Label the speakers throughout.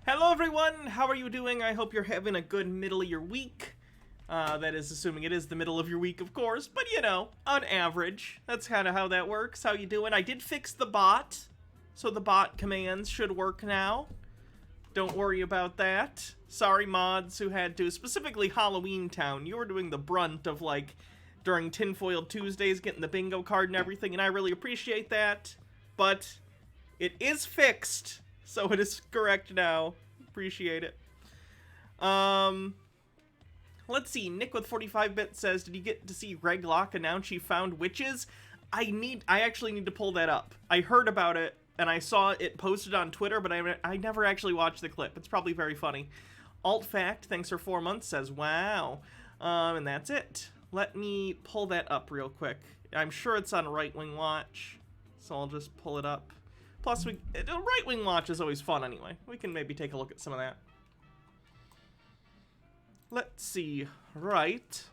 Speaker 1: Hello everyone, how are you doing? I hope you're having a good middle of your week. That is assuming it is the middle of your week, of course, but you know, on average. That's kind of how that works. How you doing? I did fix the bot, so the bot commands should work now. Don't worry about that. Sorry mods who had to, specifically Halloween Town. You were doing the brunt of, like, during Tinfoil Tuesdays, getting the bingo card and everything, and I really appreciate that. But it is fixed, so it is correct now. Appreciate it. Let's see. Nick with 45-bit says, did you get to see Greg Locke announce she found witches? I actually need to pull that up. I heard about it, and I saw it posted on Twitter, but I never actually watched the clip. It's probably very funny. Altfact, thanks for 4 months, says, wow. And that's it. Let me pull that up real quick. I'm sure it's on Right Wing Watch, so I'll just pull it up. Plus, Right Wing Watch is always fun anyway. We can maybe take a look at some of that. Let's see. Right.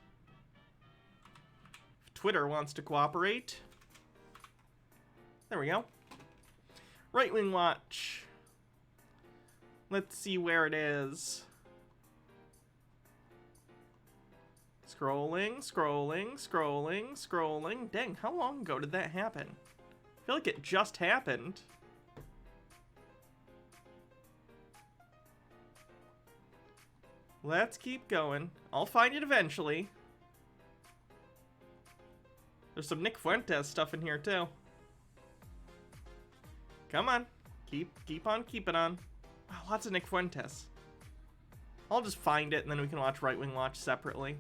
Speaker 1: If Twitter wants to cooperate. There we go. Right Wing Watch. Let's see where it is. Scrolling, scrolling, scrolling, scrolling. Dang, how long ago did that happen? I feel like it just happened. Let's keep going. I'll find it eventually. There's some Nick Fuentes stuff in here too. Come on. Keep on keeping on. Wow, lots of Nick Fuentes. I'll just find it and then we can watch Right Wing Watch separately.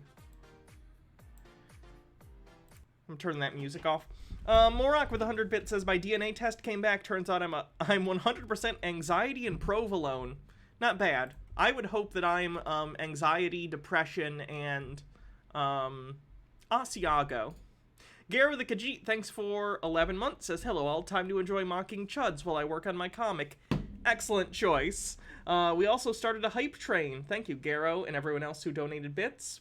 Speaker 1: I'm turning that music off. Morok with 100-bit says, my DNA test came back. Turns out I'm 100% anxiety and provolone. Not bad. I would hope that I'm anxiety, depression, and Asiago. Gary the Khajiit, thanks for 11 months, says, hello all, time to enjoy mocking chuds while I work on my comic. Excellent choice. We also started a hype train. Thank you, Garo, and everyone else who donated bits.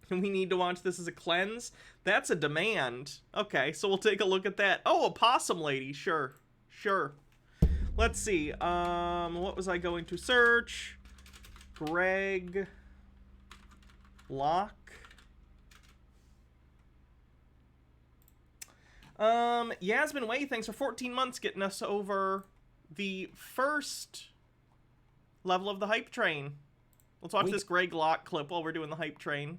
Speaker 1: We need to watch this as a cleanse. That's a demand. Okay, so we'll take a look at that. Oh, a Possum lady. Sure. Sure. Let's see. What was I going to search? Greg Locke. Yasmin Way, thanks for 14 months getting us over the first level of the hype train. Let's watch this Greg Locke clip while we're doing the hype train.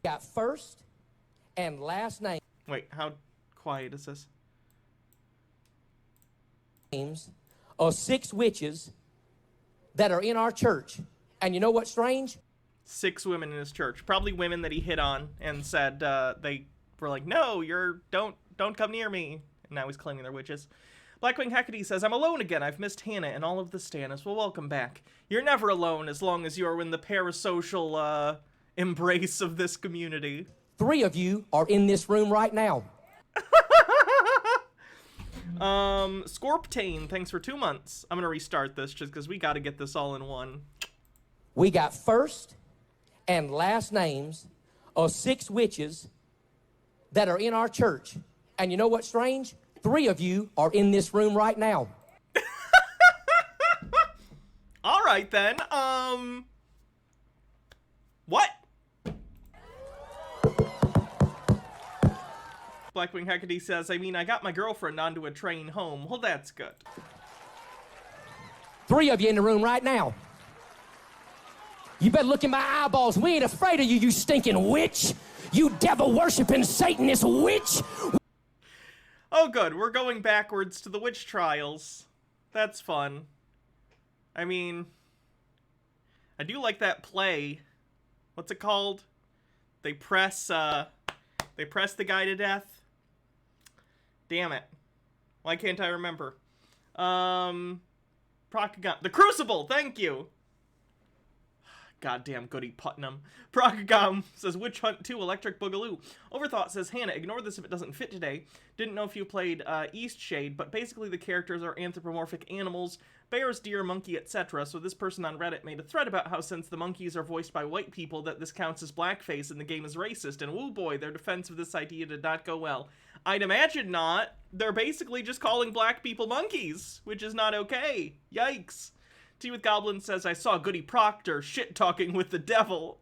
Speaker 2: Got first and last name.
Speaker 1: Wait, how quiet is this?
Speaker 2: Names of 6 witches that are in our church. And you know what's strange?
Speaker 1: 6 women in his church. Probably women that he hit on and said they were like, no, don't come near me. And now he's claiming they're witches. Blackwing Hecate says, I'm alone again. I've missed Hannah and all of the Stannis. Well, welcome back. You're never alone as long as you're in the parasocial embrace of this community.
Speaker 2: 3 of you are in this room right now.
Speaker 1: Scorptane, thanks for 2 months. I'm gonna restart this just because we gotta get this all in one.
Speaker 2: We got first and last names of 6 witches that are in our church. And you know what's strange? 3 of you are in this room right now.
Speaker 1: All right then. What? Blackwing Hecate says, I mean, I got my girlfriend onto a train home. Well, that's good.
Speaker 2: 3 of you in the room right now. You better look in my eyeballs. We ain't afraid of you, you stinking witch. You devil-worshipping Satanist witch.
Speaker 1: Oh, good. We're going backwards to the witch trials. That's fun. I mean, I do like that play. What's it called? They press the guy to death. Damn it. Why can't I remember? The Crucible, thank you. Goddamn Goody Putnam. Procagum says, Witch Hunt 2, Electric Boogaloo. Overthought says, Hannah, ignore this if it doesn't fit today. Didn't know if you played Eastshade, but basically the characters are anthropomorphic animals, bears, deer, monkey, etc. So this person on Reddit made a thread about how since the monkeys are voiced by white people that this counts as blackface and the game is racist, and woo boy, their defense of this idea did not go well. I'd imagine not. they're basically just calling black people monkeys, which is not okay. Yikes. Tea with Goblin says, I saw Goody Proctor shit-talking with the devil.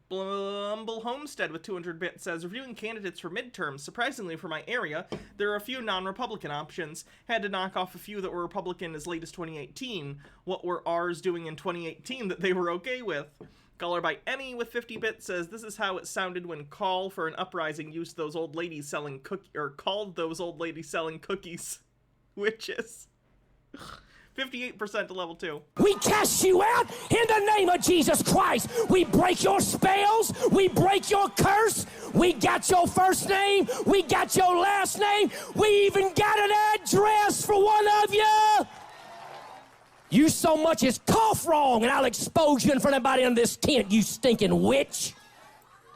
Speaker 1: Blumble Homestead with 200 bits says, reviewing candidates for midterms. Surprisingly for my area, there are a few non-Republican options. Had to knock off a few that were Republican as late as 2018. What were ours doing in 2018 that they were okay with? Caller by Emmy with 50 bits says, this is how it sounded when call for an uprising used those old ladies selling called those old ladies selling cookies witches. 58% to level 2.
Speaker 2: We cast you out in the name of Jesus Christ. We break your spells. We break your curse. We got your first name. We got your last name. We even got an address for one of you. You so much as cough wrong, and I'll expose you in front of everybody in this tent, you stinking witch.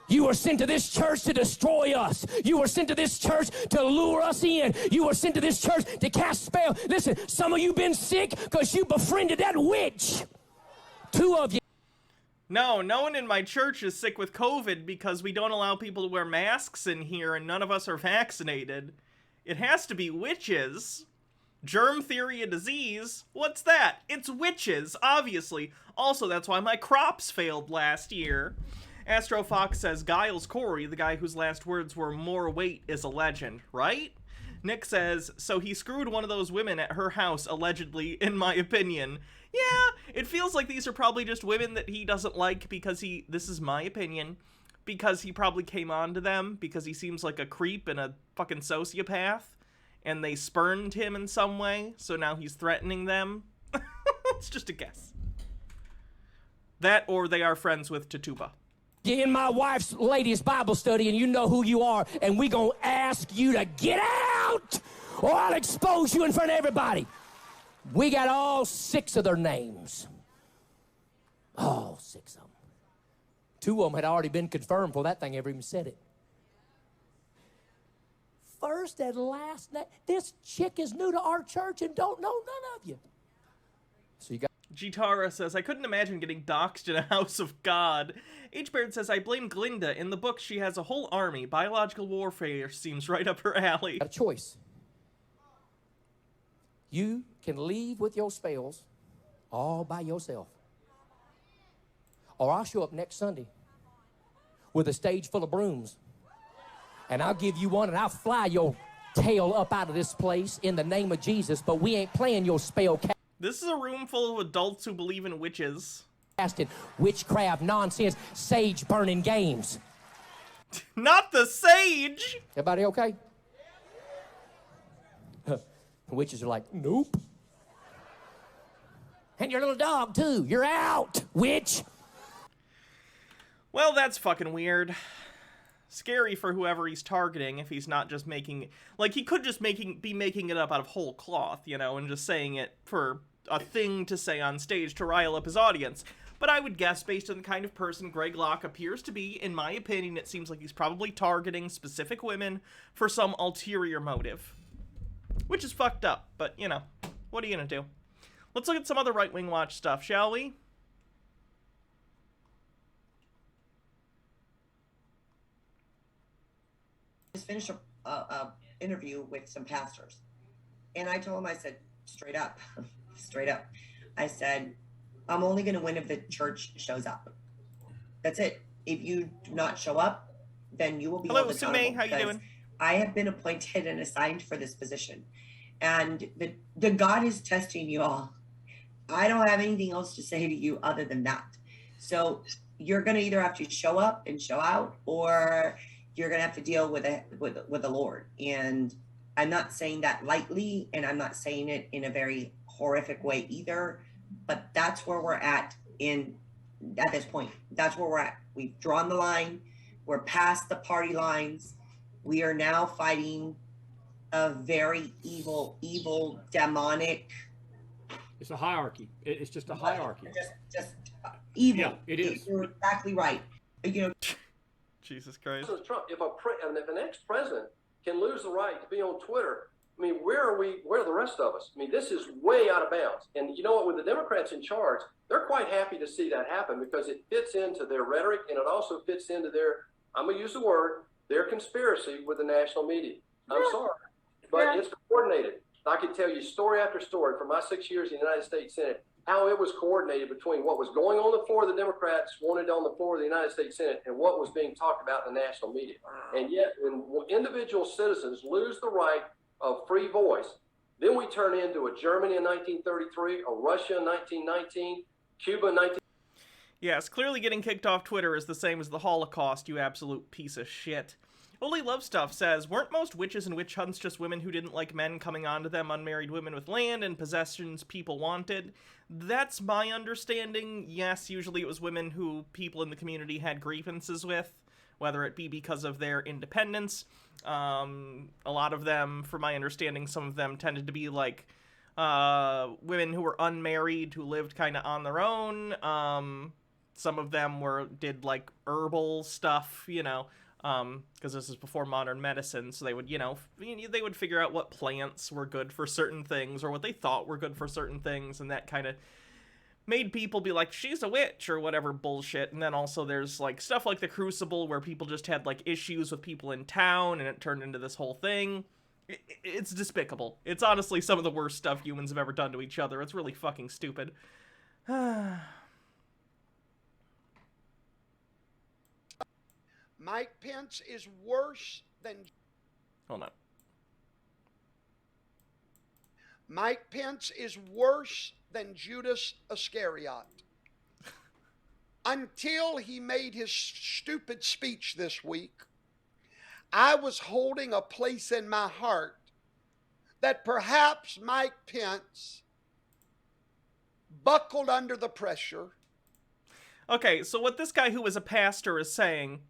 Speaker 2: You were sent to this church to destroy us. You were sent to this church to lure us in. You were sent to this church to cast spell. Listen, some of you been sick because you befriended that witch. 2 of you.
Speaker 1: No one in my church is sick with COVID because we don't allow people to wear masks in here and none of us are vaccinated. It has to be witches. Germ theory of disease? What's that? It's witches, obviously. Also, that's why my crops failed last year. Astro Fox says, Giles Corey, the guy whose last words were more weight, is a legend, right? Nick says, so he screwed one of those women at her house, allegedly, in my opinion. Yeah, it feels like these are probably just women that he doesn't like because this is my opinion, because he probably came on to them because he seems like a creep and a fucking sociopath, and they spurned him in some way, so now he's threatening them. It's just a guess. That or they are friends with Tatuba.
Speaker 2: You're in my wife's ladies' Bible study, and you know who you are, and we gonna ask you to get out, or I'll expose you in front of everybody. We got all 6 of their names. All 6 of them. 2 of them had already been confirmed before that thing ever even said it. First and last name. This chick is new to our church and don't know none of you. So you got.
Speaker 1: Gitara says, I couldn't imagine getting doxxed in a house of God. H-Baird says, I blame Glinda. In the book, she has a whole army. Biological warfare seems right up her alley.
Speaker 2: Got a choice. You can leave with your spells all by yourself. Or I'll show up next Sunday with a stage full of brooms. And I'll give you one and I'll fly your tail up out of this place in the name of Jesus. But we ain't playing your spell.
Speaker 1: This is a room full of adults who believe in witches.
Speaker 2: Witchcraft, nonsense, sage burning games.
Speaker 1: Not the sage!
Speaker 2: Everybody okay? The witches are like, nope. And your little dog, too. You're out, witch.
Speaker 1: Well, that's fucking weird. Scary for whoever he's targeting if he's not just making... Like, he could just be making it up out of whole cloth, you know, and just saying it for a thing to say on stage to rile up his audience. But I would guess, based on the kind of person Greg Locke appears to be, in my opinion, it seems like he's probably targeting specific women for some ulterior motive. Which is fucked up, but, you know, what are you gonna do? Let's look at some other right-wing watch stuff, shall we?
Speaker 3: Just finished a interview with some pastors, and I told him, I said, straight up, I said, I'm only going to win if the church shows up. That's it. If you do not show up, then you will be held accountable.
Speaker 1: Hello, Sume. How you doing?
Speaker 3: I have been appointed and assigned for this position, and the God is testing you all. I don't have anything else to say to you other than that. So you're going to either have to show up and show out, or you're going to have to deal with the Lord. And I'm not saying that lightly, and I'm not saying it in a very horrific way either, but that's where we're at at this point. That's where we're at. We've drawn the line. We're past the party lines. We are now fighting a very evil, demonic.
Speaker 4: It's a hierarchy. It's just a hierarchy.
Speaker 3: Just evil.
Speaker 4: Yeah, it is.
Speaker 3: You're exactly right. You know,
Speaker 1: Jesus Christ.
Speaker 5: Trump, if an ex-president can lose the right to be on Twitter, I mean, where are the rest of us? I mean, this is way out of bounds. And you know what? With the Democrats in charge, they're quite happy to see that happen because it fits into their rhetoric and it also fits into their, I'm going to use the word, their conspiracy with the national media. I'm sorry, but it's coordinated. I could tell you story after story from my 6 years in the United States Senate, how it was coordinated between what was going on the floor of the Democrats wanted on the floor of the United States Senate and what was being talked about in the national media. And yet, when individual citizens lose the right of free voice, then we turn into a Germany in 1933, a Russia in 1919, Cuba in 19...
Speaker 1: Yes, clearly getting kicked off Twitter is the same as the Holocaust, you absolute piece of shit. Holy Love Stuff says, weren't most witches and witch hunts just women who didn't like men coming onto them, unmarried women with land and possessions people wanted? That's my understanding. Yes, usually it was women who people in the community had grievances with, whether it be because of their independence. A lot of them, from my understanding, some of them tended to be like women who were unmarried, who lived kind of on their own. Some of them did like herbal stuff, you know, because this is before modern medicine, so they would, they would figure out what plants were good for certain things, or what they thought were good for certain things, and that kind of made people be like, she's a witch, or whatever bullshit. And then also there's, like, stuff like the Crucible, where people just had, like, issues with people in town, and it turned into this whole thing. It's despicable. It's honestly some of the worst stuff humans have ever done to each other. It's really fucking stupid.
Speaker 6: Mike Pence is worse than...
Speaker 1: Hold on.
Speaker 6: Mike Pence is worse than Judas Iscariot. Until he made his stupid speech this week, I was holding a place in my heart that perhaps Mike Pence buckled under the pressure.
Speaker 1: Okay, so what this guy who is a pastor is saying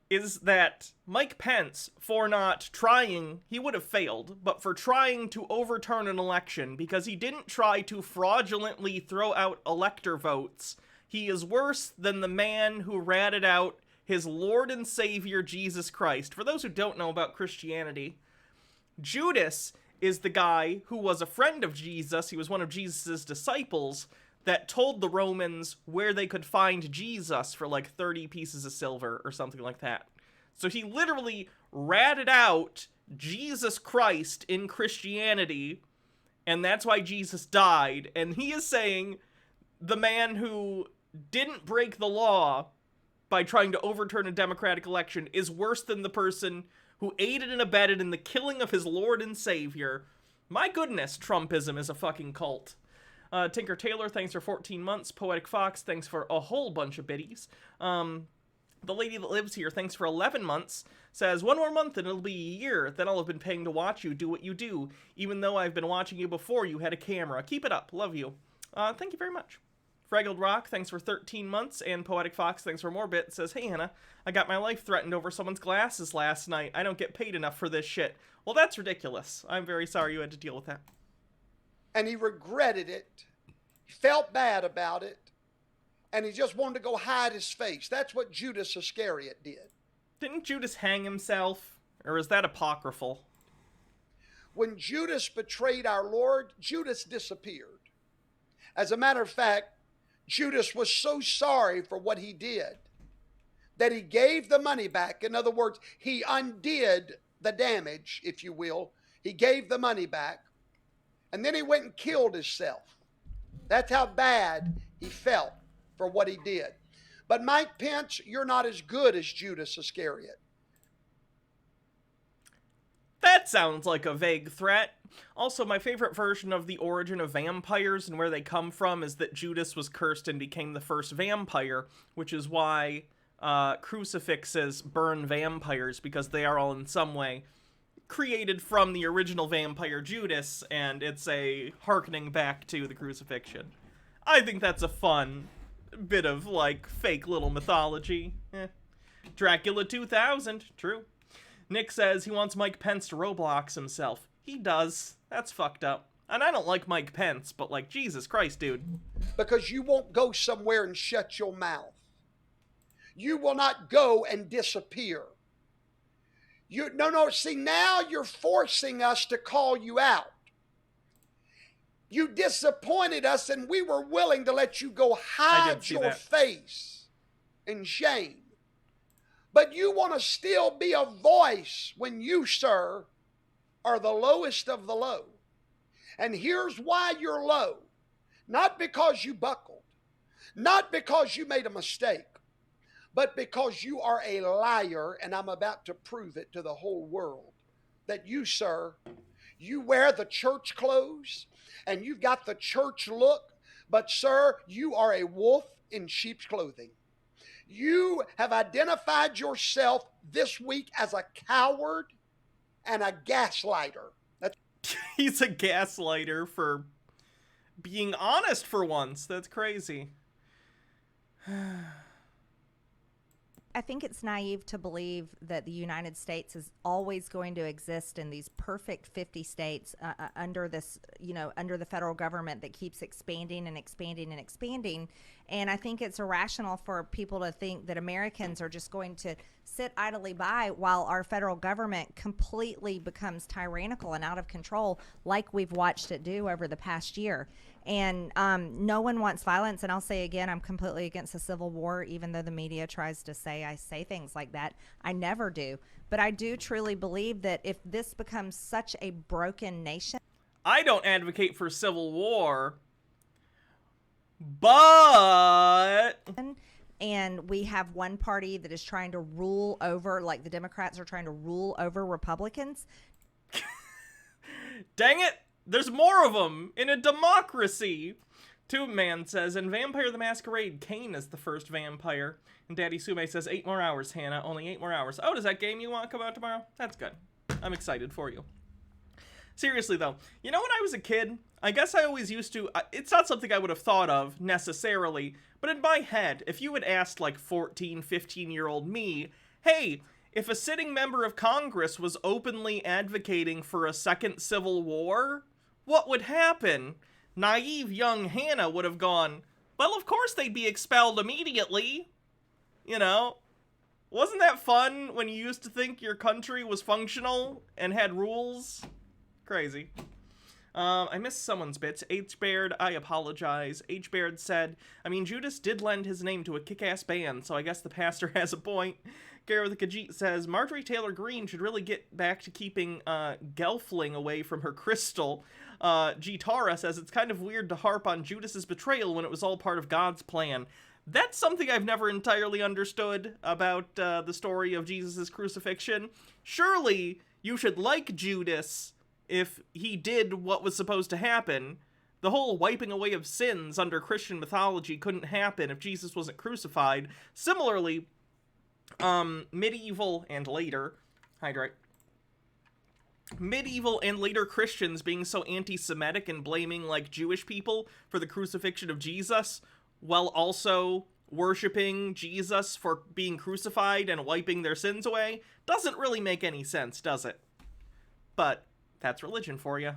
Speaker 1: is that Mike Pence, for not trying, he would have failed, but for trying to overturn an election because he didn't try to fraudulently throw out elector votes, he is worse than the man who ratted out his Lord and Savior Jesus Christ. For those who don't know about Christianity, Judas is the guy who was a friend of Jesus, he was one of Jesus's disciples, that told the Romans where they could find Jesus for like 30 pieces of silver or something like that. So he literally ratted out Jesus Christ in Christianity, and that's why Jesus died. And he is saying the man who didn't break the law by trying to overturn a democratic election is worse than the person who aided and abetted in the killing of his Lord and Savior. My goodness, Trumpism is a fucking cult. Tinker Taylor, thanks for 14 months. Poetic Fox, thanks for a whole bunch of biddies. The Lady That Lives Here, thanks for 11 months, says, one more month and it'll be a year. Then I'll have been paying to watch you do what you do, even though I've been watching you before you had a camera. Keep it up. Love you. Thank you very much. Fraggled Rock, thanks for 13 months. And Poetic Fox, thanks for more bits, says, hey, Hannah, I got my life threatened over someone's glasses last night. I don't get paid enough for this shit. Well, that's ridiculous. I'm very sorry you had to deal with that.
Speaker 6: And he regretted it. He felt bad about it. And he just wanted to go hide his face. That's what Judas Iscariot did.
Speaker 1: Didn't Judas hang himself? Or is that apocryphal?
Speaker 6: When Judas betrayed our Lord, Judas disappeared. As a matter of fact, Judas was so sorry for what he did that he gave the money back. In other words, he undid the damage, if you will. He gave the money back. And then he went and killed himself. That's how bad he felt for what he did. But Mike Pence, you're not as good as Judas Iscariot.
Speaker 1: That sounds like a vague threat. Also, my favorite version of the origin of vampires and where they come from is that Judas was cursed and became the first vampire, which is why crucifixes burn vampires, because they are all in some way created from the original vampire Judas, and it's a hearkening back to the crucifixion. I think that's a fun bit of, like, fake little mythology. Dracula 2000, true. Nick says he wants Mike Pence to Roblox himself. He does. That's fucked up. And I don't like Mike Pence, but, like, Jesus Christ, dude.
Speaker 6: Because you won't go somewhere and shut your mouth. You will not go and disappear. See, now you're forcing us to call you out. You disappointed us and we were willing to let you go hide your face in shame. But you want to still be a voice when you, sir, are the lowest of the low. And here's why you're low. Not because you buckled, not because you made a mistake, but because you are a liar, and I'm about to prove it to the whole world. That you, sir, you wear the church clothes and you've got the church look, but sir, you are a wolf in sheep's clothing. You have identified yourself this week as a coward and a gaslighter.
Speaker 1: He's a gaslighter for being honest for once. That's crazy.
Speaker 7: I think it's naive to believe that the United States is always going to exist in these perfect 50 states under this, under the federal government that keeps expanding and expanding and expanding. And I think it's irrational for people to think that Americans are just going to sit idly by while our federal government completely becomes tyrannical and out of control, like we've watched it do over the past year. And no one wants violence. And I'll say again, I'm completely against a civil war, even though the media tries to say I say things like that. I never do. But I do truly believe that if this becomes such a broken nation.
Speaker 1: I don't advocate for civil war, but...
Speaker 7: And we have one party that is trying to rule over, like the Democrats are trying to rule over Republicans.
Speaker 1: Dang it! There's more of them in a democracy. Tube Man says, in Vampire the Masquerade, Kane is the first vampire. And Daddy Sume says, 8 more hours, Hannah. Only 8 more hours. Oh, does that game you want to come out tomorrow? That's good. I'm excited for you. Seriously, though, when I was a kid, I guess I always used to... it's not something I would have thought of, necessarily, but in my head, if you had asked, 14, 15-year-old me, hey, if a sitting member of Congress was openly advocating for a second civil war, what would happen? Naive young Hannah would have gone, well, of course they'd be expelled immediately. Wasn't that fun when you used to think your country was functional and had rules? Crazy. I missed someone's bits. H. Baird, I apologize. H. Baird said, Judas did lend his name to a kick-ass band, so I guess the pastor has a point. Gareth Khajiit says, Marjorie Taylor Greene should really get back to keeping Gelfling away from her crystal. G. Tara says, it's kind of weird to harp on Judas's betrayal when it was all part of God's plan. That's something I've never entirely understood about the story of Jesus' crucifixion. Surely you should like Judas if he did what was supposed to happen. The whole wiping away of sins under Christian mythology couldn't happen if Jesus wasn't crucified. Similarly, medieval and later Christians being so anti-Semitic and blaming Jewish people for the crucifixion of Jesus, while also worshiping Jesus for being crucified and wiping their sins away, doesn't really make any sense, does it? But that's religion for you.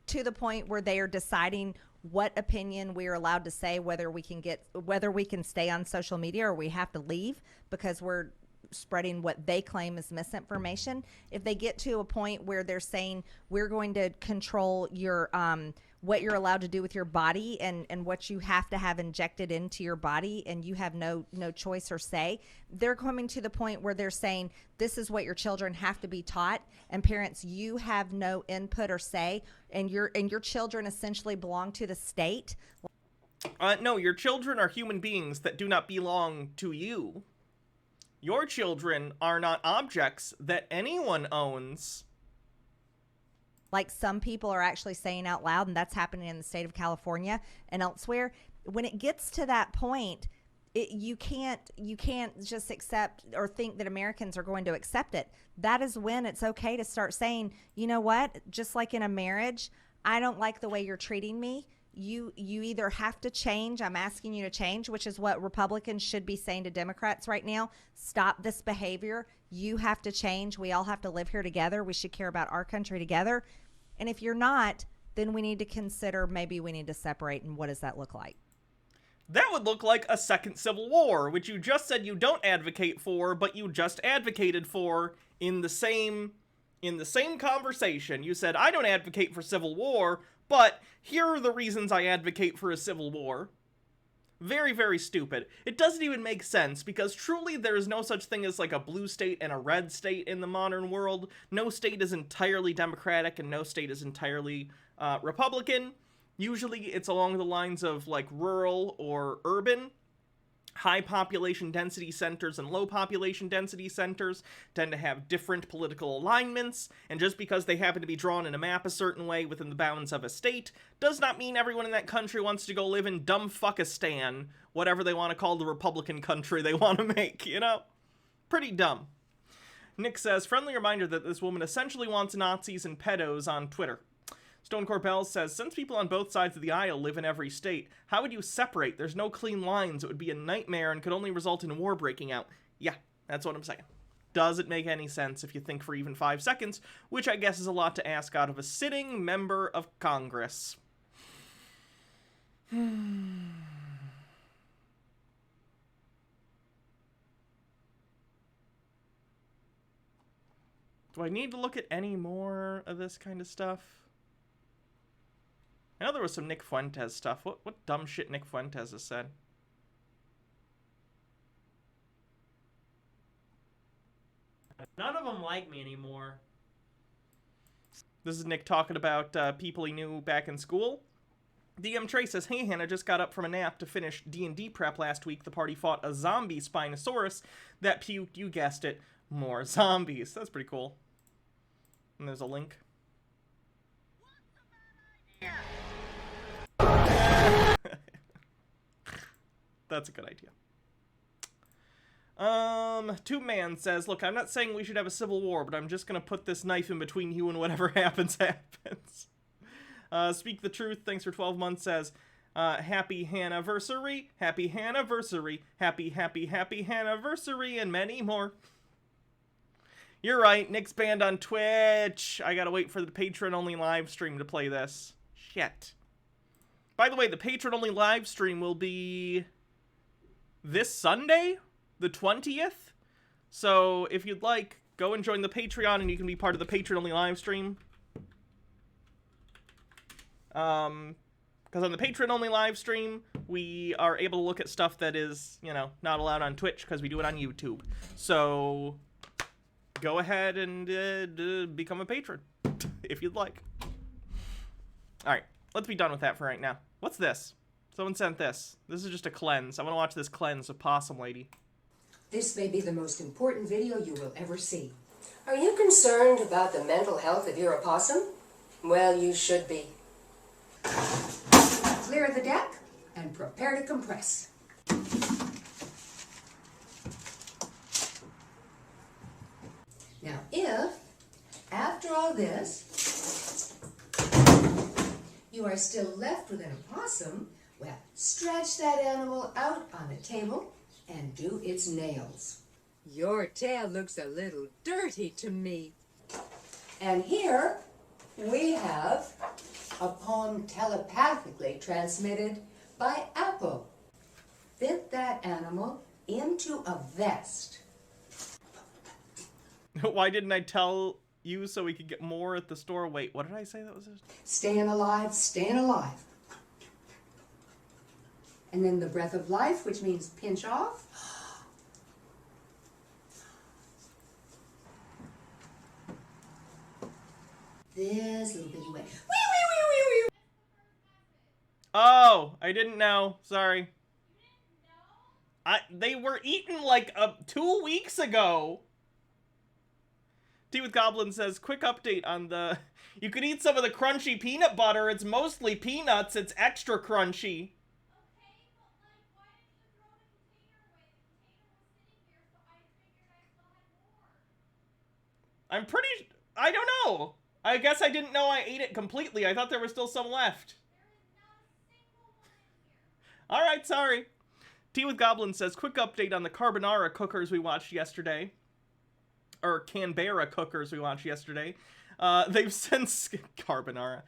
Speaker 7: To the point where they are deciding what opinion we are allowed to say, whether we can stay on social media or we have to leave because we're spreading what they claim is misinformation. If they get to a point where they're saying we're going to control your what you're allowed to do with your body and what you have to have injected into your body and you have no choice or say, they're coming to the point where they're saying this is what your children have to be taught, and parents, you have no input or say, and your children essentially belong to the state.
Speaker 1: No, your children are human beings that do not belong to you. Your children are not objects that anyone owns.
Speaker 7: Like some people are actually saying out loud, and that's happening in the state of California and elsewhere. When it gets to that point, you can't just accept or think that Americans are going to accept it. That is when it's okay to start saying, you know what, just like in a marriage, I don't like the way you're treating me. You either have to change. I'm asking you to change, which is what Republicans should be saying to Democrats right now. Stop this behavior. You have to change. We all have to live here together. We should care about our country together. And if you're not, then we need to consider maybe we need to separate. And what does that look like?
Speaker 1: That would look like a second civil war, which you just said you don't advocate for, but you just advocated for in the same conversation. You said, I don't advocate for civil war, but here are the reasons I advocate for a civil war. Very, very stupid. It doesn't even make sense, because truly there is no such thing as like a blue state and a red state in the modern world. No state is entirely Democratic and no state is entirely Republican. Usually it's along the lines of like rural or urban. High population density centers and low population density centers tend to have different political alignments, and just because they happen to be drawn in a map a certain way within the bounds of a state does not mean everyone in that country wants to go live in dumb fuckistan, whatever they want to call the Republican country they want to make, you know? Pretty dumb. Nick says, friendly reminder that this woman essentially wants Nazis and pedos on Twitter. Stone Corbell says, since people on both sides of the aisle live in every state, how would you separate? There's no clean lines. It would be a nightmare and could only result in war breaking out. Yeah, that's what I'm saying. Does it make any sense if you think for even 5 seconds? Which I guess is a lot to ask out of a sitting member of Congress. Do I need to look at any more of this kind of stuff? I know there was some Nick Fuentes stuff. What dumb shit Nick Fuentes has said?
Speaker 8: None of them like me anymore.
Speaker 1: This is Nick talking about people he knew back in school. DM Trey says, hey Hannah, just got up from a nap to finish D&D prep last week. The party fought a zombie Spinosaurus that puked, you guessed it, more zombies. That's pretty cool. And there's a link. That's a good idea. Two Man says, look, I'm not saying we should have a civil war, but I'm just gonna put this knife in between you and whatever happens. Speak the Truth, thanks for 12 months, says, happy Hanniversary, happy Hanniversary, happy Hanniversary, and many more. You're right, Nick's banned on Twitch. I gotta wait for the patron-only live stream to play this. Shit. By the way, the patron-only live stream will be this Sunday, the 20th. So if you'd like, go and join the Patreon and you can be part of the patron-only live stream. Because on the patron-only live stream, we are able to look at stuff that is, you know, not allowed on Twitch because we do it on YouTube. So go ahead and become a patron if you'd like. All right, let's be done with that for right now. What's this? Someone sent this. This is just a cleanse. I want to watch this cleanse of Possum Lady.
Speaker 9: This may be the most important video you will ever see. Are you concerned about the mental health of your opossum? Well, you should be. Clear the deck and prepare to compress. Now, if, after all this, you are still left with an opossum, well, stretch that animal out on the table and do its nails. Your tail looks a little dirty to me. And here we have a poem telepathically transmitted by Apple. Fit that animal into a vest.
Speaker 1: Why didn't I tell you so we could get more at the store? Wait, what did I say that was?
Speaker 9: Staying alive, staying alive. And then the breath of life, which means pinch off. This little bitty way.
Speaker 1: Oh, I didn't know. Sorry. They were eaten like 2 weeks ago. Tea with Goblin says, quick update on the... You could eat some of the crunchy peanut butter. It's mostly peanuts. It's extra crunchy. I'm pretty... I don't know. I guess I didn't know I ate it completely. I thought there was still some left. Alright, sorry. Tea with Goblin says, quick update on the carbonara cookers we watched yesterday. Or Canberra cookers we watched yesterday. They've since... Carbonara.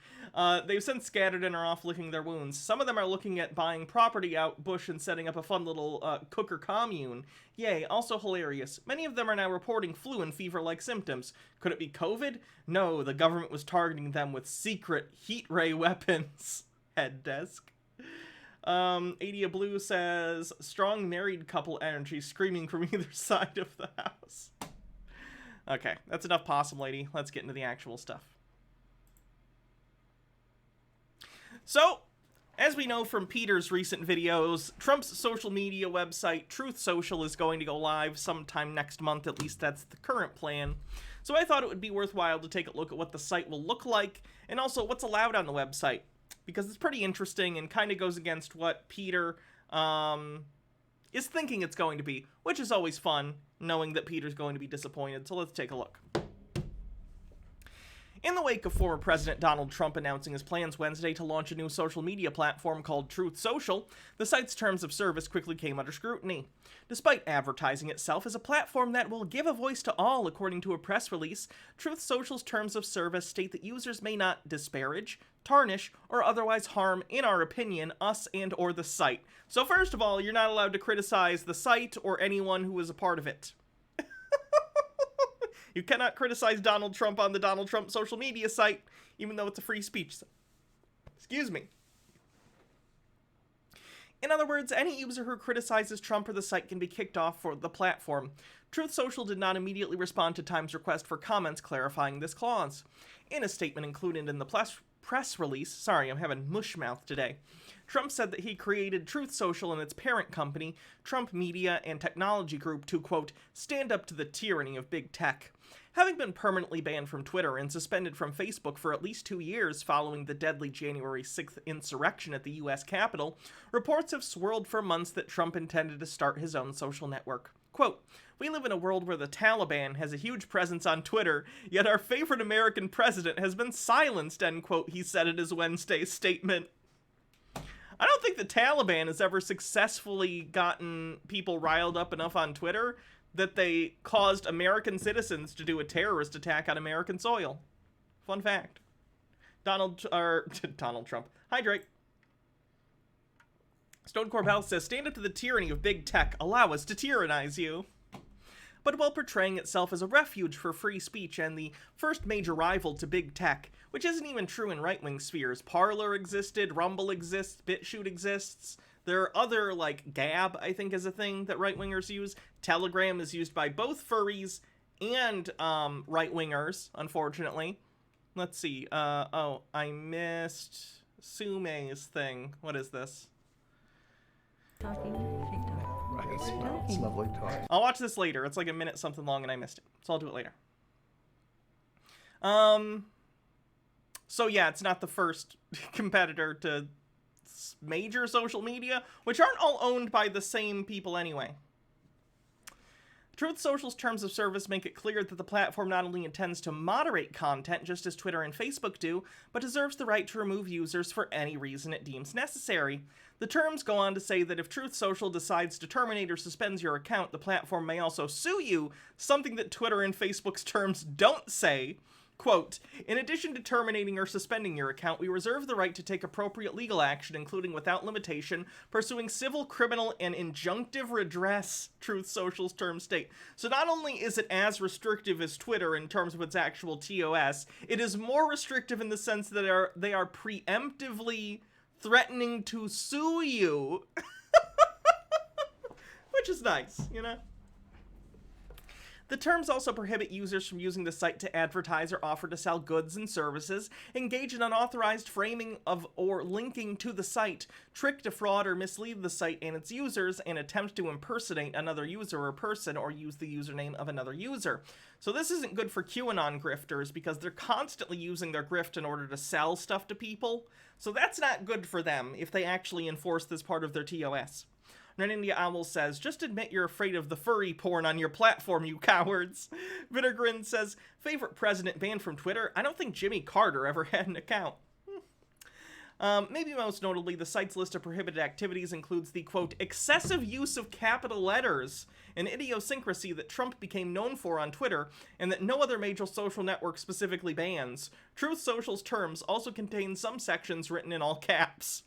Speaker 1: They've since scattered and are off licking their wounds. Some of them are looking at buying property out bush and setting up a fun little cooker commune. Yay, also hilarious. Many of them are now reporting flu and fever-like symptoms. Could it be COVID? No, the government was targeting them with secret heat ray weapons. Head desk. Adia Blue says, strong married couple energy screaming from either side of the house. Okay, that's enough Possum Lady. Let's get into the actual stuff. So, as we know from Peter's recent videos, Trump's social media website, Truth Social, is going to go live sometime next month. At least that's the current plan. So I thought it would be worthwhile to take a look at what the site will look like, and also what's allowed on the website, because it's pretty interesting and kind of goes against what Peter is thinking it's going to be, which is always fun, knowing that Peter's going to be disappointed. So let's take a look. In the wake of former President Donald Trump announcing his plans Wednesday to launch a new social media platform called Truth Social, the site's terms of service quickly came under scrutiny. Despite advertising itself as a platform that will give a voice to all, according to a press release, Truth Social's terms of service state that users may not disparage, tarnish, or otherwise harm, in our opinion, us and or the site. So first of all, you're not allowed to criticize the site or anyone who is a part of it. You cannot criticize Donald Trump on the Donald Trump social media site, even though it's a free speech site. Excuse me. In other words, any user who criticizes Trump or the site can be kicked off for the platform. Truth Social did not immediately respond to Time's request for comments clarifying this clause. In a statement included in the press release, sorry, I'm having mush mouth today, Trump said that he created Truth Social and its parent company, Trump Media and Technology Group, to, quote, stand up to the tyranny of big tech. Having been permanently banned from Twitter and suspended from Facebook for at least 2 years following the deadly January 6th insurrection at the U.S. Capitol, reports have swirled for months that Trump intended to start his own social network. Quote, we live in a world where the Taliban has a huge presence on Twitter, yet our favorite American president has been silenced, end quote, he said in his Wednesday statement. I don't think the Taliban has ever successfully gotten people riled up enough on Twitter that they caused American citizens to do a terrorist attack on American soil. Fun fact. Donald Trump. Hydrate. Stone Corbell says, stand up to the tyranny of big tech. Allow us to tyrannize you. But while portraying itself as a refuge for free speech and the first major rival to big tech, which isn't even true in right-wing spheres. Parler existed, Rumble exists, BitChute exists. There are other, like, Gab, I think, is a thing that right-wingers use. Telegram is used by both furries and right-wingers, unfortunately. Let's see. Oh, I missed Sume's thing. What is this?
Speaker 10: It's lovely talk.
Speaker 1: I'll watch this later. It's like a minute something long and I missed it. So I'll do it later. So yeah, it's not the first competitor to major social media, which aren't all owned by the same people anyway. Truth Social's terms of service make it clear that the platform not only intends to moderate content, just as Twitter and Facebook do, but reserves the right to remove users for any reason it deems necessary. The terms go on to say that if Truth Social decides to terminate or suspends your account, the platform may also sue you, something that Twitter and Facebook's terms don't say. Quote, in addition to terminating or suspending your account, we reserve the right to take appropriate legal action, including without limitation, pursuing civil, criminal, and injunctive redress, Truth Social's terms state. So not only is it as restrictive as Twitter in terms of its actual TOS, it is more restrictive in the sense that they are preemptively threatening to sue you. Which is nice, you know? The terms also prohibit users from using the site to advertise or offer to sell goods and services, engage in unauthorized framing of or linking to the site, trick, defraud, or mislead the site and its users, and attempt to impersonate another user or person or use the username of another user. So this isn't good for QAnon grifters because they're constantly using their grift in order to sell stuff to people. So that's not good for them if they actually enforce this part of their TOS. Ren India Owl says, just admit you're afraid of the furry porn on your platform, you cowards. Vittergrin says, favorite president banned from Twitter? I don't think Jimmy Carter ever had an account. Maybe most notably, the site's list of prohibited activities includes the, quote, excessive use of capital letters, an idiosyncrasy that Trump became known for on Twitter, and that no other major social network specifically bans. Truth Social's terms also contain some sections written in all caps.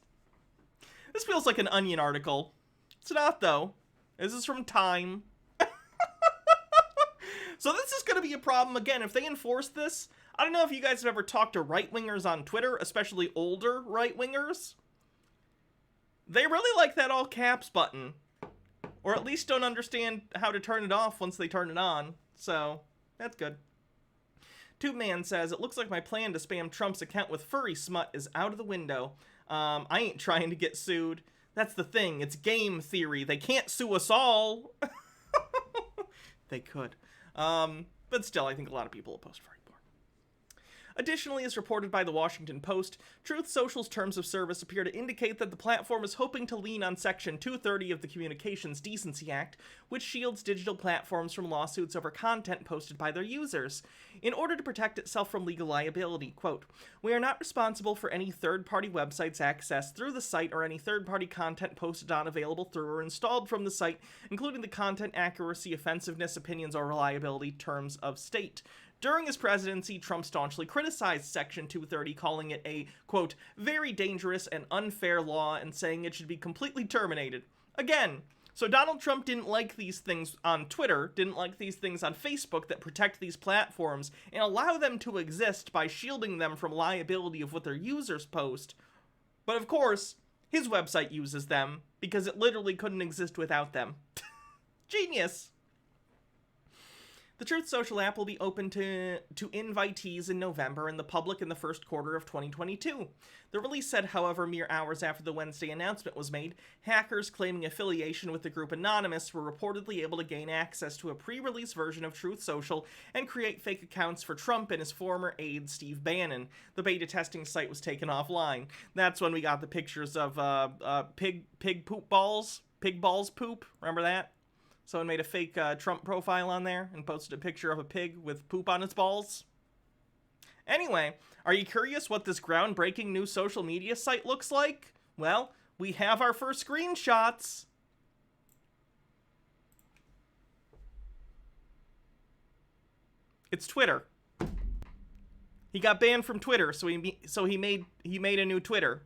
Speaker 1: This feels like an Onion article. It's not, though. This is from Time. So this is going to be a problem, again, if they enforce this. I don't know if you guys have ever talked to right-wingers on Twitter, especially older right-wingers. They really like that all caps button. Or at least don't understand how to turn it off once they turn it on. So, that's good. TubeMan says, it looks like my plan to spam Trump's account with furry smut is out of the window. I ain't trying to get sued. That's the thing. It's game theory. They can't sue us all. They could. But still, I think a lot of people will post furry porn. Additionally, as reported by the Washington Post, Truth Social's terms of service appear to indicate that the platform is hoping to lean on Section 230 of the Communications Decency Act, which shields digital platforms from lawsuits over content posted by their users, in order to protect itself from legal liability. Quote, we are not responsible for any third-party websites accessed through the site or any third-party content posted on, available through, or installed from the site, including the content accuracy, offensiveness, opinions, or reliability terms of state. During his presidency, Trump staunchly criticized Section 230, calling it a, quote, very dangerous and unfair law and saying it should be completely terminated. Again, so Donald Trump didn't like these things on Twitter, didn't like these things on Facebook that protect these platforms and allow them to exist by shielding them from liability of what their users post. But of course, his website uses them because it literally couldn't exist without them. Genius! The Truth Social app will be open to invitees in November and the public in the first quarter of 2022. The release said, however, mere hours after the Wednesday announcement was made, hackers claiming affiliation with the group Anonymous were reportedly able to gain access to a pre-release version of Truth Social and create fake accounts for Trump and his former aide, Steve Bannon. The beta testing site was taken offline. That's when we got the pictures of pig poop balls, pig balls poop. Remember that? Someone made a fake Trump profile on there and posted a picture of a pig with poop on its balls. Anyway, are you curious what this groundbreaking new social media site looks like? Well, we have our first screenshots. It's Twitter. He got banned from Twitter, so he made a new Twitter.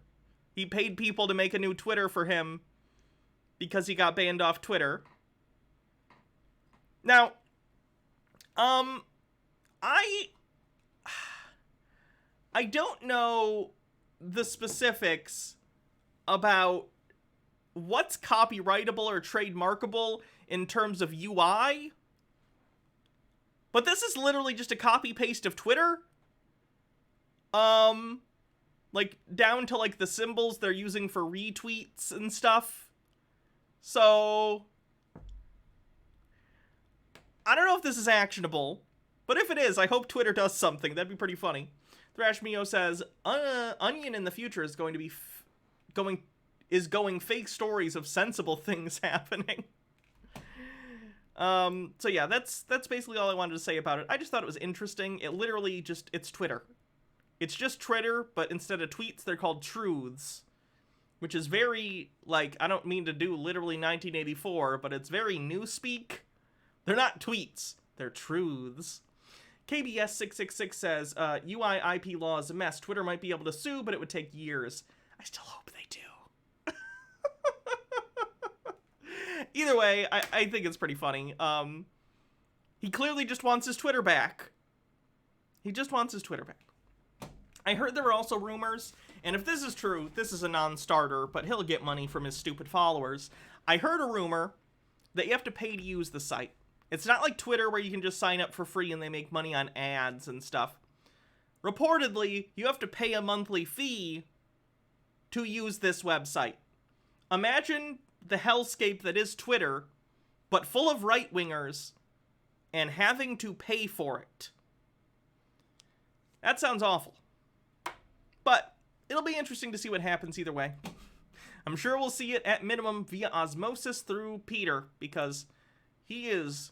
Speaker 1: He paid people to make a new Twitter for him because he got banned off Twitter. Now, I don't know the specifics about what's copyrightable or trademarkable in terms of UI, but this is literally just a copy-paste of Twitter. Like, down to, like, the symbols they're using for retweets and stuff. So I don't know if this is actionable, but if it is, I hope Twitter does something. That'd be pretty funny. Thrash Mio says, Onion in the future is going to be going fake stories of sensible things happening. So yeah, that's basically all I wanted to say about it. I just thought it was interesting. It literally it's Twitter. It's just Twitter, but instead of tweets, they're called truths, which is very, like, I don't mean to do literally 1984, but it's very newspeak. They're not tweets. They're truths. KBS666 says, UI IP law is a mess. Twitter might be able to sue, but it would take years. I still hope they do. Either way, I think it's pretty funny. He clearly just wants his Twitter back. He just wants his Twitter back. I heard there were also rumors, and if this is true, this is a non-starter, but he'll get money from his stupid followers. I heard a rumor that you have to pay to use the site. It's not like Twitter where you can just sign up for free and they make money on ads and stuff. Reportedly, you have to pay a monthly fee to use this website. Imagine the hellscape that is Twitter, but full of right-wingers and having to pay for it. That sounds awful. But it'll be interesting to see what happens either way. I'm sure we'll see it at minimum via osmosis through Peter, because he is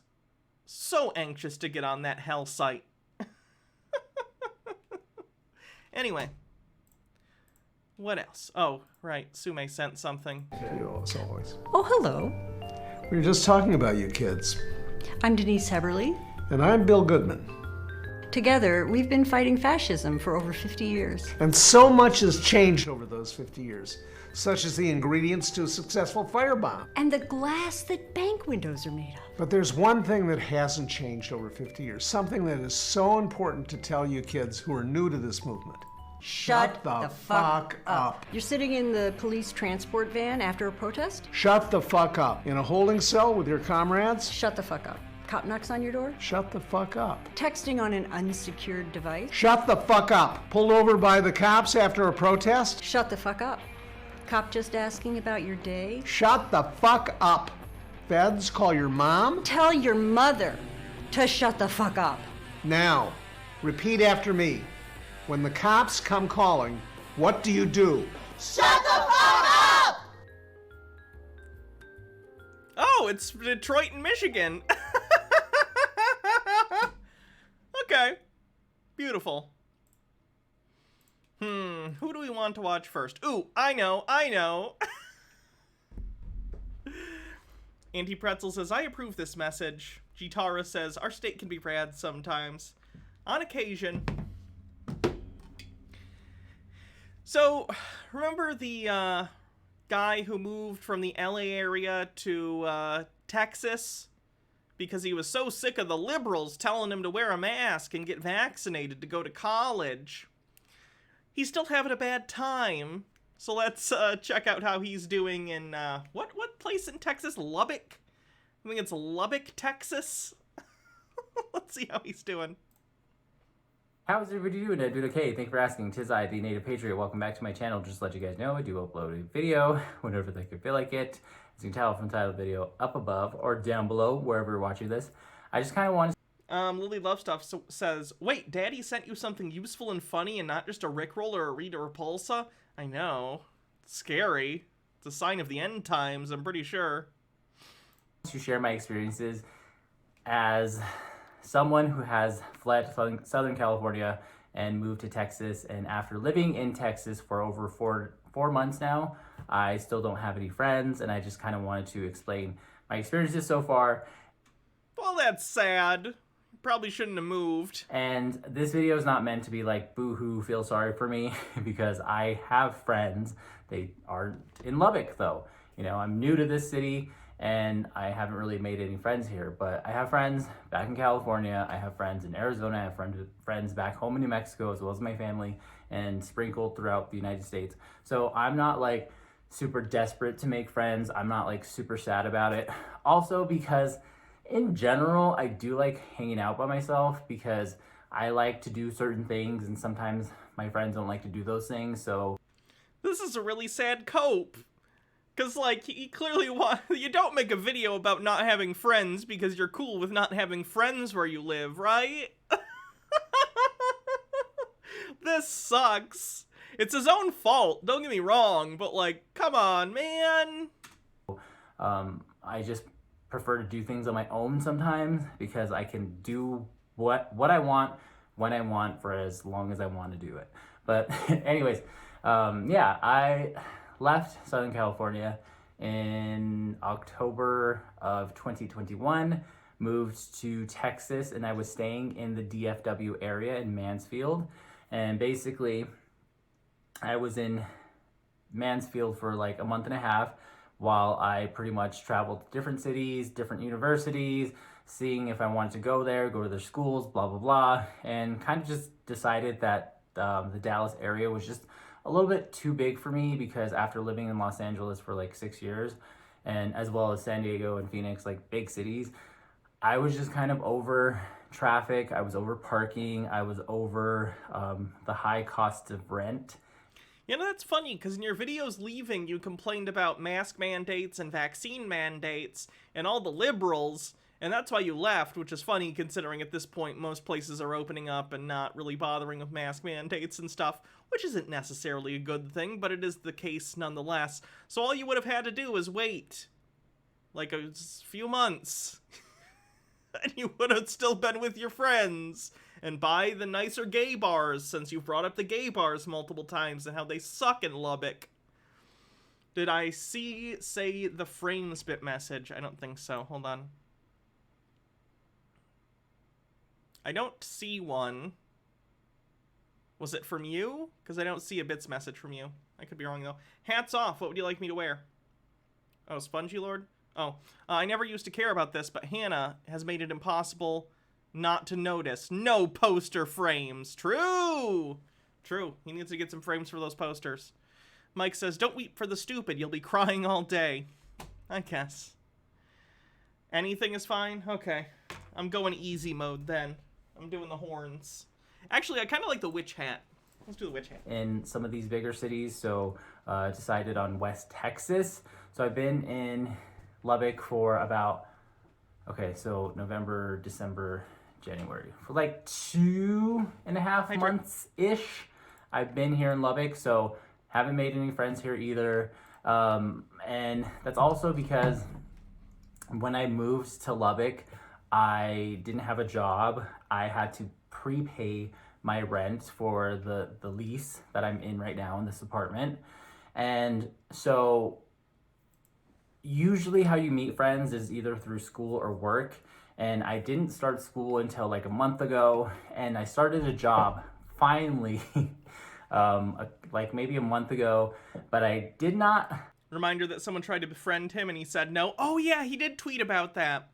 Speaker 1: so anxious to get on that hell site. Anyway. What else? Oh, right. Sume sent something.
Speaker 10: You, as always.
Speaker 11: Oh, hello.
Speaker 10: We were just talking about you kids.
Speaker 11: I'm Denise Heberly.
Speaker 10: And I'm Bill Goodman.
Speaker 11: Together, we've been fighting fascism for over 50 years.
Speaker 10: And so much has changed over those 50 years, such as the ingredients to a successful firebomb.
Speaker 11: And the glass that bank windows are made of.
Speaker 10: But there's one thing that hasn't changed over 50 years, something that is so important to tell you kids who are new to this movement.
Speaker 11: Shut the fuck up. You're sitting in the police transport van after a protest?
Speaker 10: Shut the fuck up. In a holding cell with your comrades?
Speaker 11: Shut the fuck up. Cop knocks on your door?
Speaker 10: Shut the fuck up.
Speaker 11: Texting on an unsecured device?
Speaker 10: Shut the fuck up. Pulled over by the cops after a protest?
Speaker 11: Shut the fuck up. Cop just asking about your day?
Speaker 10: Shut the fuck up. Feds, call your mom?
Speaker 11: Tell your mother to shut the fuck up.
Speaker 10: Now, repeat after me. When the cops come calling, what do you do?
Speaker 12: Shut the fuck up!
Speaker 1: Oh, it's Detroit and Michigan. Okay. Beautiful. Who do we want to watch first? Ooh, I know. Anti-Pretzel says, I approve this message. Gitara says, our state can be rad sometimes. On occasion. So, remember the guy who moved from the LA area to Texas? Because he was so sick of the liberals telling him to wear a mask and get vaccinated to go to college. He's still having a bad time. So let's check out how he's doing in, what place in Texas? Lubbock? I think it's Lubbock, Texas. Let's see how he's doing.
Speaker 13: How's everybody doing? I'm doing okay. Thanks for asking. Tis I, the Native Patriot. Welcome back to my channel. Just to let you guys know, I do upload a video whenever I feel like it. As you can tell from the title of the video up above or down below, wherever you're watching this. I just kind of want to...
Speaker 1: Lily Love Stuff says, wait, Daddy sent you something useful and funny and not just a Rickroll or a Rita Repulsa? I know. It's scary. It's a sign of the end times, I'm pretty sure.
Speaker 13: To share my experiences as someone who has fled Southern California and moved to Texas, and after living in Texas for over four months now, I still don't have any friends, and I just kind of wanted to explain my experiences so far.
Speaker 1: Well, that's sad. Probably shouldn't have moved.
Speaker 13: And this video is not meant to be like, boo-hoo, feel sorry for me, because I have friends. They aren't in Lubbock, though. You know, I'm new to this city, and I haven't really made any friends here, but I have friends back in California, I have friends in Arizona, I have friends back home in New Mexico, as well as my family, and sprinkled throughout the United States. So I'm not like super desperate to make friends. I'm not like super sad about it. Also because in general, I do like hanging out by myself because I like to do certain things, and sometimes my friends don't like to do those things, so...
Speaker 1: This is a really sad cope. Because, like, you clearly want... You don't make a video about not having friends because you're cool with not having friends where you live, right? This sucks. It's his own fault, don't get me wrong, but, like, come on, man.
Speaker 13: I just prefer to do things on my own sometimes because I can do what I want when I want for as long as I want to do it. But anyways, yeah, I left Southern California in October of 2021, moved to Texas, and I was staying in the DFW area in Mansfield. And basically, I was in Mansfield for like a month and a half while I pretty much traveled to different cities, different universities, seeing if I wanted to go there, go to their schools, blah, blah, blah, and kind of just decided that the Dallas area was just a little bit too big for me because after living in Los Angeles for like 6 years, and as well as San Diego and Phoenix, like big cities, I was just kind of over traffic, I was over parking, I was over the high cost of rent.
Speaker 1: You know, that's funny, because in your videos leaving, you complained about mask mandates and vaccine mandates and all the liberals, and that's why you left, which is funny considering at this point most places are opening up and not really bothering with mask mandates and stuff, which isn't necessarily a good thing, but it is the case nonetheless. So all you would have had to do is wait, like a few months, and you would have still been with your friends. And buy the nicer gay bars, since you've brought up the gay bars multiple times and how they suck in Lubbock. Did I say the frames bit message? I don't think so. Hold on. I don't see one. Was it from you? Because I don't see a bits message from you. I could be wrong, though. Hats off. What would you like me to wear? Oh, Spongy Lord? Oh, I never used to care about this, but Hannah has made it impossible not to notice. No poster frames. True. True. He needs to get some frames for those posters. Mike says, don't weep for the stupid. You'll be crying all day. I guess. Anything is fine? Okay. I'm going easy mode then. I'm doing the horns. Actually, I kind of like the witch hat. Let's do the witch hat.
Speaker 13: In some of these bigger cities, so decided on West Texas. So I've been in Lubbock for about, so November, December, January. For like 2.5 months-ish, I've been here in Lubbock, so haven't made any friends here either. And that's also because when I moved to Lubbock, I didn't have a job. I had to prepay my rent for the lease that I'm in right now in this apartment. And so usually how you meet friends is either through school or work. And I didn't start school until like a month ago, and I started a job finally like maybe a month ago, but I did not.
Speaker 1: Reminder that someone tried to befriend him and he said no. Oh yeah, he did tweet about that.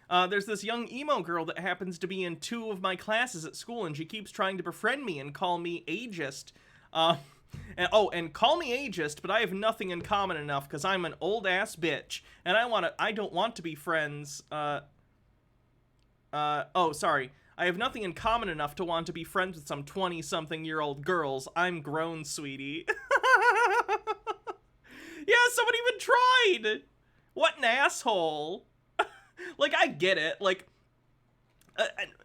Speaker 1: There's this young emo girl that happens to be in 2 of my classes at school, and she keeps trying to befriend me and call me ageist. And call me ageist, but I have nothing in common enough because I'm an old ass bitch, and I don't want to be friends. Sorry. I have nothing in common enough to want to be friends with some 20-something-year-old girls. I'm grown, sweetie. Yeah, someone even tried. What an asshole. Like, I get it. Like,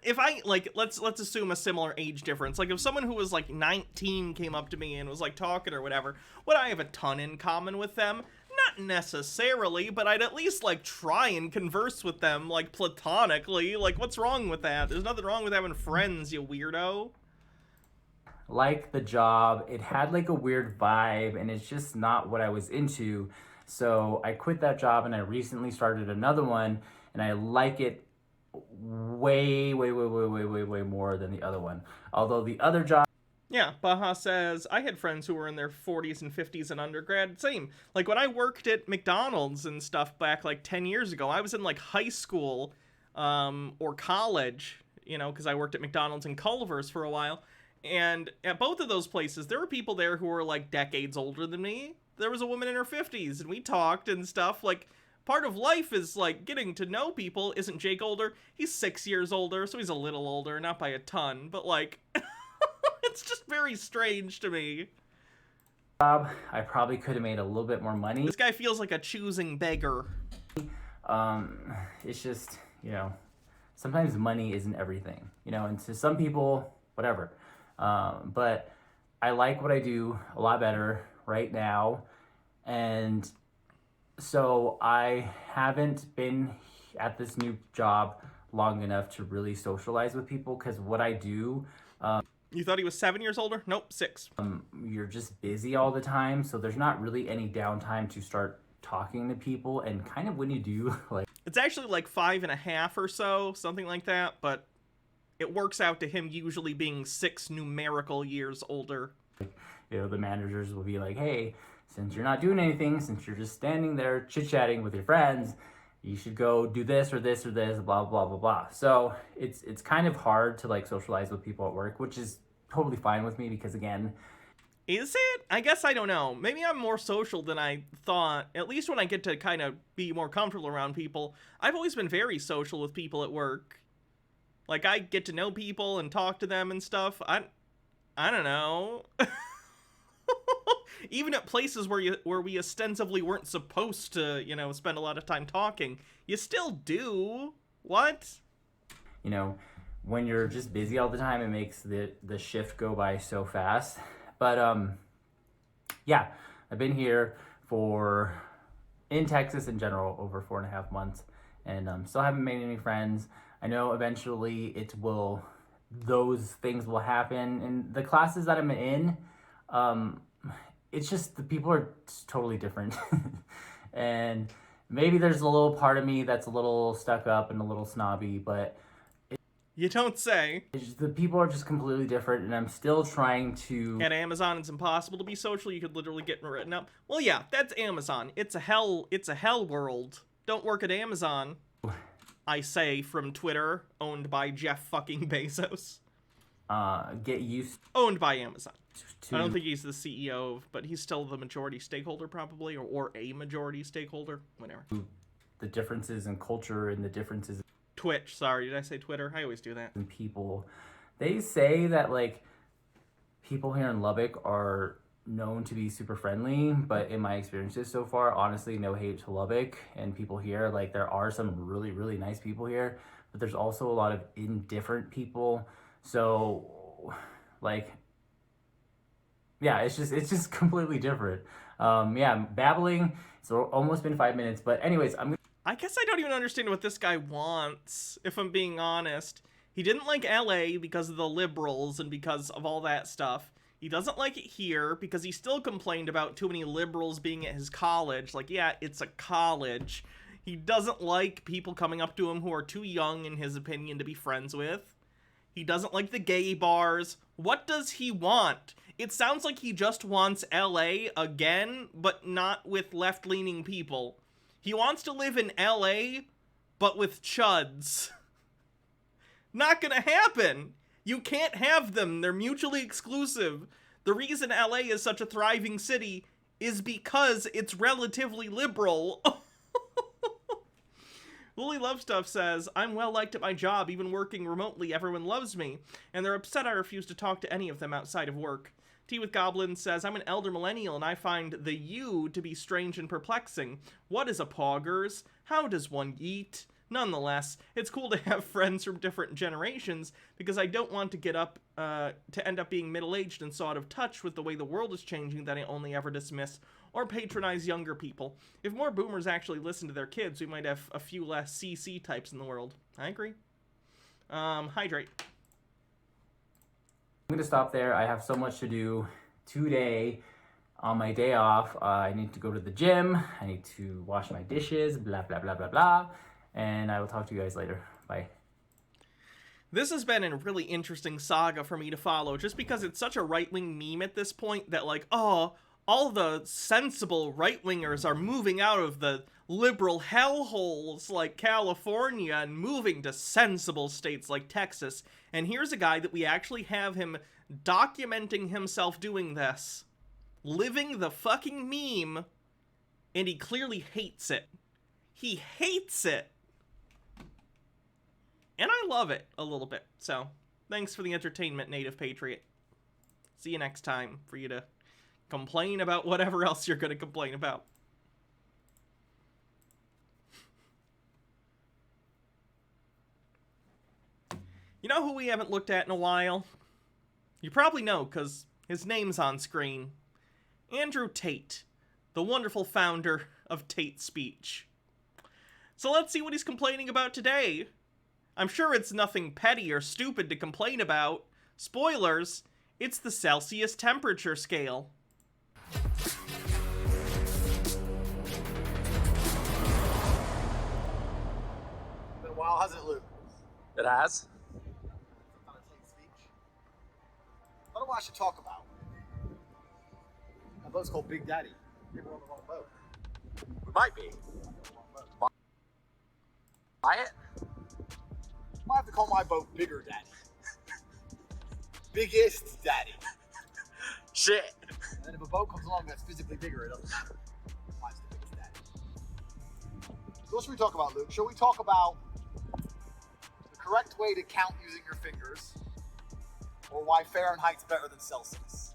Speaker 1: if I, like, let's assume a similar age difference. Like, if someone who was, like, 19 came up to me and was, like, talking or whatever, would I have a ton in common with them? Not necessarily, but I'd at least, like, try and converse with them, like, platonically. Like, what's wrong with that? There's nothing wrong with having friends, you weirdo.
Speaker 13: Like the job, it had like a weird vibe, and it's just not what I was into. So I quit that job, and I recently started another one, and I like it way more than the other one. Although the other job...
Speaker 1: Yeah, Baha says, I had friends who were in their 40s and 50s in undergrad. Same. Like, when I worked at McDonald's and stuff back, like, 10 years ago, I was in, like, high school or college, you know, because I worked at McDonald's in Culver's for a while. And at both of those places, there were people there who were, like, decades older than me. There was a woman in her 50s, and we talked and stuff. Like, part of life is, like, getting to know people. Isn't Jake older? He's 6 years older, so he's a little older, not by a ton. But, like, it's just very strange to me.
Speaker 13: I probably could have made a little bit more money.
Speaker 1: This guy feels like a choosing beggar.
Speaker 13: It's just, you know, sometimes money isn't everything, you know, and to some people, whatever. But I like what I do a lot better right now. And so I haven't been at this new job long enough to really socialize with people, because what I do...
Speaker 1: You thought he was 7 years older? Nope, 6.
Speaker 13: You're just busy all the time, so there's not really any downtime to start talking to people. And kind of when you do, like...
Speaker 1: It's actually like 5.5 or so, something like that, but... It works out to him usually being 6 numerical years older.
Speaker 13: You know, the managers will be like, hey, since you're not doing anything, since you're just standing there chit-chatting with your friends, you should go do this or this or this, blah, blah, blah, blah. So it's kind of hard to, like, socialize with people at work, which is totally fine with me because, again...
Speaker 1: Is it? I guess I don't know. Maybe I'm more social than I thought. At least when I get to kind of be more comfortable around people. I've always been very social with people at work. Like, I get to know people and talk to them and stuff. I don't know. Even at places where we ostensibly weren't supposed to, you know, spend a lot of time talking, you still do. What?
Speaker 13: You know, when you're just busy all the time, it makes the shift go by so fast. But, yeah, I've been here in Texas in general, over 4.5 months, and still haven't made any friends. I know eventually those things will happen. And the classes that I'm in, it's just the people are totally different. And maybe there's a little part of me that's a little stuck up and a little snobby, but...
Speaker 1: You don't say.
Speaker 13: The people are just completely different, and I'm still trying to...
Speaker 1: At Amazon, it's impossible to be social. You could literally get written up. Well, yeah, that's Amazon. It's a hell world. Don't work at Amazon. I say from Twitter, owned by Jeff fucking Bezos.
Speaker 13: get used.
Speaker 1: Owned by Amazon.
Speaker 13: To,
Speaker 1: I don't think he's the CEO, but he's still the majority stakeholder probably, or a majority stakeholder, whatever.
Speaker 13: The differences in culture and the differences.
Speaker 1: Twitch, sorry, did I say Twitter? I always do that.
Speaker 13: And people, they say that like people here in Lubbock are known to be super friendly, but in my experiences so far, honestly, no hate to Lubbock and people here. Like there are some really, really nice people here, but there's also a lot of indifferent people. So like, yeah, it's just completely different. Yeah, babbling. It's almost been 5 minutes, but anyways,
Speaker 1: I guess I don't even understand what this guy wants, if I'm being honest. He didn't like LA because of the liberals and because of all that stuff. He doesn't like it here because he still complained about too many liberals being at his college. Like, yeah, it's a college. He doesn't like people coming up to him who are too young, in his opinion, to be friends with. He doesn't like the gay bars. What does he want? It sounds like he just wants LA again, but not with left-leaning people. He wants to live in LA, but with chuds. Not gonna happen. You can't have them. They're mutually exclusive. The reason LA is such a thriving city is because it's relatively liberal. Lily Lovestuff says, I'm well liked at my job, even working remotely, everyone loves me, and they're upset I refuse to talk to any of them outside of work. Tea with Goblins says, I'm an elder millennial and I find the you to be strange and perplexing. What is a poggers? How does one eat? Nonetheless, it's cool to have friends from different generations because I don't want to get up to end up being middle-aged and so out of touch with the way the world is changing that I only ever dismiss or patronize younger people. If more boomers actually listen to their kids, we might have a few less CC types in the world. I agree. Hydrate.
Speaker 13: I'm gonna stop there. I have so much to do today on my day off. I need to go to the gym. I need to wash my dishes, blah, blah, blah, blah, blah. And I will talk to you guys later. Bye.
Speaker 1: This has been a really interesting saga for me to follow, just because it's such a right-wing meme at this point that, like, oh, all the sensible right-wingers are moving out of the liberal hellholes like California and moving to sensible states like Texas. And here's a guy that we actually have him documenting himself doing this. Living the fucking meme. And he clearly hates it. He hates it. And I love it a little bit. So, thanks for the entertainment, Native Patriot. See you next time for you to complain about whatever else you're going to complain about. You know who we haven't looked at in a while? You probably know, because his name's on screen. Andrew Tate, the wonderful founder of Tate Speech. So let's see what he's complaining about today. I'm sure it's nothing petty or stupid to complain about. Spoilers, it's the Celsius temperature scale.
Speaker 14: Been a while, hasn't it, Luke?
Speaker 15: It has.
Speaker 14: I don't know what I should talk about. My boat's called Big Daddy. Maybe we're on the wrong boat.
Speaker 15: We might be. Buy it?
Speaker 14: Might have to call my boat Bigger Daddy. Biggest Daddy.
Speaker 15: Shit.
Speaker 14: And then if a boat comes along that's physically bigger, it doesn't matter. Mine's the biggest daddy. So what should we talk about, Luke? Shall we talk about the correct way to count using your fingers, or why Fahrenheit's better than Celsius?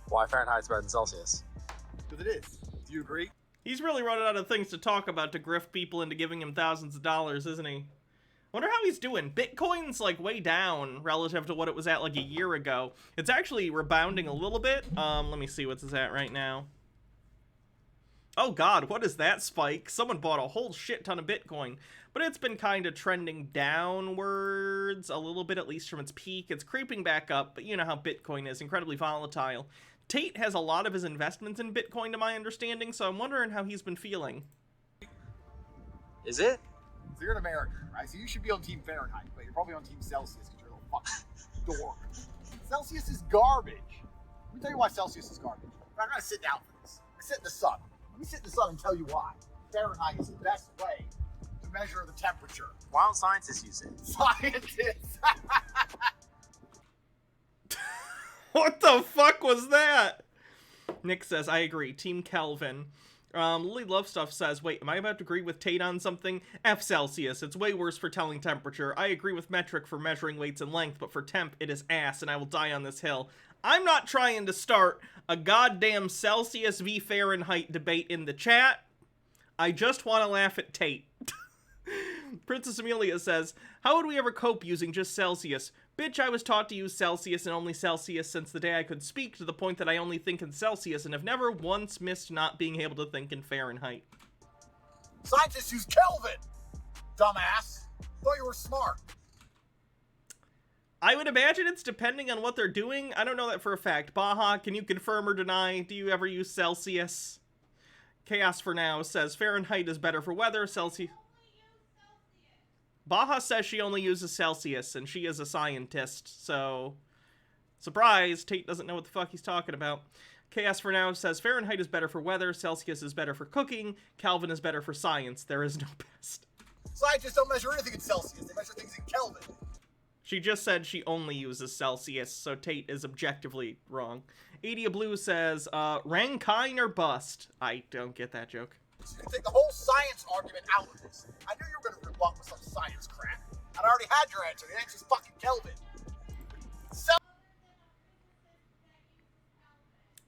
Speaker 15: Why Fahrenheit's better than Celsius?
Speaker 14: Because it is. Do you agree?
Speaker 1: He's really running out of things to talk about to grift people into giving him thousands of dollars, isn't he? Wonder how he's doing. Bitcoin's like way down relative to what it was at like a year ago. It's actually rebounding a little bit. Let me see what's it's at right now. Oh god, what is that spike? Someone bought a whole shit ton of Bitcoin. But it's been kind of trending downwards a little bit, at least from its peak. It's creeping back up, but you know how Bitcoin is, incredibly volatile. Tate has a lot of his investments in Bitcoin, to my understanding, so I'm wondering how he's been feeling.
Speaker 15: Is it?
Speaker 14: So you're an American, right? So you should be on Team Fahrenheit, but you're probably on Team Celsius because you're a little fucking dork. Celsius is garbage. Let me tell you why Celsius is garbage. I'm gonna sit down for this. I sit in the sun. Let me sit in the sun and tell you why. Fahrenheit is the best way to measure the temperature.
Speaker 15: Why don't scientists use it?
Speaker 14: Scientists!
Speaker 1: What the fuck was that? Nick says, I agree. Team Kelvin. Lily Love Stuff says, wait, am I about to agree with Tate on something? F Celsius. It's way worse for telling temperature. I agree with metric for measuring weights and length, but for temp, it is ass, and I will die on this hill. I'm not trying to start a goddamn Celsius v Fahrenheit debate in the chat. I just want to laugh at Tate. Princess Amelia says, how would we ever cope using just Celsius? Bitch, I was taught to use Celsius and only Celsius since the day I could speak, to the point that I only think in Celsius and have never once missed not being able to think in Fahrenheit.
Speaker 14: Scientists use Kelvin, dumbass. Thought you were smart.
Speaker 1: I would imagine it's depending on what they're doing. I don't know that for a fact. Baja, can you confirm or deny? Do you ever use Celsius? Chaos for Now says Fahrenheit is better for weather. Celsius. Baja says she only uses Celsius, and she is a scientist, so... Surprise, Tate doesn't know what the fuck he's talking about. Chaos for Now says Fahrenheit is better for weather, Celsius is better for cooking, Kelvin is better for science. There is no best.
Speaker 14: Scientists don't measure anything in Celsius, they measure things in Kelvin.
Speaker 1: She just said she only uses Celsius, so Tate is objectively wrong. Adia Blue says, Rankine or bust? I don't get that joke.
Speaker 14: So you can take the whole science argument out of this. I knew you were going to rebut with some science crap. And I already had your answer. The answer's fucking Kelvin.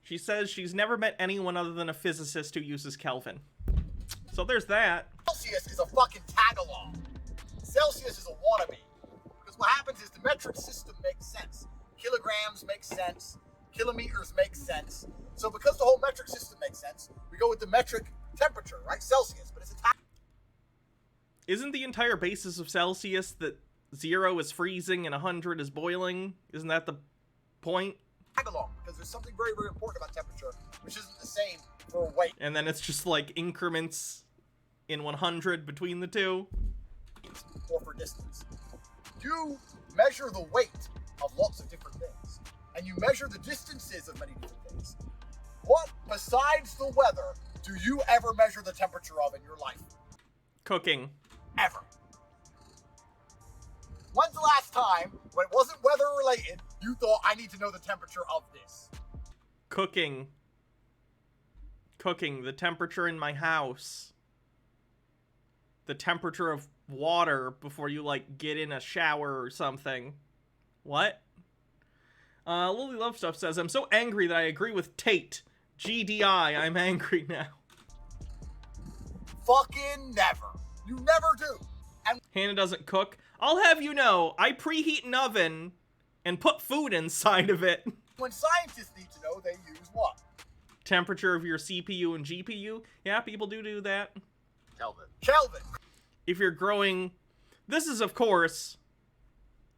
Speaker 1: She says she's never met anyone other than a physicist who uses Kelvin. So there's that.
Speaker 14: Celsius is a fucking tag-along. Celsius is a wannabe. Because what happens is the metric system makes sense. Kilograms make sense. Kilometers make sense. So because the whole metric system makes sense, we go with the metric temperature, right? Celsius, but it's a tag.
Speaker 1: Isn't the entire basis of Celsius that 0 is freezing and 100 is boiling? Isn't that the point?
Speaker 14: Tag along, because there's something very, very important about temperature, which isn't the same for weight.
Speaker 1: And then it's just like increments in 100 between the two.
Speaker 14: Or for distance. You measure the weight of lots of different things, and you measure the distances of many different things. What, besides the weather, do you ever measure the temperature of in your life?
Speaker 1: Cooking.
Speaker 14: Ever. When's the last time, when it wasn't weather related, you thought, I need to know the temperature of this?
Speaker 1: Cooking. Cooking. The temperature in my house. The temperature of water before you, like, get in a shower or something. What? Lily Love Stuff says, I'm so angry that I agree with Tate. GDI, I'm angry now.
Speaker 14: Fucking never. You never do. And
Speaker 1: Hannah doesn't cook. I'll have you know, I preheat an oven and put food inside of it.
Speaker 14: When scientists need to know, they use what?
Speaker 1: Temperature of your CPU and GPU. Yeah, people do that.
Speaker 14: Kelvin. Kelvin.
Speaker 1: If you're growing... This is, of course,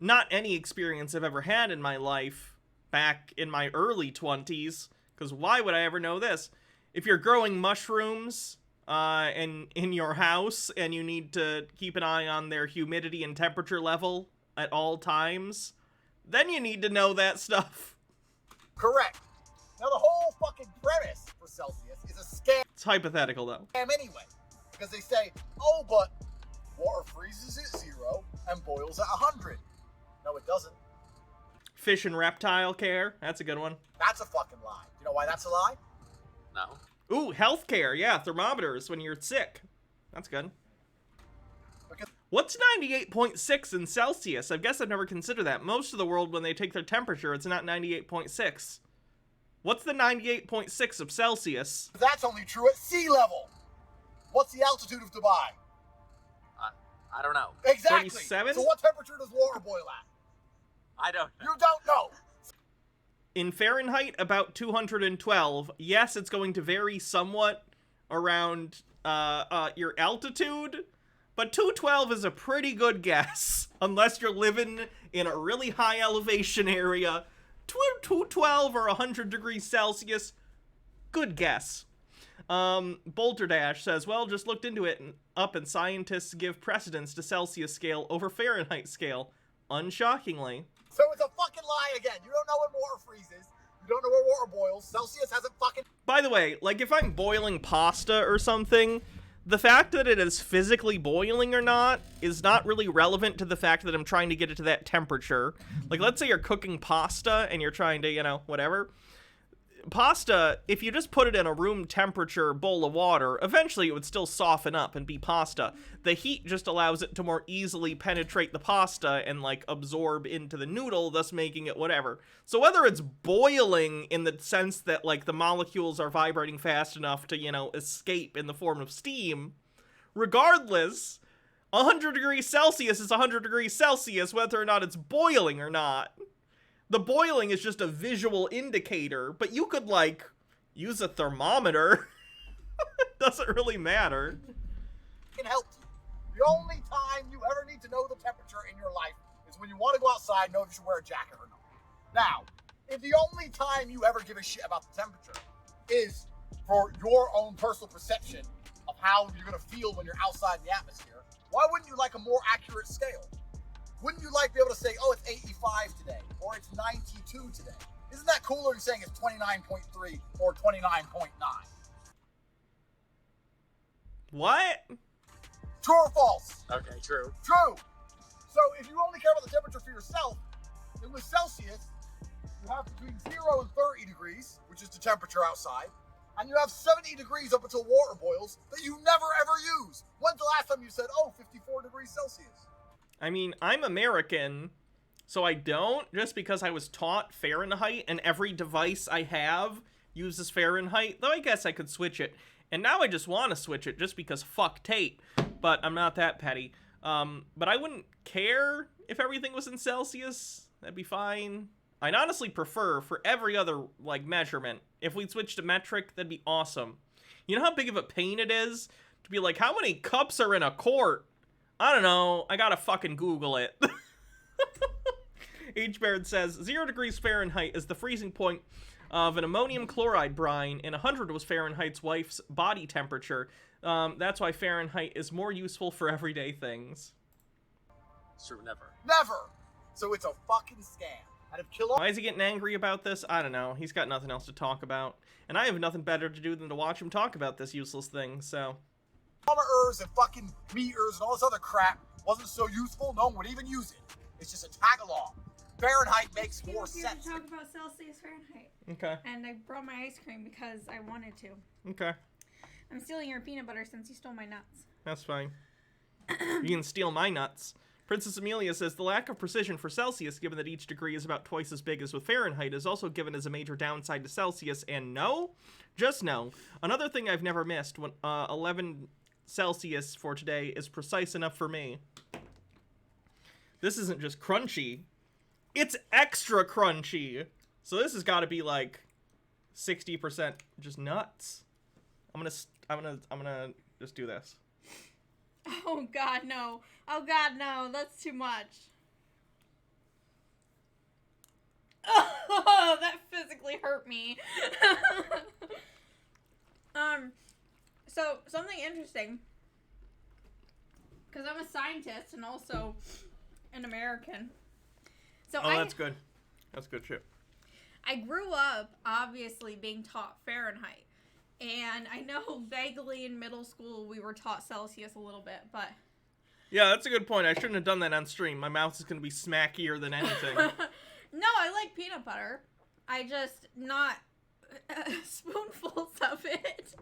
Speaker 1: not any experience I've ever had in my life back in my early 20s. Because why would I ever know this? If you're growing mushrooms in your house and you need to keep an eye on their humidity and temperature level at all times, then you need to know that stuff.
Speaker 14: Correct. Now the whole fucking premise for Celsius is a scam.
Speaker 1: It's hypothetical, though.
Speaker 14: Anyway. Because they say, oh, but water freezes at 0 and boils at 100. No, it doesn't.
Speaker 1: Fish and reptile care. That's a good one.
Speaker 14: That's a fucking lie. You know why that's a lie?
Speaker 15: No.
Speaker 1: Ooh, healthcare. Yeah, thermometers when you're sick. That's good. What's 98.6 in Celsius? I guess I've never considered that. Most of the world, when they take their temperature, it's not 98.6. What's the 98.6 of Celsius?
Speaker 14: That's only true at sea level. What's the altitude of Dubai?
Speaker 15: I don't know.
Speaker 14: Exactly.
Speaker 1: 37?
Speaker 14: So what temperature does water boil at?
Speaker 15: I don't know.
Speaker 14: You don't know.
Speaker 1: In Fahrenheit, about 212. Yes, it's going to vary somewhat around your altitude, but 212 is a pretty good guess. Unless you're living in a really high elevation area. 212 or 100 degrees Celsius, good guess. Bolter Dash says, well, just looked into it and scientists give precedence to Celsius scale over Fahrenheit scale. Unshockingly.
Speaker 14: So it's a fucking lie again. You don't know when water freezes. You don't know where water boils. Celsius hasn't fucking...
Speaker 1: By the way, like, if I'm boiling pasta or something, the fact that it is physically boiling or not is not really relevant to the fact that I'm trying to get it to that temperature. Like, let's say you're cooking pasta and you're trying to, you know, whatever. Pasta, if you just put it in a room temperature bowl of water, eventually it would still soften up and be pasta. The heat just allows it to more easily penetrate the pasta and, like, absorb into the noodle, thus making it whatever. So whether it's boiling in the sense that, like, the molecules are vibrating fast enough to, you know, escape in the form of steam, regardless, 100 degrees Celsius is 100 degrees Celsius, whether or not it's boiling or not. The boiling is just a visual indicator, but you could, like, use a thermometer. It doesn't really matter.
Speaker 14: It can help you. The only time you ever need to know the temperature in your life is when you want to go outside and know if you should wear a jacket or not. Now, if the only time you ever give a shit about the temperature is for your own personal perception of how you're going to feel when you're outside in the atmosphere, why wouldn't you like a more accurate scale? Wouldn't you like to be able to say, oh, it's 85 today, or it's 92 today? Isn't that cooler than saying it's 29.3 or 29.9?
Speaker 1: What?
Speaker 14: True or false?
Speaker 15: Okay, true.
Speaker 14: True. So if you only care about the temperature for yourself, then with Celsius, you have between 0 and 30 degrees, which is the temperature outside, and you have 70 degrees up until water boils that you never ever use. When's the last time you said, oh, 54 degrees Celsius?
Speaker 1: I mean, I'm American, so I don't, just because I was taught Fahrenheit, and every device I have uses Fahrenheit, though I guess I could switch it. And now I just want to switch it, just because fuck Tate, but I'm not that petty. But I wouldn't care if everything was in Celsius. That'd be fine. I'd honestly prefer, for every other, like, measurement, if we'd switch to metric, that'd be awesome. You know how big of a pain it is to be like, how many cups are in a quart? I don't know. I gotta fucking Google it. H. Baird says, 0 degrees Fahrenheit is the freezing point of an ammonium chloride brine, and 100 was Fahrenheit's wife's body temperature. That's why Fahrenheit is more useful for everyday things.
Speaker 15: It's true, never.
Speaker 14: Never! So it's a fucking scam. And if
Speaker 1: Why is he getting angry about this? I don't know. He's got nothing else to talk about. And I have nothing better to do than to watch him talk about this useless thing, so...
Speaker 14: kilometers and fucking meters and all this other crap wasn't so useful, no one would even use it. It's just a tag along. Fahrenheit makes more sense.
Speaker 16: To talk about Celsius Fahrenheit.
Speaker 1: Okay.
Speaker 16: And I brought my ice cream because I wanted to.
Speaker 1: Okay.
Speaker 16: I'm stealing your peanut butter since you stole my nuts.
Speaker 1: That's fine. You can steal my nuts. Princess Amelia says, the lack of precision for Celsius, given that each degree is about twice as big as with Fahrenheit, is also given as a major downside to Celsius, and no, just no. Another thing I've never missed, when 11 Celsius for today is precise enough for me. This isn't just crunchy, it's extra crunchy. So this has got to be like 60% just nuts. I'm gonna just do this.
Speaker 16: Oh God, no. Oh God, no. That's too much. Oh, that physically hurt me. So something interesting, because I'm a scientist and also an American. So
Speaker 1: that's good. That's good shit.
Speaker 16: I grew up obviously being taught Fahrenheit, and I know vaguely in middle school we were taught Celsius a little bit, but
Speaker 1: yeah, that's a good point. I shouldn't have done that on stream. My mouth is going to be smackier than anything.
Speaker 16: No, I like peanut butter. I just not spoonfuls of it.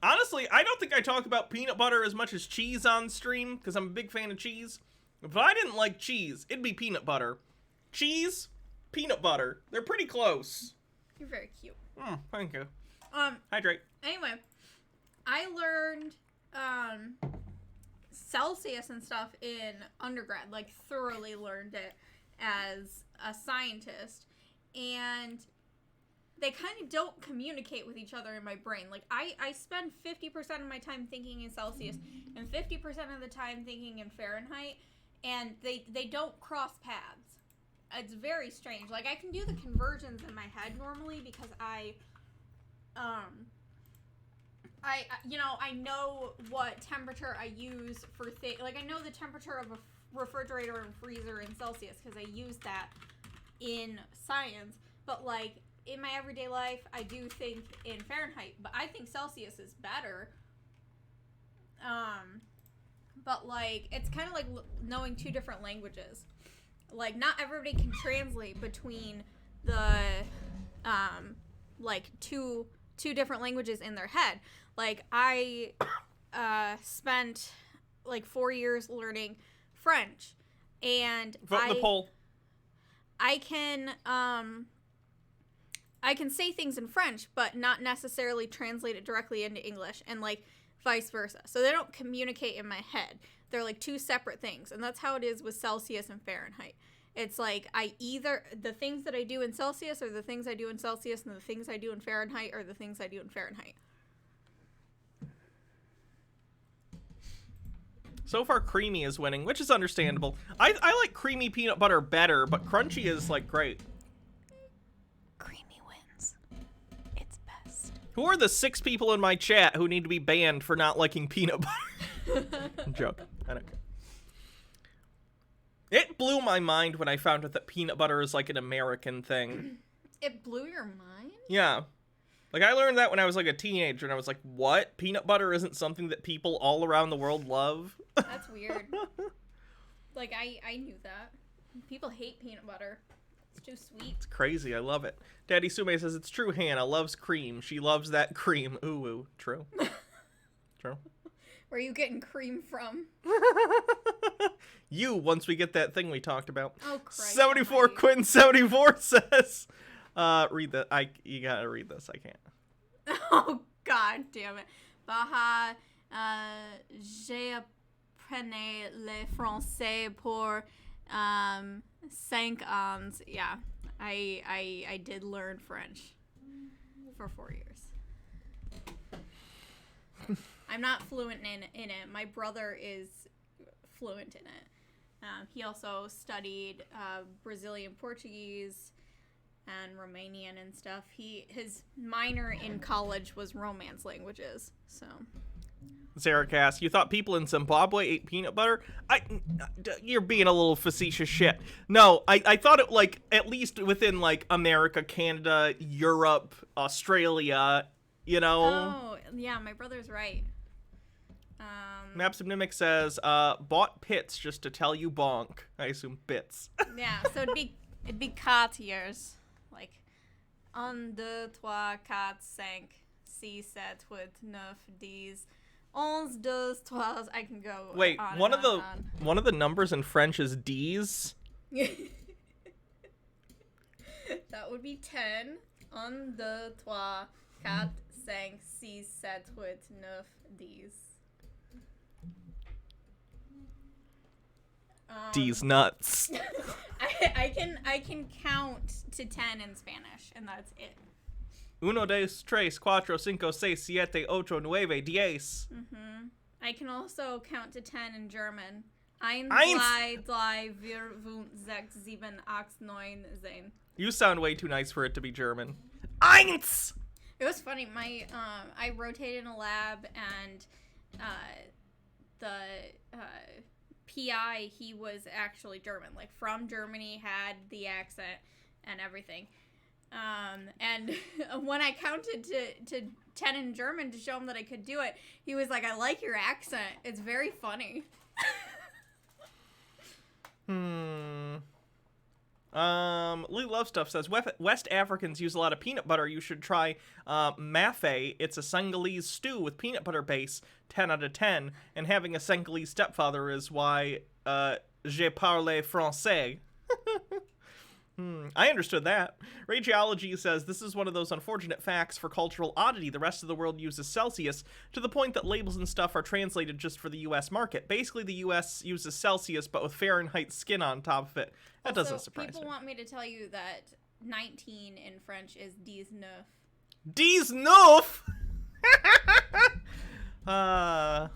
Speaker 1: Honestly, I don't think I talk about peanut butter as much as cheese on stream, because I'm a big fan of cheese. If I didn't like cheese, it'd be peanut butter. Cheese, peanut butter. They're pretty close.
Speaker 16: You're very cute.
Speaker 1: Thank you. Hydrate.
Speaker 16: Anyway, I learned Celsius and stuff in undergrad, like thoroughly learned it as a scientist, and they kind of don't communicate with each other in my brain. Like, I spend 50% of my time thinking in Celsius and 50% of the time thinking in Fahrenheit, and they don't cross paths. It's very strange. Like, I can do the conversions in my head normally because I know what temperature I use for like, I know the temperature of a refrigerator and freezer in Celsius because I use that in science. But, like, in my everyday life, I do think in Fahrenheit, but I think Celsius is better. But like, it's kind of like knowing two different languages. Like, not everybody can translate between the, like, two different languages in their head. Like, I, spent, like, 4 years learning French, and
Speaker 1: Vote in the poll.
Speaker 16: I can say things in French, but not necessarily translate it directly into English, and, like, vice versa. So they don't communicate in my head. They're, like, two separate things, and that's how it is with Celsius and Fahrenheit. It's like the things that I do in Celsius are the things I do in Celsius, and the things I do in Fahrenheit are the things I do in Fahrenheit.
Speaker 1: So far, creamy is winning, which is understandable. I like creamy peanut butter better, but crunchy is, like, great.
Speaker 16: Creamy wins. It's best.
Speaker 1: Who are the 6 people in my chat who need to be banned for not liking peanut butter? I'm joking. I don't care. It blew my mind when I found out that peanut butter is, like, an American thing.
Speaker 16: It blew your mind?
Speaker 1: Yeah. Like, I learned that when I was, like, a teenager, and I was like, what? Peanut butter isn't something that people all around the world love?
Speaker 16: That's weird. Like, I knew that. People hate peanut butter. It's too sweet.
Speaker 1: It's crazy. I love it. Daddy Sume says, it's true, Hannah loves cream. She loves that cream. Ooh, true. True.
Speaker 16: Where are you getting cream from?
Speaker 1: You, once we get that thing we talked about.
Speaker 16: Oh, Christ.
Speaker 1: 74 Quinn 74 says, read that. You gotta read this. I can't.
Speaker 16: Oh, God damn it. Baha, j'ai appris le français pour 5 ans. Yeah, I did learn French for 4 years. I'm not fluent in it. My brother is fluent in it. He also studied Brazilian Portuguese and Romanian and stuff. His minor in college was Romance languages. So,
Speaker 1: Sarah Cass, you thought people in Zimbabwe ate peanut butter? You're being a little facetious shit. No, I thought it, like, at least within, like, America, Canada, Europe, Australia, you know?
Speaker 16: Oh, yeah, my brother's right.
Speaker 1: Maps of Mimic says, bought pits just to tell you bonk. I assume bits.
Speaker 16: Yeah, so it'd be 4 years. Like, 1, 2, 3, 4, 5, 6, 7, 8, 9, 10, 11, 12, 13. I can go.
Speaker 1: Wait,
Speaker 16: on
Speaker 1: one
Speaker 16: and
Speaker 1: of
Speaker 16: on
Speaker 1: the
Speaker 16: and on.
Speaker 1: one of the numbers in French is D's.
Speaker 16: That would be 10. 1, 2, 3, 4, 5, 6, 7, 8, 9, 10.
Speaker 1: D's nuts.
Speaker 16: I can count to 10 in Spanish, and that's it.
Speaker 1: 1, 2, 3, 4, 5, 6, 7, 8, 9, 10.
Speaker 16: I can also count to 10 in German. 1, 2, 3, 4, 5, 6, 7, 8, 9, 10.
Speaker 1: You sound way too nice for it to be German. Eins!
Speaker 16: It was funny. I rotated in a lab, and the PI, he was actually German, like from Germany, had the accent and everything. And when I counted to 10 in German to show him that I could do it, he was like, I like your accent. It's very funny.
Speaker 1: Lee Love Stuff says, West Africans use a lot of peanut butter. You should try mafe. It's a Senegalese stew with peanut butter base, 10 out of 10. And having a Senegalese stepfather is why je parle français. I understood that. Rageology says, this is one of those unfortunate facts for cultural oddity. The rest of the world uses Celsius to the point that labels and stuff are translated just for the U.S. market. Basically, the U.S. uses Celsius, but with Fahrenheit skin on top of it. That
Speaker 16: also,
Speaker 1: doesn't surprise me.
Speaker 16: People want me to tell you that 19 in French is 19.
Speaker 1: 19?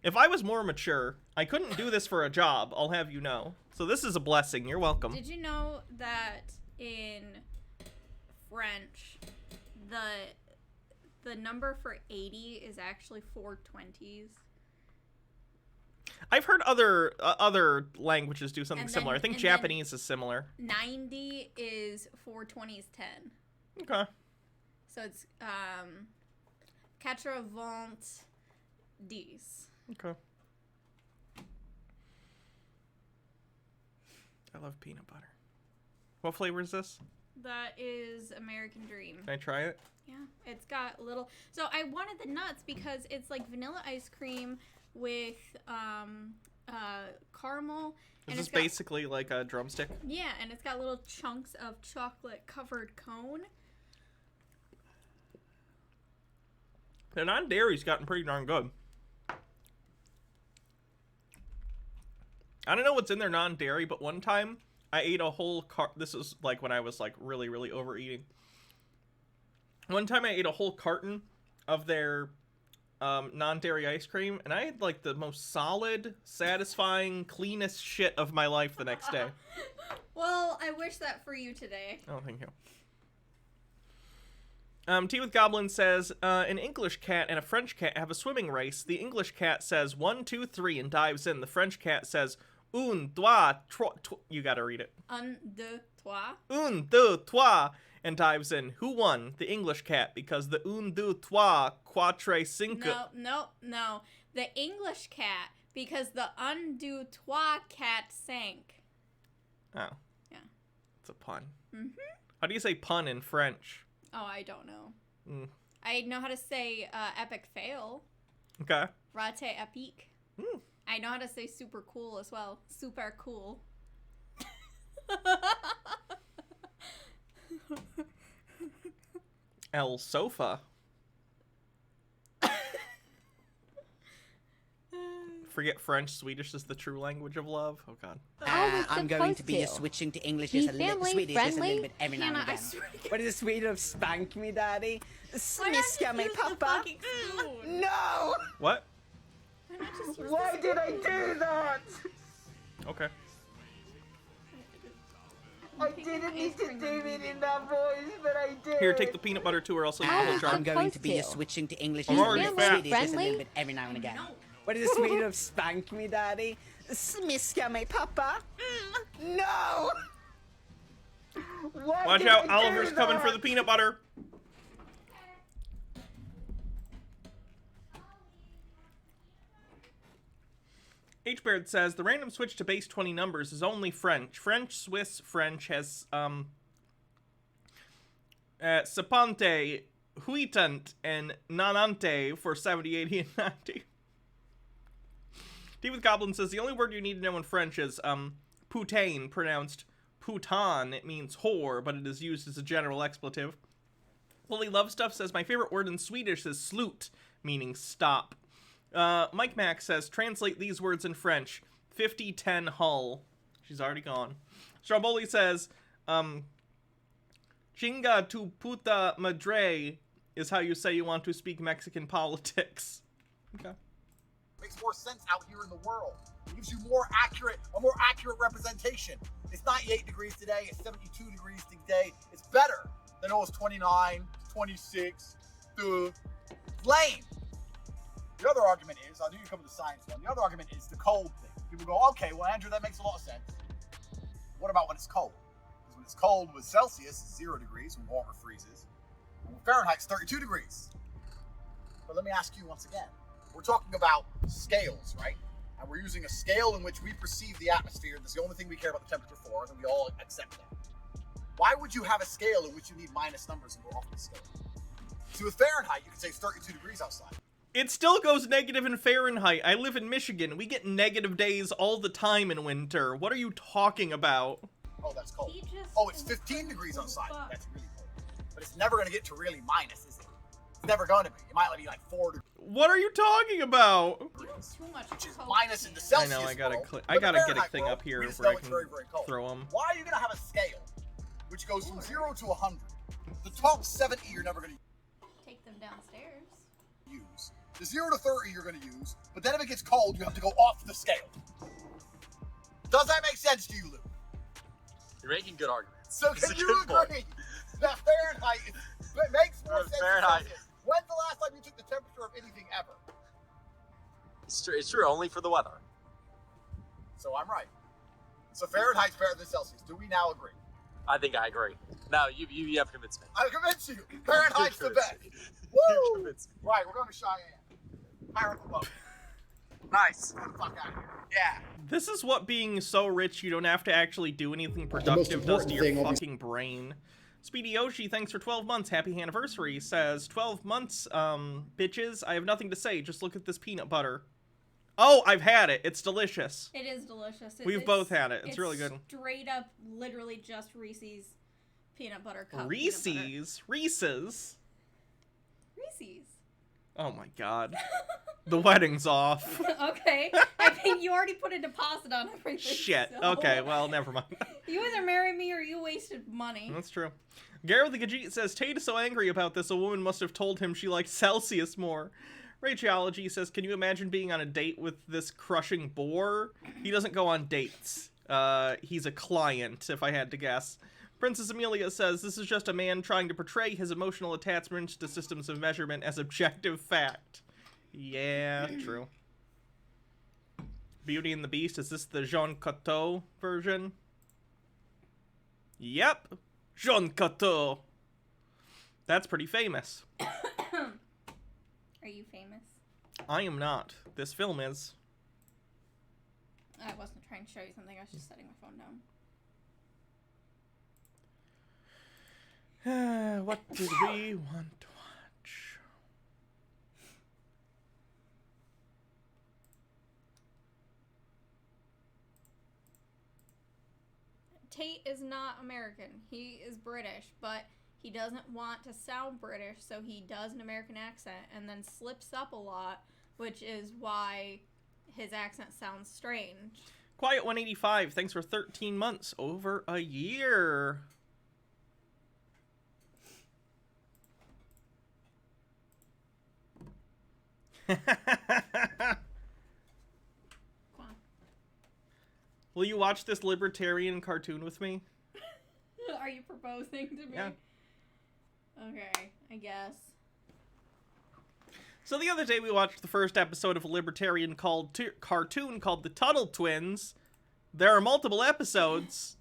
Speaker 1: If I was more mature, I couldn't do this for a job, I'll have you know. So this is a blessing. You're welcome.
Speaker 16: Did you know that in French, the number for 80 is actually 4 20s?
Speaker 1: I've heard other languages do something
Speaker 16: And
Speaker 1: similar.
Speaker 16: then-
Speaker 1: I think
Speaker 16: and
Speaker 1: Japanese is similar.
Speaker 16: 90 is 420 is 10.
Speaker 1: Okay.
Speaker 16: So it's 90.
Speaker 1: Okay. I love peanut butter. What flavor is this?
Speaker 16: That is American Dream.
Speaker 1: Can I try it?
Speaker 16: Yeah, it's got little. So I wanted the nuts because it's like vanilla ice cream with caramel.
Speaker 1: Is
Speaker 16: and
Speaker 1: this
Speaker 16: it's got,
Speaker 1: basically like a drumstick?
Speaker 16: Yeah, and it's got little chunks of chocolate covered cone.
Speaker 1: The non-dairy's gotten pretty darn good. I don't know what's in their non-dairy, but one time I ate a whole this was like when I was like really, really overeating. One time I ate a whole carton of their non-dairy ice cream, and I had like the most solid, satisfying, cleanest shit of my life the next day.
Speaker 16: Well, I wish that for you today.
Speaker 1: Oh, thank you. Tea with Goblin says, an English cat and a French cat have a swimming race. The English cat says 1, 2, 3 and dives in. The French cat says 1, 2, 3. You gotta read it.
Speaker 16: 1, 2, 3.
Speaker 1: 1, 2, 3 and dives in. Who won? The English cat, because the 1, 2, 3, 4, 5.
Speaker 16: No. The English cat, because the 1, 2, 3 cat sank.
Speaker 1: Oh.
Speaker 16: Yeah.
Speaker 1: It's a pun.
Speaker 16: Mm-hmm.
Speaker 1: How do you say pun in French?
Speaker 16: Oh, I don't know. I know how to say epic fail.
Speaker 1: Okay.
Speaker 16: Rate epique. I know how to say super cool as well. Super cool.
Speaker 1: El sofa. Forget French. Swedish is the true language of love. Oh, God.
Speaker 17: I'm going to be switching to English just a little Swedish just a little bit every now and
Speaker 16: Hannah,
Speaker 17: again. What is the Swede of spank me, daddy? Smiska me, papa. No!
Speaker 1: What?
Speaker 17: Why did I do that?
Speaker 1: Okay.
Speaker 17: I didn't need to do it in that voice, but I did.
Speaker 1: Here, take the peanut butter too, or else I'll eat the whole jar.
Speaker 17: I'm going to be switching to English
Speaker 1: I'm
Speaker 17: just a
Speaker 1: already
Speaker 17: little
Speaker 1: fat.
Speaker 17: Swedish just a little bit every now and again. What is the Swede of spank me, daddy? Smiska me, papa. No! Why
Speaker 1: Watch
Speaker 17: did
Speaker 1: out,
Speaker 17: I do
Speaker 1: Oliver's coming
Speaker 17: that?
Speaker 1: for the peanut butter. H-Baird says, the random switch to base 20 numbers is only French. French, Swiss, French has, sapante, huitant, and nanante for 70, 80, and 90. Tea with Goblin says, the only word you need to know in French is, putain, pronounced putain. It means whore, but it is used as a general expletive. Lily Love Stuff says, my favorite word in Swedish is slut, meaning stop. Mike Mack says, translate these words in French. 50-10 Hull. She's already gone. Stromboli says, chinga tu puta madre is how you say you want to speak Mexican politics. Okay.
Speaker 14: Makes more sense out here in the world. It gives you a more accurate representation. It's 98 degrees today. It's 72 degrees today. It's better than it was 29, 26. Lame. The other argument is, I'll do you come to the science one. The other argument is the cold thing. People go, okay, well, Andrew, that makes a lot of sense. What about when it's cold? Because when it's cold with Celsius, it's 0 degrees when water freezes. And with Fahrenheit, it's 32 degrees. But let me ask you once again. We're talking about scales, right? And we're using a scale in which we perceive the atmosphere. That's the only thing we care about the temperature for, and we all accept that. Why would you have a scale in which you need minus numbers and go off the scale? See, with Fahrenheit, you can say it's 32 degrees outside.
Speaker 1: It still goes negative in Fahrenheit. I live in Michigan. We get negative days all the time in winter. What are you talking about?
Speaker 14: Oh, that's cold. Oh, it's 15 degrees outside. That's really cold. But it's never going to get to really minus, is it? It's never going to be. It might be like 4 degrees.
Speaker 1: What are you talking about?
Speaker 16: Too much
Speaker 14: which is minus in the Celsius
Speaker 1: I know, I gotta
Speaker 14: world,
Speaker 1: I
Speaker 14: but
Speaker 1: gotta
Speaker 14: the
Speaker 1: get a
Speaker 14: Fahrenheit
Speaker 1: thing
Speaker 14: world,
Speaker 1: up here
Speaker 14: we just
Speaker 1: where I
Speaker 14: know it's
Speaker 1: can
Speaker 14: very, very cold.
Speaker 1: throw them.
Speaker 14: Why are you going to have a scale which goes from 0 to 100? The top 70 you're never going to
Speaker 16: Take them downstairs.
Speaker 14: use. The 0 to 30 you're going to use, but then if it gets cold, you have to go off the scale. Does that make sense to you, Lou?
Speaker 15: You're making good arguments.
Speaker 14: So
Speaker 15: It's
Speaker 14: can
Speaker 15: a
Speaker 14: you
Speaker 15: good point.
Speaker 14: agree that Fahrenheit makes more sense
Speaker 15: Fahrenheit.
Speaker 14: than Celsius? When's the last time you took the temperature of anything ever?
Speaker 15: It's true only for the weather.
Speaker 14: So I'm right. So Fahrenheit's better than Celsius. Do we now agree?
Speaker 15: I think I agree. No, you have convinced me.
Speaker 14: I convinced you. Fahrenheit's the best. Woo! Right, we're going to Cheyenne. Hire the boat.
Speaker 15: Nice.
Speaker 14: Get the fuck out of here. Yeah.
Speaker 1: This is what being so rich you don't have to actually do anything productive does to your fucking brain. Speedy Yoshi, thanks for 12 months. Happy anniversary. Says, 12 months, bitches. I have nothing to say. Just look at this peanut butter. Oh, I've had it. It's delicious.
Speaker 16: It is delicious.
Speaker 1: We've both had it. It's really good.
Speaker 16: Straight up, literally just Reese's peanut butter cup.
Speaker 1: Reese's? Reese's?
Speaker 16: Reese's.
Speaker 1: Oh my god. The wedding's off.
Speaker 16: Okay. I mean, you already put a deposit on everything.
Speaker 1: Shit.
Speaker 16: So.
Speaker 1: Okay, well, never mind.
Speaker 16: You either marry me or you wasted money.
Speaker 1: That's true. Garrett the Gajit says, Tate is so angry about this, a woman must have told him she liked Celsius more. Rachology says, can you imagine being on a date with this crushing bore? He doesn't go on dates. He's a client, if I had to guess. Princess Amelia says, this is just a man trying to portray his emotional attachments to systems of measurement as objective fact. Yeah, true. Beauty and the Beast, is this the Jean Cocteau version? Yep, Jean Cocteau. That's pretty famous.
Speaker 16: Are you famous?
Speaker 1: I am not. This film is.
Speaker 16: I wasn't trying to show you something. I was just setting my phone down.
Speaker 1: What did we want to watch?
Speaker 16: Tate is not American. He is British, but he doesn't want to sound British, so he does an American accent and then slips up a lot, which is why his accent sounds strange.
Speaker 1: Quiet 185, thanks for 13 months, over a year. Will you watch this libertarian cartoon with me?
Speaker 16: Are you proposing to me?
Speaker 1: Yeah.
Speaker 16: Okay, I guess.
Speaker 1: So the other day we watched the first episode of a libertarian cartoon called the Tuttle Twins. There are multiple episodes.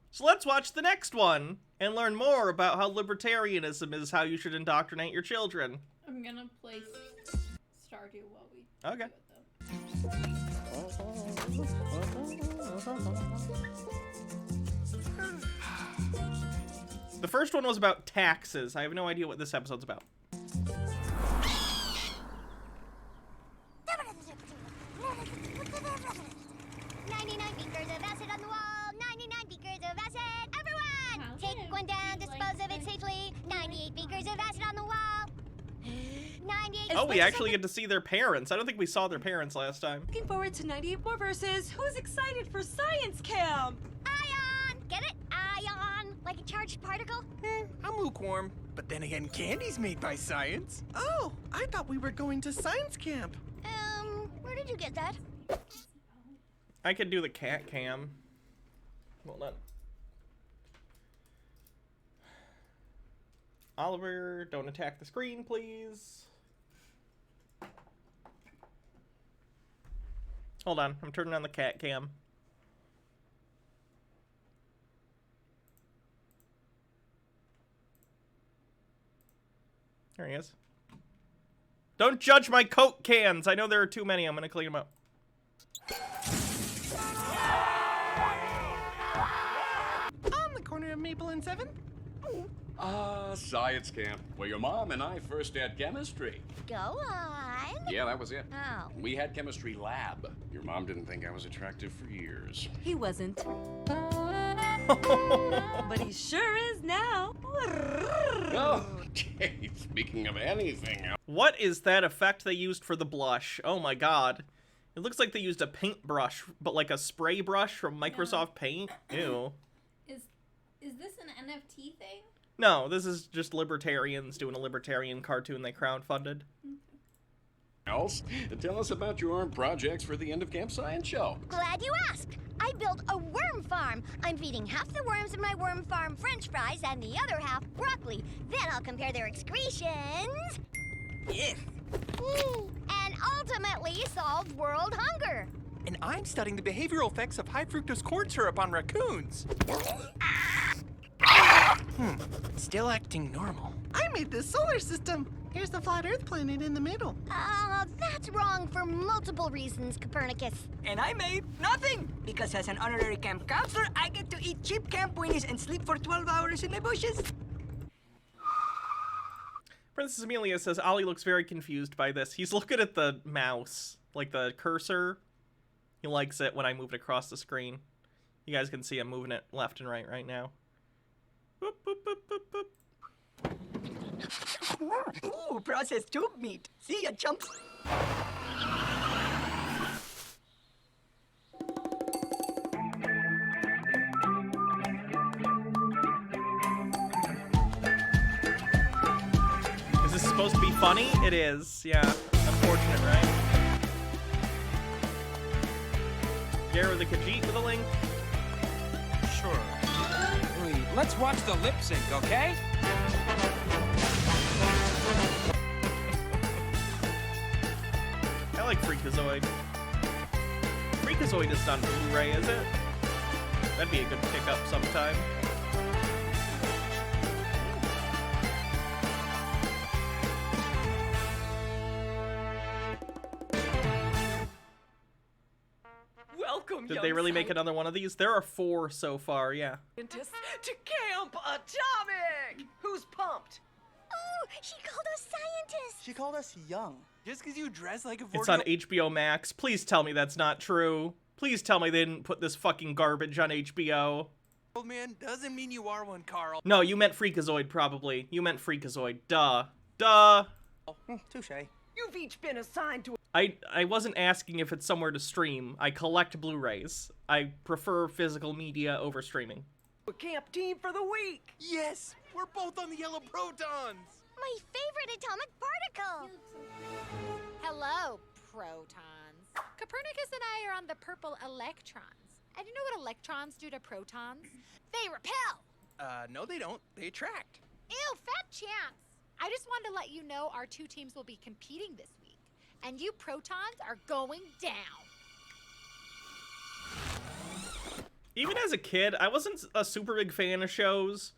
Speaker 1: So let's watch the next one and learn more about how libertarianism is how you should indoctrinate your children.
Speaker 16: I'm gonna play Stardew while we
Speaker 1: Okay.
Speaker 16: do it,
Speaker 1: The first one was about taxes. I have no idea what this episode's about.
Speaker 12: 99 beakers of acid on the wall. 99 beakers of acid. Everyone, take one down, dispose of it safely. 98 beakers of acid on the wall. 98.
Speaker 1: Oh, we actually get to see their parents. I don't think we saw their parents last time.
Speaker 18: Looking forward to 98 more verses. Who's excited for science camp?
Speaker 12: Ion, get it? Ion, like a charged particle.
Speaker 19: I'm lukewarm. But then again, candy's made by science. Oh, I thought we were going to science camp.
Speaker 12: Where did you get that?
Speaker 1: I could do the cat cam. Hold on. Oliver, don't attack the screen, please. Hold on, I'm turning on the cat cam. There he is. Don't judge my Coke cans. I know there are too many. I'm going to clean them up.
Speaker 19: On the corner of Maple and 7.
Speaker 20: Science camp, where your mom and I first had chemistry.
Speaker 12: Go on.
Speaker 20: Yeah, that was it.
Speaker 12: Oh.
Speaker 20: We had chemistry lab. Your mom didn't think I was attractive for years.
Speaker 18: He wasn't. But he sure is now.
Speaker 20: Oh, okay. Speaking of anything else.
Speaker 1: What is that effect they used for the blush? Oh my god. It looks like they used a paintbrush, but like a spray brush from Microsoft Paint. Ew.
Speaker 16: Is this an NFT thing?
Speaker 1: No, this is just libertarians doing a libertarian cartoon they crowdfunded.
Speaker 20: Else, tell us about your projects for the end of camp science show.
Speaker 12: Glad you asked. I built a worm farm. I'm feeding half the worms in my worm farm French fries and the other half broccoli. Then I'll compare their excretions. And ultimately solve world hunger.
Speaker 19: And I'm studying the behavioral effects of high fructose corn syrup on raccoons. Still acting normal. I made this solar system. Here's the flat Earth planet in the middle.
Speaker 12: That's wrong for multiple reasons, Copernicus.
Speaker 17: And I made nothing, because as an honorary camp counselor, I get to eat cheap camp weenies and sleep for 12 hours in the bushes.
Speaker 1: Princess Amelia says Ollie looks very confused by this. He's looking at the mouse, like the cursor. He likes it when I move it across the screen. You guys can see I'm moving it left and right now. Boop, boop, boop, boop, boop.
Speaker 17: Ooh, processed tube meat. See ya, chumps.
Speaker 1: Is this supposed to be funny? It is, yeah. Unfortunate, right? Garrett the Khajiit with a link.
Speaker 21: Sure. Wait, let's watch the lip sync, okay?
Speaker 1: I like Freakazoid. Freakazoid is on Blu-ray, is it? That'd be a good pickup sometime.
Speaker 21: Welcome,
Speaker 1: Did they really make another one of these? There are 4 so far, yeah.
Speaker 21: scientists to Camp Atomic! Who's pumped?
Speaker 12: Oh, she called us scientists.
Speaker 21: She called us young. Just because you dress like a 40-year-old...
Speaker 1: It's on HBO Max. Please tell me that's not true. Please tell me they didn't put this fucking garbage on HBO.
Speaker 21: Old man doesn't mean you are one, Carl.
Speaker 1: No, you meant Freakazoid, probably. You meant Freakazoid. Duh. Duh.
Speaker 21: Touche.
Speaker 17: You've each been assigned to
Speaker 1: I wasn't asking if it's somewhere to stream. I collect Blu-rays. I prefer physical media over streaming.
Speaker 17: a camp team for the week.
Speaker 19: Yes, we're both on the yellow protons.
Speaker 12: My favorite atomic particle.
Speaker 22: Hello, protons. Copernicus and I are on the purple electrons. And you know what electrons do to protons?
Speaker 12: They repel.
Speaker 19: No they don't. They attract.
Speaker 22: Ew, fat chance. I just wanted to let you know our 2 teams will be competing this week. And you protons are going down.
Speaker 1: Even as a kid, I wasn't a super big fan of shows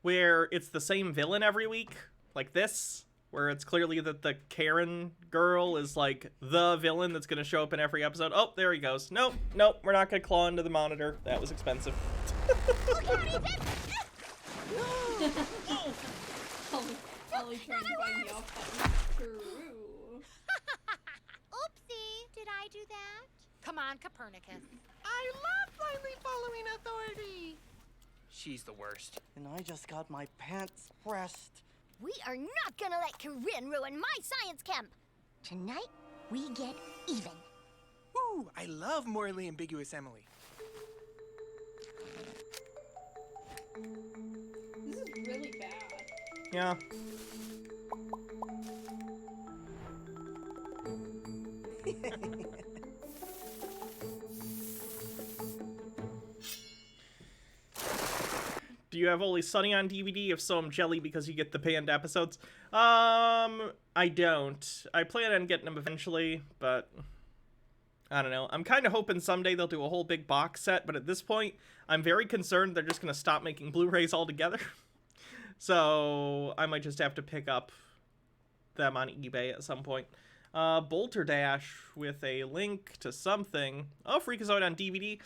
Speaker 1: where it's the same villain every week, like this, where it's clearly that the Karen girl is like the villain that's going to show up in every episode. Oh, there he goes. Nope, nope, we're not going to claw into the monitor. That was expensive.
Speaker 16: Ollie trying to buy me off. True.
Speaker 12: Oopsie, did I do that?
Speaker 22: Come on, Copernicus.
Speaker 19: I love blindly following authority. She's the worst.
Speaker 17: And I just got my pants pressed.
Speaker 12: We are not gonna let Corinne ruin my science camp. Tonight, we get even.
Speaker 19: Ooh, I love morally ambiguous Emily.
Speaker 16: This is really bad.
Speaker 1: Yeah. Do you have Only Sunny on DVD? If so, I'm jelly because you get the banned episodes. I don't. I plan on getting them eventually, but I don't know. I'm kind of hoping someday they'll do a whole big box set, but at this point, I'm very concerned they're just going to stop making Blu-rays altogether. So I might just have to pick up them on eBay at some point. Bolter Dash with a link to something. Oh, Freakazoid on DVD.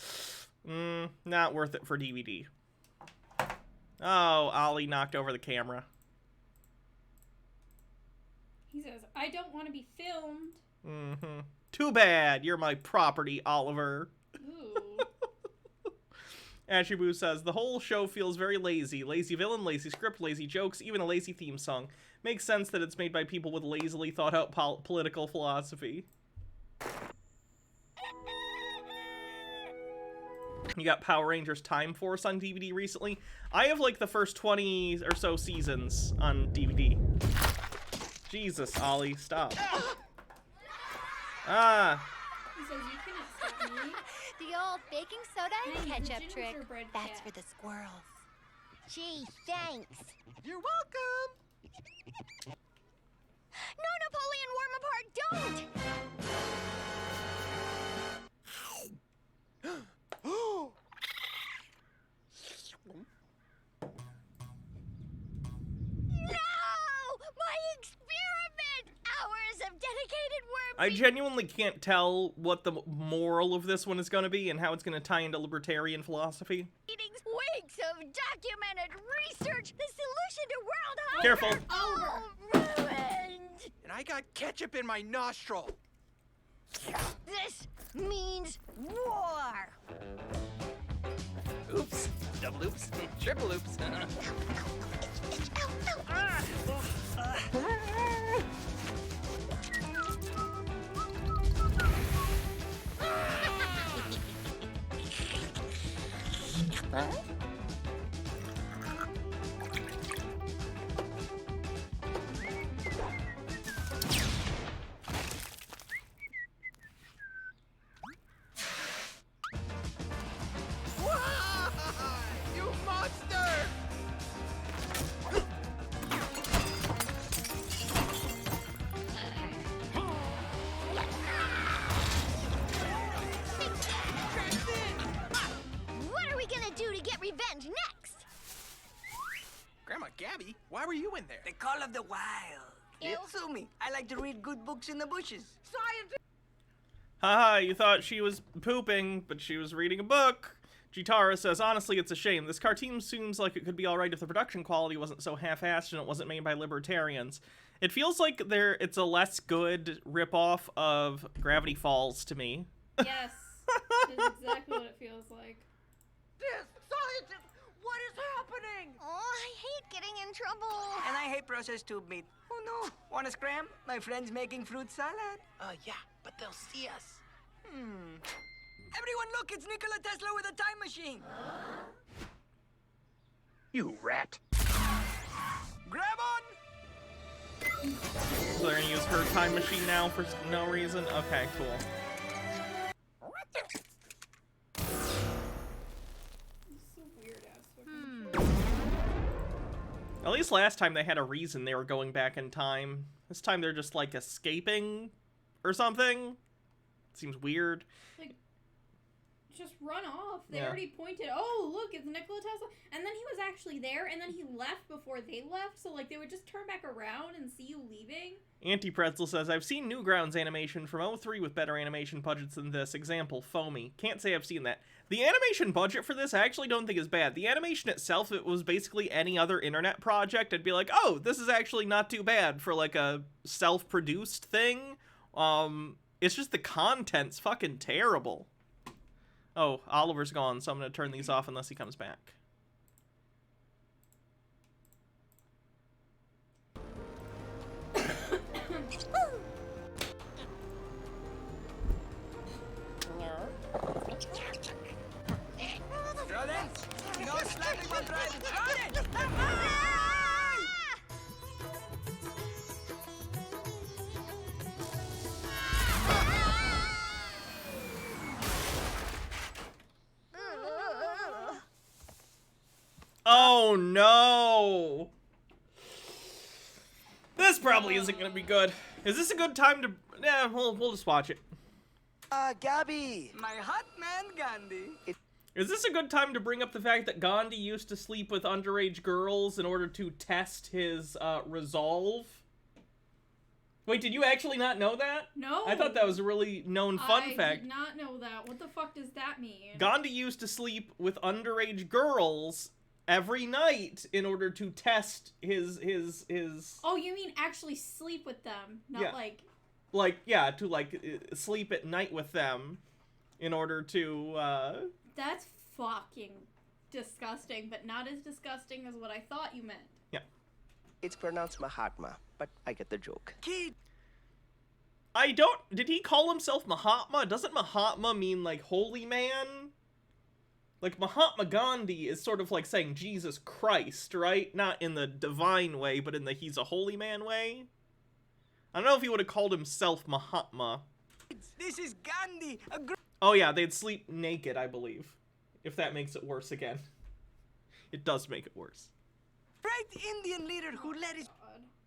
Speaker 1: Not worth it for DVD. Oh, Ollie knocked over the camera.
Speaker 16: He says, I don't want to be filmed.
Speaker 1: Mm-hmm. Too bad. You're my property, Oliver.
Speaker 16: Ooh.
Speaker 1: Ashibu says, the whole show feels very lazy. Lazy villain, lazy script, lazy jokes, even a lazy theme song. Makes sense that it's made by people with lazily thought out political philosophy. You got Power Rangers Time Force on DVD recently. I have like the first 20 or so seasons on DVD. Jesus, Ollie, stop. Ah.
Speaker 16: He says, you cannot stop me.
Speaker 12: The old baking soda and
Speaker 16: Hey,
Speaker 12: ketchup
Speaker 16: gingerbread
Speaker 12: trick.
Speaker 16: cat.
Speaker 12: That's for the squirrels. Gee, thanks.
Speaker 19: You're welcome.
Speaker 12: No, Napoleon, warm apart, don't!
Speaker 1: I genuinely can't tell what the moral of this one is going to be and how it's going to tie into libertarian philosophy.
Speaker 12: Weeks of documented research, the solution to world hunger.
Speaker 1: Careful.
Speaker 12: All ruined.
Speaker 19: And I got ketchup in my nostril.
Speaker 12: This means war.
Speaker 19: Oops. Double oops. Triple oops. You monster!
Speaker 12: What are we gonna do to get revenge next?
Speaker 19: Grandma Gabby, why were you in there?
Speaker 17: The call of the wild. Sue me. I like to read good books in the bushes. Science.
Speaker 1: Haha, you thought she was pooping, but she was reading a book. Jitara says, honestly, it's a shame. This cartoon seems like it could be alright if the production quality wasn't so half-assed and it wasn't made by libertarians. It feels like it's a less good ripoff of Gravity Falls to me.
Speaker 16: Yes, that's exactly what it feels like.
Speaker 17: This scientist, what is happening?
Speaker 12: Oh, I hate getting in trouble.
Speaker 17: And I hate processed tube meat. Oh no, want a scram? My friend's making fruit salad.
Speaker 19: Yeah, but they'll see us.
Speaker 17: Everyone look, it's Nikola Tesla with a time machine.
Speaker 19: You rat.
Speaker 17: Grab on!
Speaker 1: So they're gonna use her time machine now for no reason? Okay, cool. At least last time they had a reason they were going back in time. This time they're just, like, escaping or something. Seems weird.
Speaker 16: Like, just run off. They
Speaker 1: Yeah.
Speaker 16: already pointed, oh, look, it's Nikola Tesla. And then he was actually there, and then he left before they left. So, like, they would just turn back around and see you leaving.
Speaker 1: Anti-Pretzel says, I've seen Newgrounds animation from 03 with better animation budgets than this. Example, Foamy. Can't say I've seen that. The animation budget for this I actually don't think is bad. The animation itself, if it was basically any other internet project, I'd be like, oh, this is actually not too bad for, like, a self-produced thing. It's just the content's fucking terrible. Oh, Oliver's gone, so I'm gonna turn these off unless he comes back.
Speaker 17: No slapping while driving. Rodent!
Speaker 1: Oh no! This probably isn't gonna be good. Is this a good time to... Yeah, we'll just watch it.
Speaker 17: Gabby! My hot man, Gandhi.
Speaker 1: Is this a good time to bring up the fact that Gandhi used to sleep with underage girls in order to test his resolve? Wait, did you actually not know that?
Speaker 16: No.
Speaker 1: I thought that was a really known fun fact.
Speaker 16: I did not know that. What the fuck does that mean?
Speaker 1: Gandhi used to sleep with underage girls every night in order to test his...
Speaker 16: Oh, you mean actually sleep with them, not
Speaker 1: Yeah.
Speaker 16: like...
Speaker 1: to sleep at night with them in order to,
Speaker 16: That's fucking disgusting, but not as disgusting as what I thought you meant.
Speaker 1: Yeah.
Speaker 17: It's pronounced Mahatma, but I get the joke. Kid!
Speaker 1: Did he call himself Mahatma? Doesn't Mahatma mean, like, holy man? Like, Mahatma Gandhi is sort of like saying Jesus Christ, right? Not in the divine way, but in the he's a holy man way. I don't know if he would have called himself Mahatma.
Speaker 17: This is Gandhi,
Speaker 1: Oh yeah, they'd sleep naked, I believe. If that makes it worse again. It does make it worse.
Speaker 17: great Indian leader who led his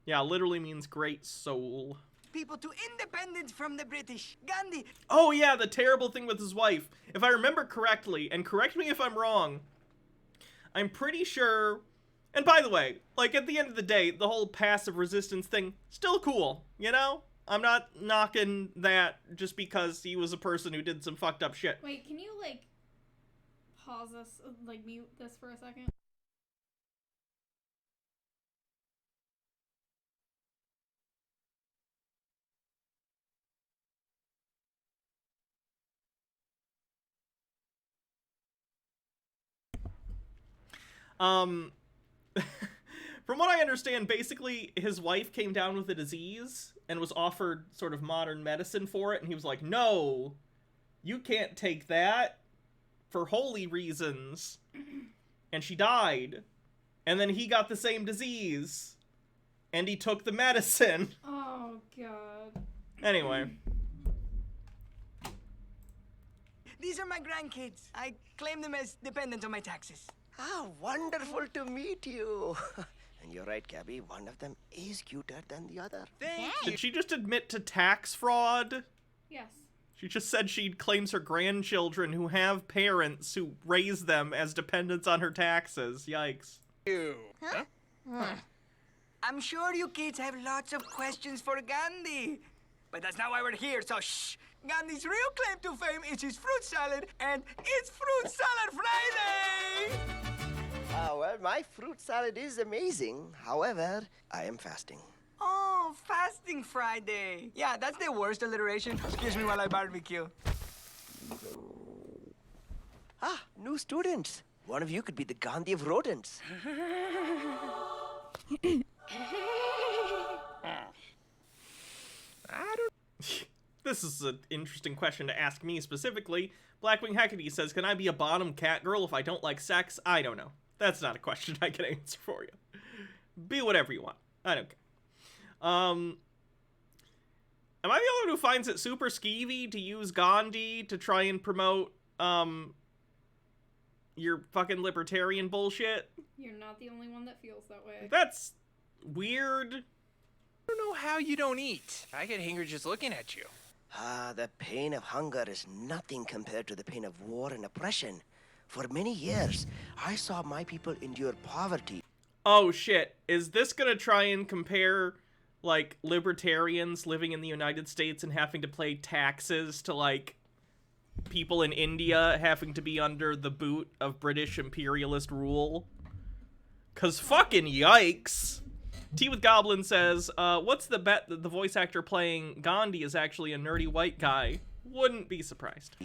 Speaker 1: Yeah, literally means great soul.
Speaker 17: people to independence from the British. Gandhi.
Speaker 1: Oh yeah, the terrible thing with his wife. If I remember correctly, and correct me if I'm wrong, I'm pretty sure... And by the way, like, at the end of the day, the whole passive resistance thing, still cool, you know? I'm not knocking that just because he was a person who did some fucked up shit.
Speaker 16: Wait, can you, like, pause this, like, mute this for a second?
Speaker 1: From what I understand, basically, his wife came down with a disease and was offered sort of modern medicine for it, and he was like, no, you can't take that for holy reasons. And she died. And then he got the same disease. And he took the medicine.
Speaker 16: Oh, God.
Speaker 1: Anyway.
Speaker 17: These are my grandkids. I claim them as dependents on my taxes.
Speaker 2: Ah, wonderful to meet you. And you're right, Gabby. One of them is cuter than the other.
Speaker 1: Did she just admit to tax fraud?
Speaker 16: Yes.
Speaker 1: She just said she claims her grandchildren who have parents who raise them as dependents on her taxes. Yikes.
Speaker 17: Huh? I'm sure you kids have lots of questions for Gandhi. But that's not why we're here, so shh. Gandhi's real claim to fame is his fruit salad, and it's Fruit Salad Friday!
Speaker 2: Well, my fruit salad is amazing. However, I am fasting.
Speaker 17: Oh, Fasting Friday. Yeah, that's the worst alliteration. Excuse me while I barbecue.
Speaker 2: Ah, new students. One of you could be the Gandhi of rodents.
Speaker 1: This is an interesting question to ask me specifically. Blackwing Hecate says, can I be a bottom cat girl if I don't like sex? I don't know. That's not a question I can answer for you. Be whatever you want. I don't care. Am I the only one who finds it super skeevy to use Gandhi to try and promote, your fucking libertarian bullshit?
Speaker 16: You're not the only one that feels that way.
Speaker 1: That's weird.
Speaker 19: I don't know how you don't eat. I get hungry just looking at you.
Speaker 2: Ah, the pain of hunger is nothing compared to the pain of war and oppression. For many years, I saw my people endure poverty.
Speaker 1: Oh shit, is this gonna try and compare, like, libertarians living in the United States and having to pay taxes to, like, people in India having to be under the boot of British imperialist rule? 'Cause fucking yikes! Tea with Goblin says, what's the bet that the voice actor playing Gandhi is actually a nerdy white guy? Wouldn't be surprised.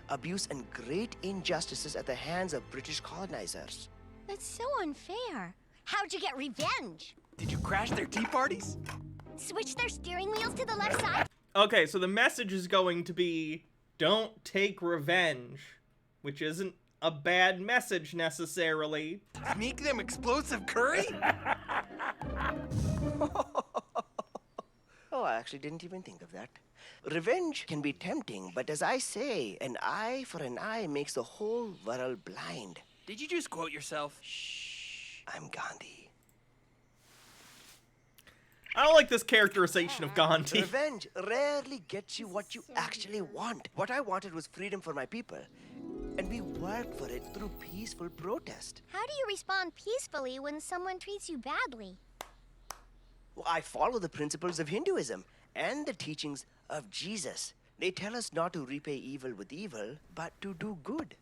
Speaker 2: Abuse and great injustices at the hands of British colonizers.
Speaker 12: That's so unfair. How'd you get revenge?
Speaker 19: Did you crash their tea parties?
Speaker 12: Switch their steering wheels to the left side?
Speaker 1: Okay, so the message is going to be, don't take revenge, which isn't a bad message necessarily.
Speaker 19: Sneak them explosive curry?
Speaker 2: Oh, I actually didn't even think of that. Revenge can be tempting, but as I say, an eye for an eye makes the whole world blind.
Speaker 19: Did you just quote yourself?
Speaker 2: Shh, I'm Gandhi.
Speaker 1: I don't like this characterization of Gandhi.
Speaker 2: Revenge rarely gets you what you actually want. What I wanted was freedom for my people. And we worked for it through peaceful protest.
Speaker 12: How do you respond peacefully when someone treats you badly?
Speaker 2: Well, I follow the principles of Hinduism and the teachings of Jesus. They tell us not to repay evil with evil, but to do good.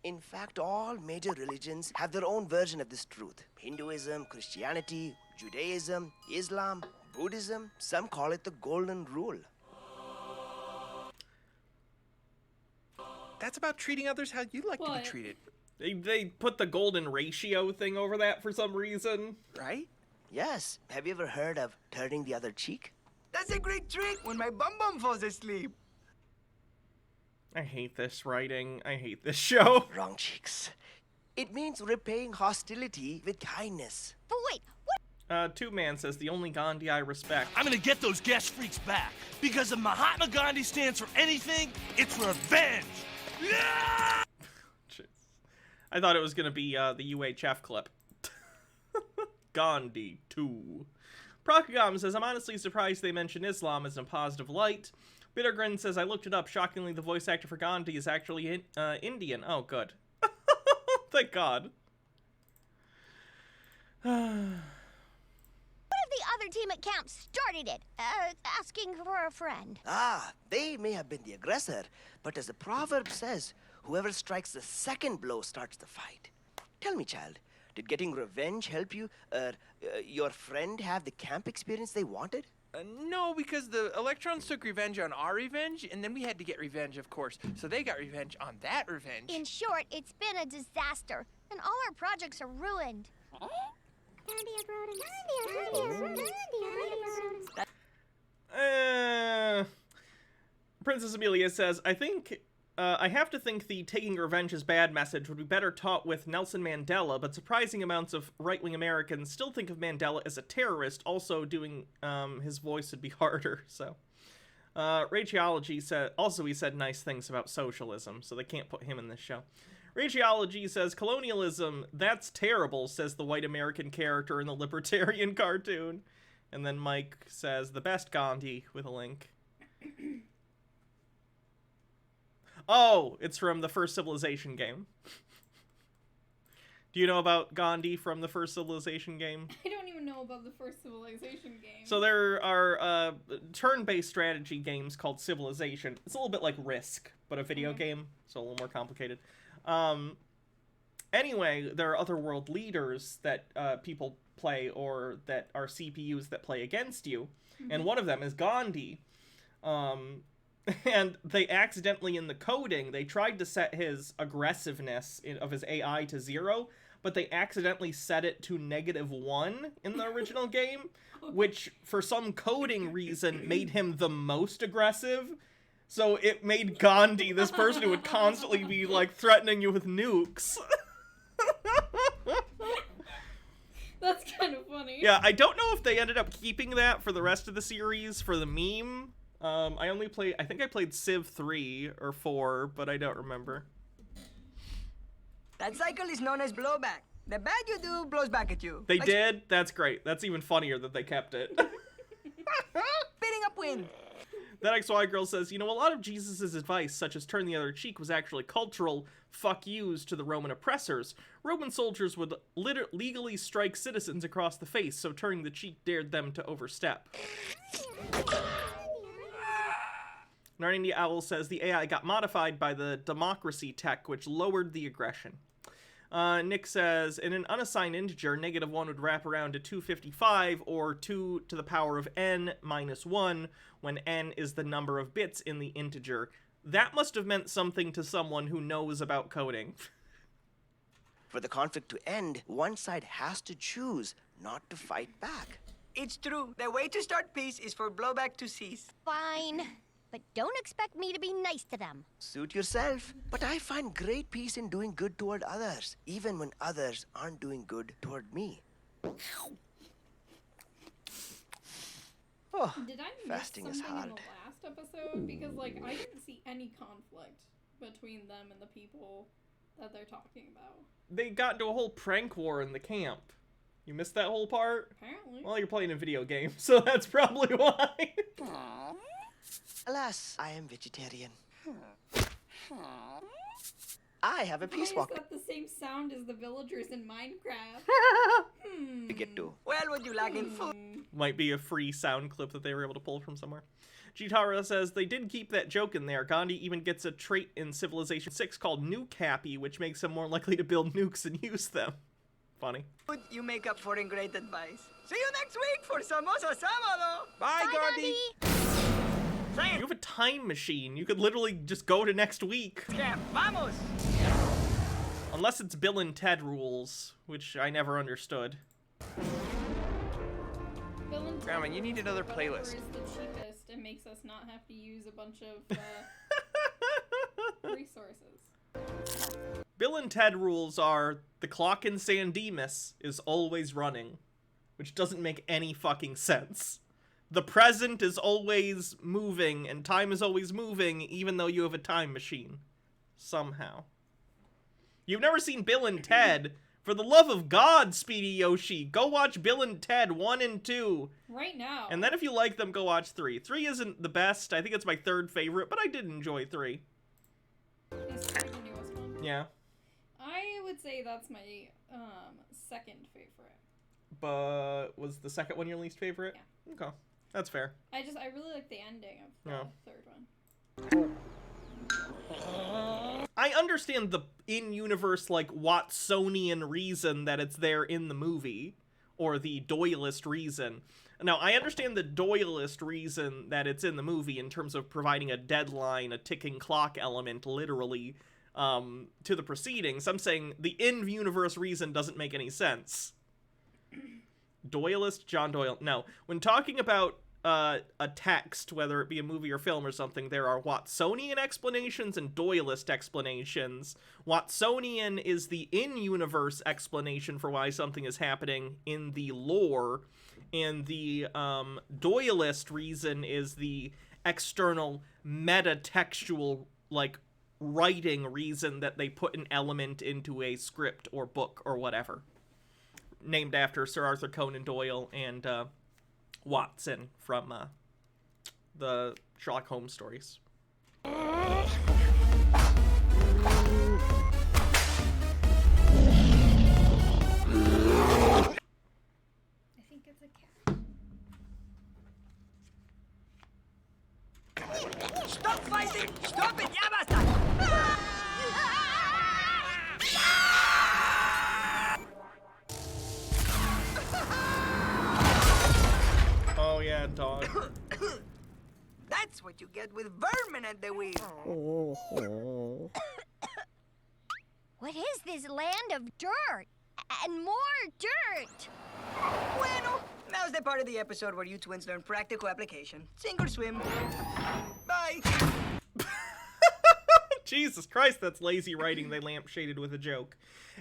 Speaker 2: In fact, all major religions have their own version of this truth. Hinduism, Christianity, Judaism, Islam, Buddhism, some call it the Golden Rule.
Speaker 19: That's about treating others how you'd like to be treated.
Speaker 1: They put the golden ratio thing over that for some reason.
Speaker 19: Right?
Speaker 2: Yes. Have you ever heard of turning the other cheek?
Speaker 17: That's a great trick when my bum falls asleep.
Speaker 1: I hate this writing. I hate this show.
Speaker 2: Wrong cheeks. It means repaying hostility with kindness.
Speaker 12: But wait, what?
Speaker 1: Two Man says, the only Gandhi I respect.
Speaker 4: I'm gonna get those gas freaks back. Because if Mahatma Gandhi stands for anything, it's revenge. Yeah!
Speaker 1: Jeez. I thought it was gonna be the UHF clip. Gandhi 2. Procagam says, I'm honestly surprised they mention Islam as in a positive light. Bittergrin says, I looked it up. Shockingly, the voice actor for Gandhi is actually Indian. Oh, good. Thank God.
Speaker 12: What if the other team at camp started it? Asking for a friend.
Speaker 2: Ah, they may have been the aggressor, but as the proverb says, whoever strikes the second blow starts the fight. Tell me, child, did getting revenge help you, your friend have the camp experience they wanted?
Speaker 19: No, because the electrons took revenge on our revenge, and then we had to get revenge, of course. So they got revenge on that revenge.
Speaker 12: In short, it's been a disaster, and all our projects are ruined.
Speaker 1: Princess Amelia says, I have to think the taking revenge is bad message would be better taught with Nelson Mandela, but surprising amounts of right-wing Americans still think of Mandela as a terrorist. Also, doing his voice would be harder. So, Rageology said, also he said nice things about socialism, so they can't put him in this show. Rageology says, colonialism, that's terrible, says the white American character in the libertarian cartoon. And then Mike says, the best Gandhi, with a link. Oh, it's from the First Civilization game. Do you know about Gandhi from the First Civilization game?
Speaker 16: I don't even know about the First Civilization game.
Speaker 1: So there are turn-based strategy games called Civilization. It's a little bit like Risk, but a video game, so a little more complicated. Anyway, there are other world leaders that people play, or that are CPUs that play against you, and one of them is Gandhi. And they accidentally, in the coding, they tried to set his aggressiveness of his AI to 0, but they accidentally set it to -1 in the original game, which, for some coding reason, made him the most aggressive. So it made Gandhi this person who would constantly be, like, threatening you with nukes.
Speaker 16: That's kind of funny.
Speaker 1: Yeah, I don't know if they ended up keeping that for the rest of the series for the meme. I think I played Civ 3 or 4, but I don't remember.
Speaker 17: That cycle is known as blowback. The bad you do blows back at you.
Speaker 1: They did? That's great. That's even funnier that they kept it.
Speaker 17: Spitting up wind.
Speaker 1: That XY girl says, you know, a lot of Jesus' advice, such as turn the other cheek, was actually cultural fuck yous to the Roman oppressors. Roman soldiers would legally strike citizens across the face, so turning the cheek dared them to overstep. Narnia Owl says the AI got modified by the democracy tech, which lowered the aggression. Nick says, in an unassigned integer, -1 would wrap around to 255, or 2 to the power of n minus 1, when n is the number of bits in the integer. That must have meant something to someone who knows about coding.
Speaker 2: For the conflict to end, one side has to choose not to fight back.
Speaker 17: It's true. The way to start peace is for blowback to cease.
Speaker 12: Fine. But don't expect me to be nice to them.
Speaker 2: Suit yourself. But I find great peace in doing good toward others, even when others aren't doing good toward me. Oh,
Speaker 16: did I miss
Speaker 2: fasting is
Speaker 16: something
Speaker 2: hard.
Speaker 16: in the last episode? Because, like, I didn't see any conflict between them and the people that they're talking about.
Speaker 1: They got into a whole prank war in the camp. You missed that whole part?
Speaker 16: Apparently.
Speaker 1: Well, you're playing a video game, so that's probably why.
Speaker 2: Alas, I am vegetarian. I have a peace
Speaker 16: Why
Speaker 2: walk
Speaker 16: is that the same sound as the villagers in Minecraft?
Speaker 2: to get to.
Speaker 17: Well, what you lack in food?
Speaker 1: Might be a free sound clip that they were able to pull from somewhere. Gitara says, they did keep that joke in there. Gandhi even gets a trait in Civilization 6 called Nuke Happy, which makes him more likely to build nukes and use them. Funny.
Speaker 17: You make up for in great advice. See you next week for Samosa Sábado.
Speaker 19: Bye, Gandhi.
Speaker 1: You have a time machine. You could literally just go to next week.
Speaker 17: Yeah, vamos.
Speaker 1: Unless it's Bill and Ted rules, which I never understood.
Speaker 16: Bill and
Speaker 19: Grandma, you need another playlist.
Speaker 16: Is the cheapest and makes us not have to use a bunch of resources.
Speaker 1: Bill and Ted rules are the clock in San Dimas is always running, which doesn't make any fucking sense. The present is always moving, and time is always moving, even though you have a time machine. Somehow. You've never seen Bill and Ted? For the love of God, Speedy Yoshi, go watch Bill and Ted 1 and 2.
Speaker 16: Right now.
Speaker 1: And then if you like them, go watch 3. 3 isn't the best. I think it's my 3rd favorite, but I did enjoy 3.
Speaker 16: Is 3 the newest one?
Speaker 1: Yeah.
Speaker 16: I would say that's my 2nd favorite.
Speaker 1: but was the second one your least favorite?
Speaker 16: Yeah.
Speaker 1: Okay, that's fair.
Speaker 16: I really like the ending of the
Speaker 1: Yeah.
Speaker 16: third one.
Speaker 1: I understand the in-universe, like, Watsonian reason that it's there in the movie, or the Doyleist reason. Now, I understand the Doyleist reason that it's in the movie in terms of providing a deadline, a ticking clock element, literally, to the proceedings. I'm saying the in-universe reason doesn't make any sense. Doyleist, John Doyle. No. When talking about a text, whether it be a movie or film or something, there are Watsonian explanations and Doyleist explanations. Watsonian is the in-universe explanation for why something is happening in the lore, and the Doyleist reason is the external metatextual, like, writing reason that they put an element into a script or book or whatever. Named after Sir Arthur Conan Doyle and Watson from the Sherlock Holmes stories.
Speaker 16: I think it's a cat.
Speaker 17: Stop fighting! Stop it! Ya basta!
Speaker 1: Oh yeah, dog.
Speaker 17: That's what you get with vermin at the wheel.
Speaker 12: What is this land of dirt? And more dirt!
Speaker 17: Bueno, now's the part of the episode where you twins learn practical application. Sink or swim. Bye.
Speaker 1: Jesus Christ, that's lazy writing they lampshaded with a joke.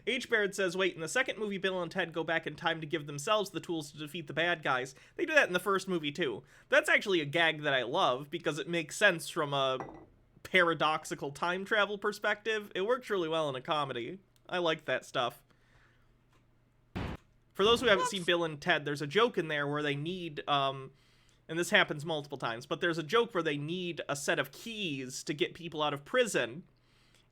Speaker 1: H. Baird says, wait, in the second movie, Bill and Ted go back in time to give themselves the tools to defeat the bad guys. They do that in the first movie, too. That's actually a gag that I love, because it makes sense from a paradoxical time travel perspective. It works really well in a comedy. I like that stuff. For those who haven't seen Bill and Ted, there's a joke in there where they need, and this happens multiple times, but there's a joke where they need a set of keys to get people out of prison.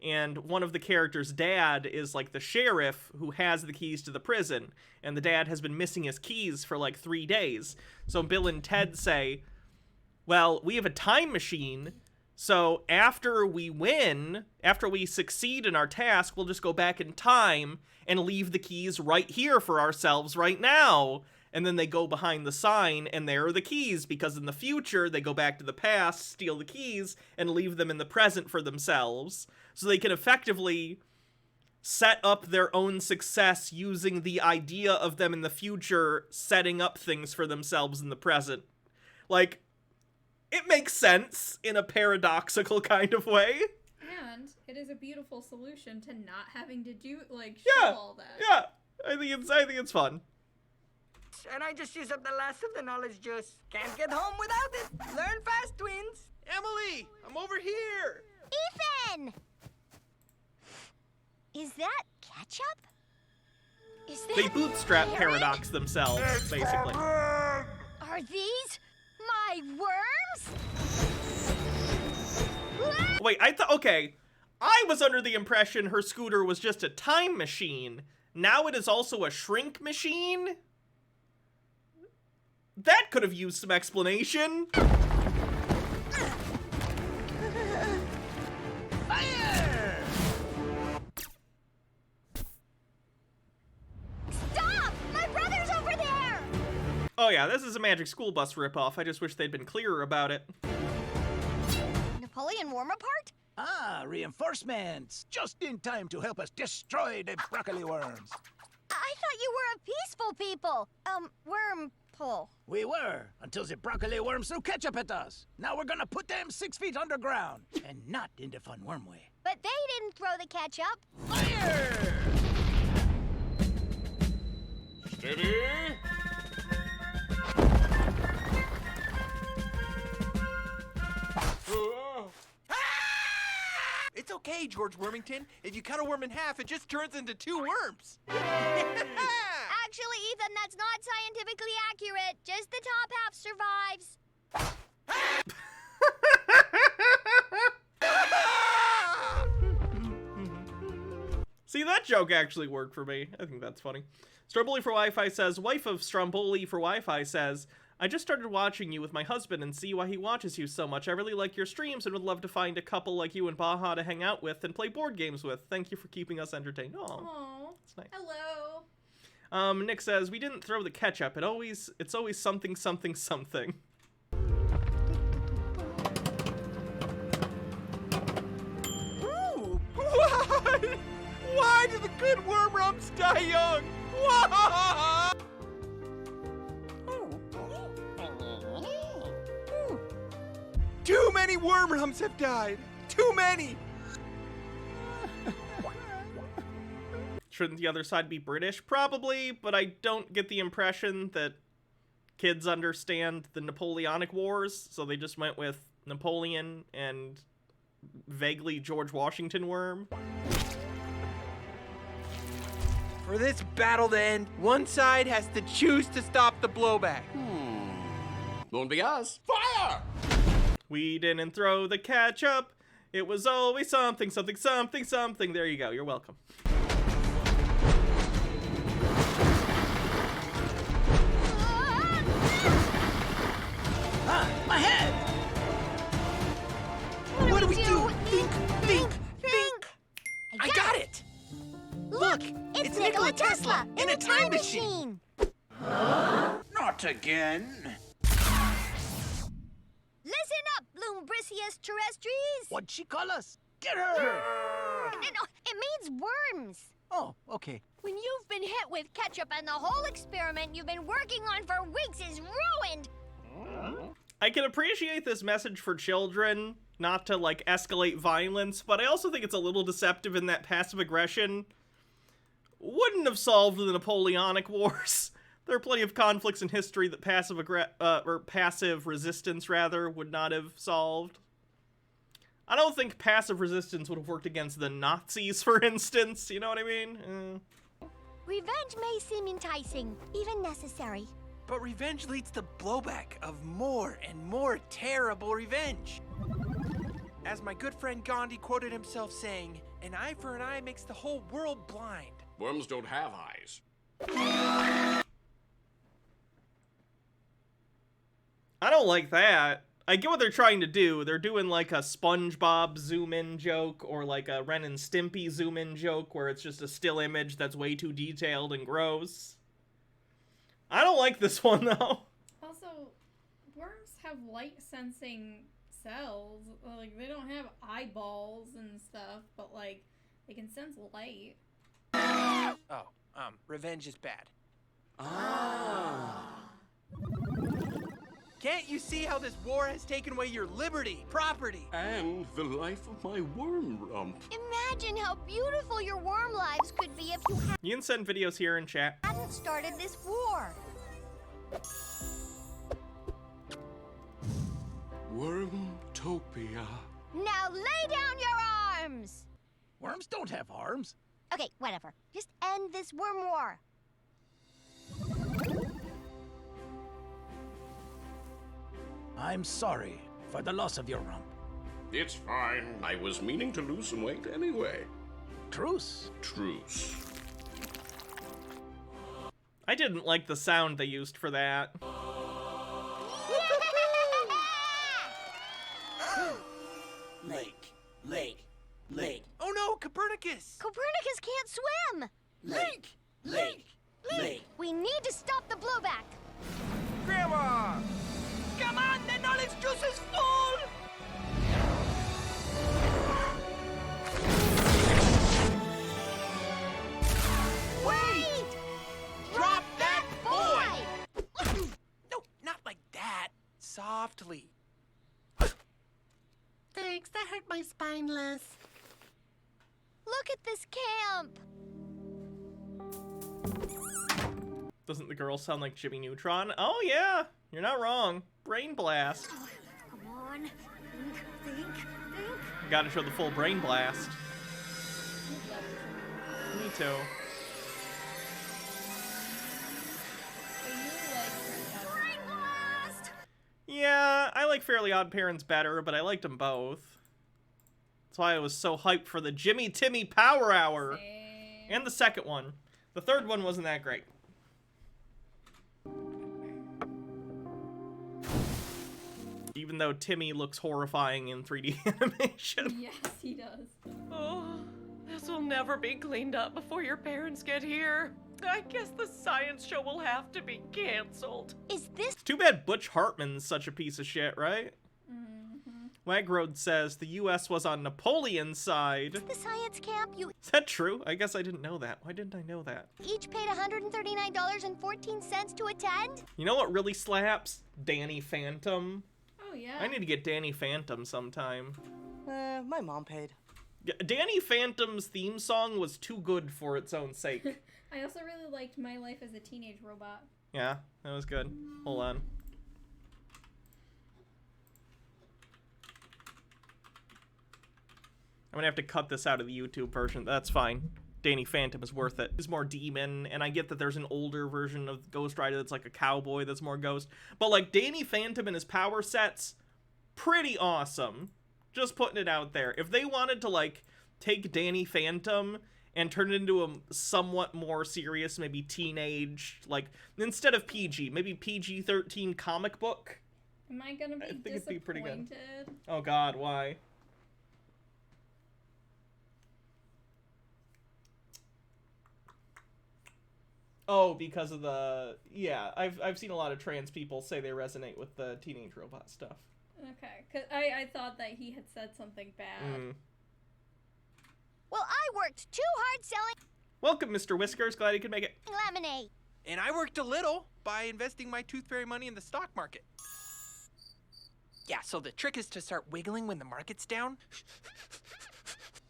Speaker 1: And one of the characters' dad is like the sheriff who has the keys to the prison. And the dad has been missing his keys for like 3 days. So Bill and Ted say, well, we have a time machine. So after we win, after we succeed in our task, we'll just go back in time and leave the keys right here for ourselves right now. And then they go behind the sign, and there are the keys, because in the future, they go back to the past, steal the keys, and leave them in the present for themselves. So they can effectively set up their own success using the idea of them in the future setting up things for themselves in the present. Like, it makes sense in a paradoxical kind of way.
Speaker 16: And it is a beautiful solution to not having to do, like,
Speaker 1: Yeah,
Speaker 16: show all that.
Speaker 1: yeah. I think it's fun.
Speaker 17: And I just used up the last of the knowledge juice. Can't get home without it. Learn fast, twins.
Speaker 19: Emily, I'm over here.
Speaker 12: Ethan! Is that ketchup? Is that
Speaker 1: They bootstrap
Speaker 12: carrot?
Speaker 1: paradox themselves, basically.
Speaker 12: Are these my worms?
Speaker 1: Wait, okay. I was under the impression her scooter was just a time machine. Now it is also a shrink machine? That could have used some explanation.
Speaker 17: Fire!
Speaker 12: Stop! My brother's over there!
Speaker 1: Oh yeah, this is a Magic School Bus ripoff. I just wish they'd been clearer about it.
Speaker 12: Napoleon warm apart?
Speaker 3: Ah, reinforcements! Just in time to help us destroy the broccoli worms.
Speaker 12: I thought you were a peaceful people. Worm pull.
Speaker 3: We were, until the broccoli worms threw ketchup at us. Now we're gonna put them 6 feet underground, and not in the fun worm way.
Speaker 12: But they didn't throw the ketchup.
Speaker 3: Fire!
Speaker 20: Steady!
Speaker 19: It's okay, George Wormington. If you cut a worm in half, it just turns into 2 worms.
Speaker 12: Actually, Ethan, that's not scientifically accurate. Just the top half survives.
Speaker 1: See, that joke actually worked for me. I think that's funny. Stromboli for Wi-Fi says, wife of Stromboli for Wi-Fi says, I just started watching you with my husband and see why he watches you so much. I really like your streams and would love to find a couple like you and Baja to hang out with and play board games with. Thank you for keeping us entertained.
Speaker 16: Aww.
Speaker 1: That's nice.
Speaker 16: Hello.
Speaker 1: Nick says, we didn't throw the ketchup. It's always something, something, something.
Speaker 19: Ooh, what? Why do the good worm rumps die young? Why? Too many worm rumps have died. Too many.
Speaker 1: Shouldn't the other side be British? Probably, but I don't get the impression that kids understand the Napoleonic Wars, so they just went with Napoleon and vaguely George Washington worm.
Speaker 19: For this battle to end, one side has to choose to stop the blowback.
Speaker 20: Won't be us. Fire!
Speaker 1: We didn't throw the ketchup. It was always something, something, something, something. There you go. You're welcome.
Speaker 3: My head!
Speaker 19: What do we do? Think! I got it! Look!
Speaker 12: It's Nikola Tesla in a time machine!
Speaker 3: Not again.
Speaker 12: Listen up, Lumbricious terrestries!
Speaker 3: What'd she call us? Get her!
Speaker 12: No, it means worms.
Speaker 3: Oh, okay.
Speaker 12: When you've been hit with ketchup and the whole experiment you've been working on for weeks is ruined.
Speaker 1: I can appreciate this message for children, not to, like, escalate violence, but I also think it's a little deceptive in that passive aggression wouldn't have solved the Napoleonic Wars. There are plenty of conflicts in history that passive resistance, rather, would not have solved. I don't think passive resistance would have worked against the Nazis, for instance, you know what I mean?
Speaker 12: Revenge may seem enticing, even necessary.
Speaker 19: But revenge leads to blowback of more and more terrible revenge. As my good friend Gandhi quoted himself saying, an eye for an eye makes the whole world blind.
Speaker 20: Worms don't have eyes.
Speaker 1: I don't like that. I get what they're trying to do. They're doing like a SpongeBob zoom-in joke or like a Ren and Stimpy zoom-in joke where it's just a still image that's way too detailed and gross. I don't like this one, though.
Speaker 16: Also, worms have light-sensing cells. Like, they don't have eyeballs and stuff, but, like, they can sense light.
Speaker 19: Oh, revenge is bad. Can't you see how this war has taken away your liberty, property?
Speaker 20: And the life of my worm rump.
Speaker 12: Imagine how beautiful your worm lives could be if you
Speaker 1: You can send videos here in chat.
Speaker 12: hadn't started this war.
Speaker 20: Wormtopia.
Speaker 12: Now lay down your arms!
Speaker 3: Worms don't have arms.
Speaker 12: Okay, whatever. Just end this worm war.
Speaker 3: I'm sorry for the loss of your rump.
Speaker 20: It's fine. I was meaning to lose some weight anyway.
Speaker 3: Truce.
Speaker 20: Truce.
Speaker 1: I didn't like the sound they used for that.
Speaker 19: Lake. Oh no, Copernicus!
Speaker 12: Copernicus can't swim!
Speaker 19: Lake.
Speaker 12: We need to stop the blowback.
Speaker 19: Grandma! Come on, the knowledge juice is full!
Speaker 12: Wait!
Speaker 19: Drop that boy! No, not like that. Softly.
Speaker 12: Thanks, that hurt my spineless. Look at this camp.
Speaker 1: Doesn't the girl sound like Jimmy Neutron? Oh yeah, you're not wrong. Brain blast.
Speaker 12: Come on. Think.
Speaker 1: Gotta show the full brain blast. Me too.
Speaker 12: Brain blast!
Speaker 1: Yeah, I like Fairly Odd Parents better, but I liked them both. That's why I was so hyped for the Jimmy Timmy Power Hour. And the second one. The third one wasn't that great. Even though Timmy looks horrifying in 3D animation.
Speaker 16: Yes, he does.
Speaker 5: Oh, this will never be cleaned up before your parents get here. I guess the science show will have to be canceled.
Speaker 12: Is this?
Speaker 1: It's too bad Butch Hartman's such a piece of shit, right? Wagroad says the U.S. was on Napoleon's side.
Speaker 12: The science camp you
Speaker 1: Is that true? I guess I didn't know that. Why didn't I know that?
Speaker 12: each paid $139.14 to attend?
Speaker 1: You know what really slaps? Danny Phantom.
Speaker 16: Oh, yeah.
Speaker 1: I need to get Danny Phantom sometime.
Speaker 6: My mom paid.
Speaker 1: Danny Phantom's theme song was too good for its own sake.
Speaker 16: I also really liked My Life as a Teenage Robot.
Speaker 1: Yeah, that was good. Hold on. I'm gonna have to cut this out of the YouTube version. That's fine. Danny Phantom is worth it. It's more demon, and I get that there's an older version of Ghost Rider that's like a cowboy that's more ghost. But like Danny Phantom and his power sets, pretty awesome. Just putting it out there. If they wanted to like take Danny Phantom and turn it into a somewhat more serious, maybe teenage, like instead of PG, maybe PG-13 comic book.
Speaker 16: Am I gonna be
Speaker 1: I think it'd be pretty good.
Speaker 16: disappointed?
Speaker 1: Oh God, why? Oh, because of the... Yeah, I've seen a lot of trans people say they resonate with the teenage robot stuff.
Speaker 16: Okay, because I thought that he had said something bad.
Speaker 12: Well, I worked too hard selling
Speaker 1: Welcome, Mr. Whiskers. Glad you could make it.
Speaker 12: lemonade.
Speaker 19: And I worked a little by investing my tooth fairy money in the stock market. Yeah, so the trick is to start wiggling when the market's down.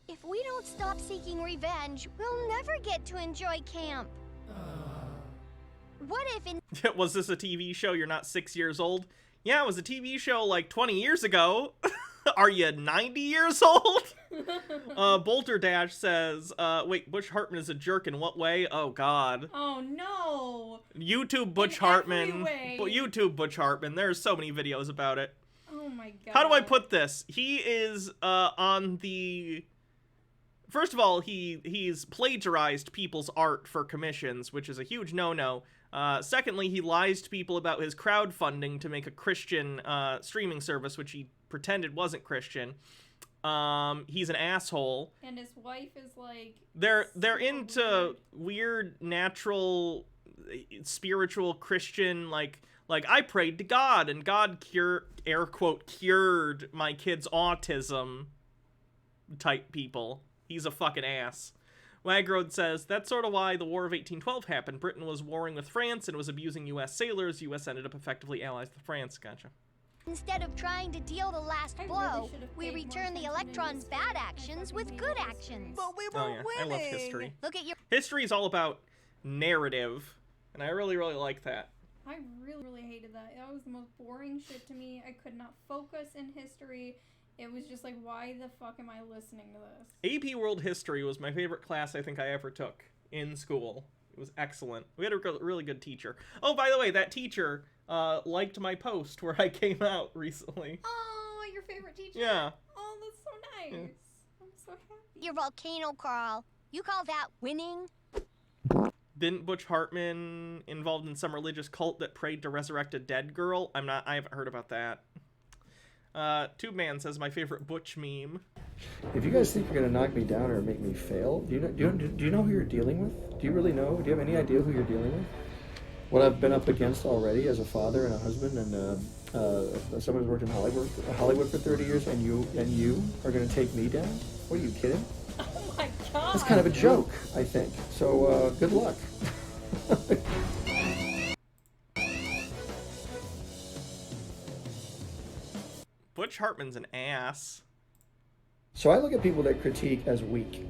Speaker 12: If we don't stop seeking revenge, we'll never get to enjoy camp. What if in
Speaker 1: Was this a TV show? You're not 6 years old? Yeah, it was a TV show like 20 years ago. Are you 90 years old? Bolter Dash says, wait, Butch Hartman is a jerk in what way? Oh, God.
Speaker 16: Oh, no.
Speaker 1: YouTube Butch
Speaker 16: In
Speaker 1: Hartman.
Speaker 16: every way.
Speaker 1: YouTube Butch Hartman. There's so many videos about it.
Speaker 16: Oh, my God.
Speaker 1: How do I put this? He is on the... First of all, he's plagiarized people's art for commissions, which is a huge no-no. Secondly, he lies to people about his crowdfunding to make a Christian streaming service, which he pretended wasn't Christian. He's an asshole.
Speaker 16: And his wife is like...
Speaker 1: They're into weird, natural, spiritual Christian, like I prayed to God, and God air quote, cured my kid's autism type people. He's a fucking ass. Wagrode says, that's sort of why the War of 1812 happened. Britain was warring with France and was abusing U.S. sailors. U.S. ended up effectively allies with France. Gotcha.
Speaker 12: instead of trying to deal the last blow, we return the electrons' bad actions with good actions.
Speaker 6: But we
Speaker 1: Oh yeah, I love history.
Speaker 12: Look at your...
Speaker 1: History is all about narrative, and I really, really like that.
Speaker 16: I really, really hated that. That was the most boring shit to me. I could not focus in history. It was just like, why the fuck am I listening to this?
Speaker 1: AP World History was my favorite class I think I ever took in school. It was excellent. We had a really good teacher. Oh, by the way, that teacher liked my post where I came out recently.
Speaker 16: Oh, your favorite teacher?
Speaker 1: Yeah.
Speaker 16: Oh, that's so nice.
Speaker 1: Yeah.
Speaker 16: I'm so happy.
Speaker 12: Your volcano, Carl. You call that winning?
Speaker 1: Didn't Butch Hartman involved in some religious cult that prayed to resurrect a dead girl? I haven't heard about that. Tube Man says my favorite Butch meme.
Speaker 23: If you guys think you're gonna knock me down or make me fail, do you know who you're dealing with? Do you really know? Do you have any idea who you're dealing with? What I've been up against already as a father and a husband and someone who's worked in Hollywood for 30 years, and you are gonna take me down? What are you kidding?
Speaker 16: Oh my god.
Speaker 23: That's kind of a joke, I think. So good luck.
Speaker 1: Butch Hartman's an ass.
Speaker 23: So I look at people that critique as weak.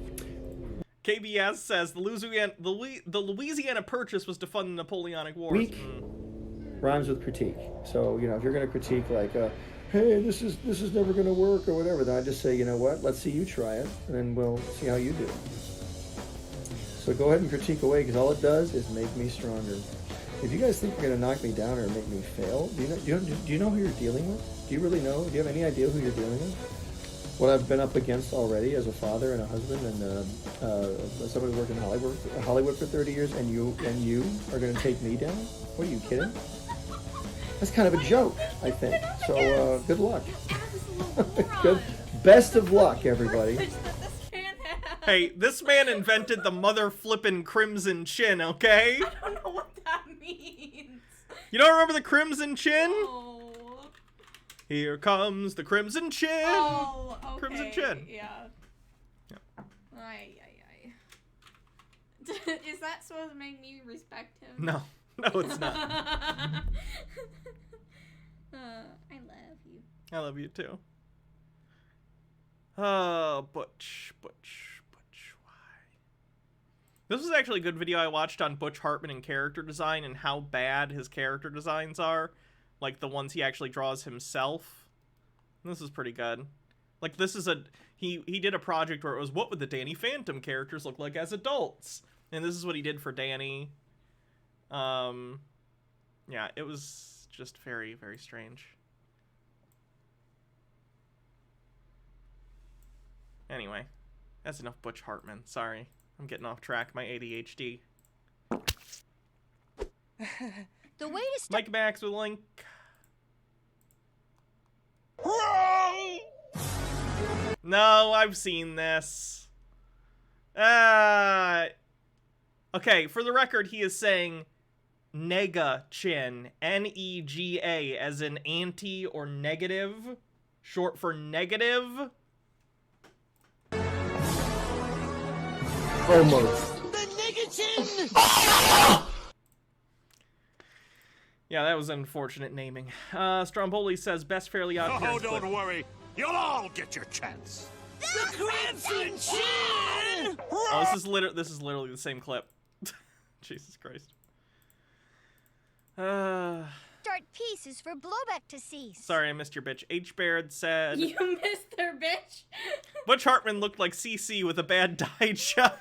Speaker 1: KBS says the Louisiana Purchase was to fund the Napoleonic Wars.
Speaker 23: Weak rhymes with critique. So, you know, if you're going to critique like, hey, this is never going to work or whatever, then I just say, you know what, let's see you try it, and then we'll see how you do. So go ahead and critique away, because all it does is make me stronger. If you guys think you're going to knock me down or make me fail, do you know who you're dealing with? Do you really know? Do you have any idea who you're dealing with? What I've been up against already as a father and a husband and someone who's worked in Hollywood for 30 years, and you are going to take me down? What are you kidding? That's kind of a joke, I think. So good luck. Good. Best of luck, everybody.
Speaker 1: Hey, this man invented the mother flippin' crimson chin, okay?
Speaker 16: I don't know what that means.
Speaker 1: You don't remember the crimson chin?
Speaker 16: Oh.
Speaker 1: Here comes the crimson chin.
Speaker 16: Oh, okay.
Speaker 1: Crimson chin.
Speaker 16: Yeah. Ay. Is that supposed to make me respect him?
Speaker 1: No, it's not.
Speaker 16: I love you.
Speaker 1: I love you too. Oh, Butch, why? This was actually a good video I watched on Butch Hartman and character design and how bad his character designs are. Like the ones he actually draws himself. This is pretty good. Like this is he did a project where it was what would the Danny Phantom characters look like as adults? And this is what he did for Danny. Yeah, it was just very, very strange. Anyway, that's enough Butch Hartman. Sorry, I'm getting off track. My ADHD.
Speaker 12: The way to stop
Speaker 1: Mike Max with Link. No, I've seen this. Okay, for the record, he is saying nega chin, N-E-G-A, as in anti or negative, short for negative.
Speaker 23: Almost.
Speaker 12: the nigga chin.
Speaker 1: Yeah, that was unfortunate naming. Stromboli says best Fairly Odd Parents
Speaker 4: don't
Speaker 1: clip.
Speaker 4: worry. You'll all get your chance.
Speaker 12: The crimson chin.
Speaker 1: Oh, this is literally the same clip. Jesus Christ.
Speaker 12: Start pieces for blowback to cease.
Speaker 1: Sorry, I missed your bitch. H. Baird said...
Speaker 16: You missed her, bitch.
Speaker 1: Butch Hartman looked like CC with a bad dyed job.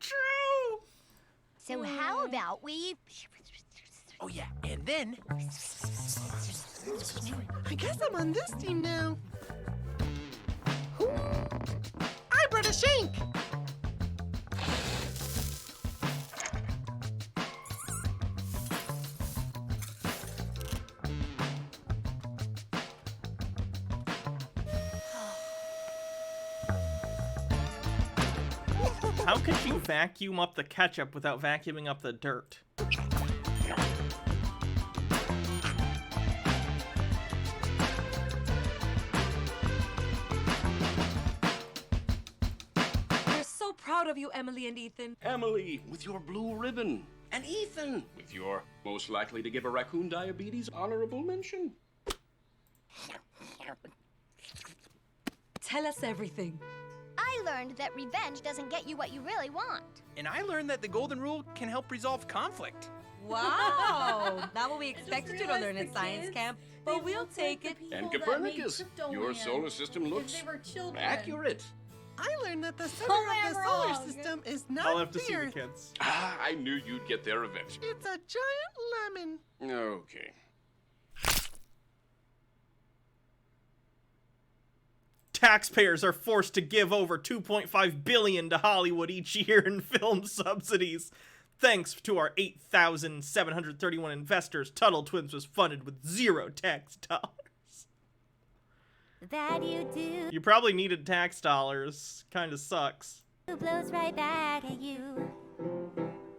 Speaker 1: True.
Speaker 12: So how about we...
Speaker 19: Oh yeah, and then... I guess I'm on this team now. I brought a shank.
Speaker 1: How could you vacuum up the ketchup without vacuuming up the dirt?
Speaker 18: We're so proud of you, Emily and Ethan.
Speaker 20: Emily, with your blue ribbon. And Ethan, with your most likely to give a raccoon diabetes honorable mention.
Speaker 18: Tell us everything.
Speaker 12: I learned that revenge doesn't get you what you really want.
Speaker 19: And I learned that the golden rule can help resolve conflict.
Speaker 18: Wow! Not what we expected you to learn at science camp, but we'll take it.
Speaker 20: And Copernicus, your solar system looks accurate.
Speaker 19: I learned that the center of the solar system is not
Speaker 1: I'll have to see
Speaker 19: the
Speaker 1: the
Speaker 19: Earth.
Speaker 1: kids.
Speaker 20: Ah, I knew you'd get there eventually.
Speaker 19: It's a giant lemon.
Speaker 20: Okay.
Speaker 1: Taxpayers are forced to give over $2.5 billion to Hollywood each year in film subsidies. Thanks to our 8,731 investors, Tuttle Twins was funded with 0 tax dollars.
Speaker 12: That you do.
Speaker 1: You probably needed tax dollars. Kinda sucks.
Speaker 12: Blows right back at you.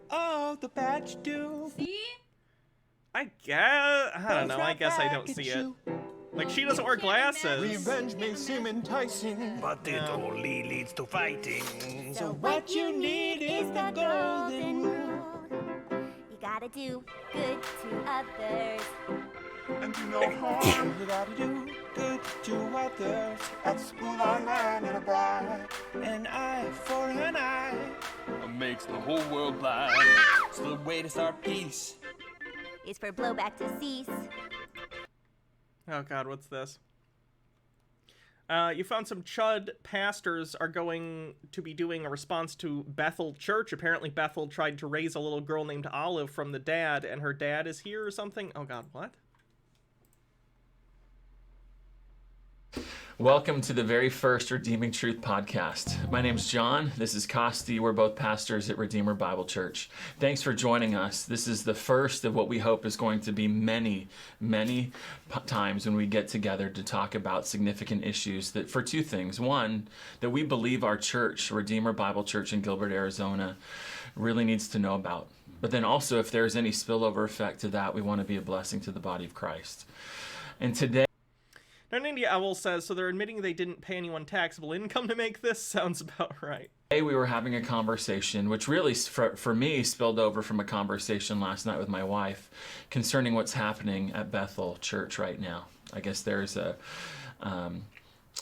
Speaker 19: Oh, the badge do.
Speaker 16: See?
Speaker 1: I guess... I don't know. I guess I don't see it. Like, she doesn't wear glasses.
Speaker 19: Revenge may seem enticing,
Speaker 3: But it only leads to fighting.
Speaker 12: So what you need is the golden rule. You gotta do good to others.
Speaker 19: and do no harm. You gotta do good to others. At school I learned it about an eye for an eye makes the whole world blind. It's the way to start peace.
Speaker 12: Is for blowback to cease.
Speaker 1: Oh god, what's this? You found some Chud pastors are going to be doing a response to Bethel Church. Apparently Bethel tried to raise a little girl named Olive from the dad, and her dad is here or something. Oh god, what?
Speaker 7: Welcome to the very first Redeeming Truth podcast. My name's John. This is Costi. We're both pastors at Redeemer Bible Church. Thanks for joining us. This is the first of what we hope is going to be many, many times when we get together to talk about significant issues that for two things. One, that we believe our church, Redeemer Bible Church in Gilbert, Arizona, really needs to know about. But then also, if there's any spillover effect to that, we want to be a blessing to the body of Christ. And today,
Speaker 1: India Owl says, so they're admitting they didn't pay anyone taxable income to make this? Sounds about right.
Speaker 7: Today we were having a conversation, which really, for me, spilled over from a conversation last night with my wife concerning what's happening at Bethel Church right now. I guess there's a...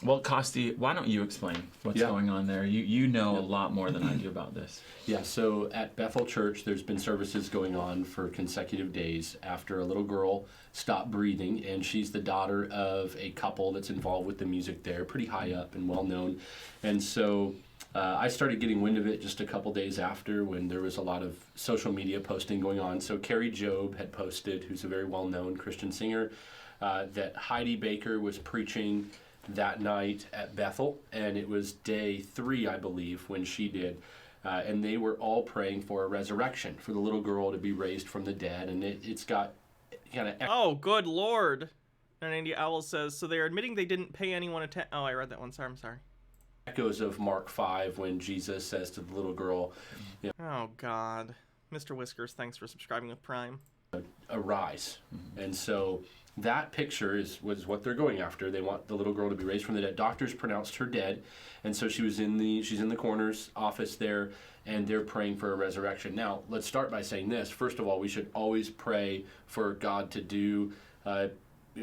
Speaker 7: well, Costi, why don't you explain what's going on there? You know a lot more than I do about this.
Speaker 20: Yeah, so at Bethel Church, there's been services going on for consecutive days after a little girl stopped breathing, and she's the daughter of a couple that's involved with the music there, pretty high up and well known. And so I started getting wind of it just a couple days after when there was a lot of social media posting going on. So Carrie Job had posted, who's a very well-known Christian singer, that Heidi Baker was preaching that night at Bethel, and it was day 3, I believe, when she did. And they were all praying for a resurrection, for the little girl to be raised from the dead, and it's got kind of...
Speaker 1: Oh, good Lord. And India Owl says, so they're admitting they didn't pay anyone Oh, I read that one. I'm sorry.
Speaker 20: Echoes of Mark 5 when Jesus says to the little girl... You know,
Speaker 1: oh, God. Mr. Whiskers, thanks for subscribing with Prime.
Speaker 20: Arise. And so... that picture was what they're going after. They want the little girl to be raised from the dead. Doctors pronounced her dead, and so she's in the coroner's office there, and they're praying for a resurrection. Now, let's start by saying this. First of all, we should always pray for God to do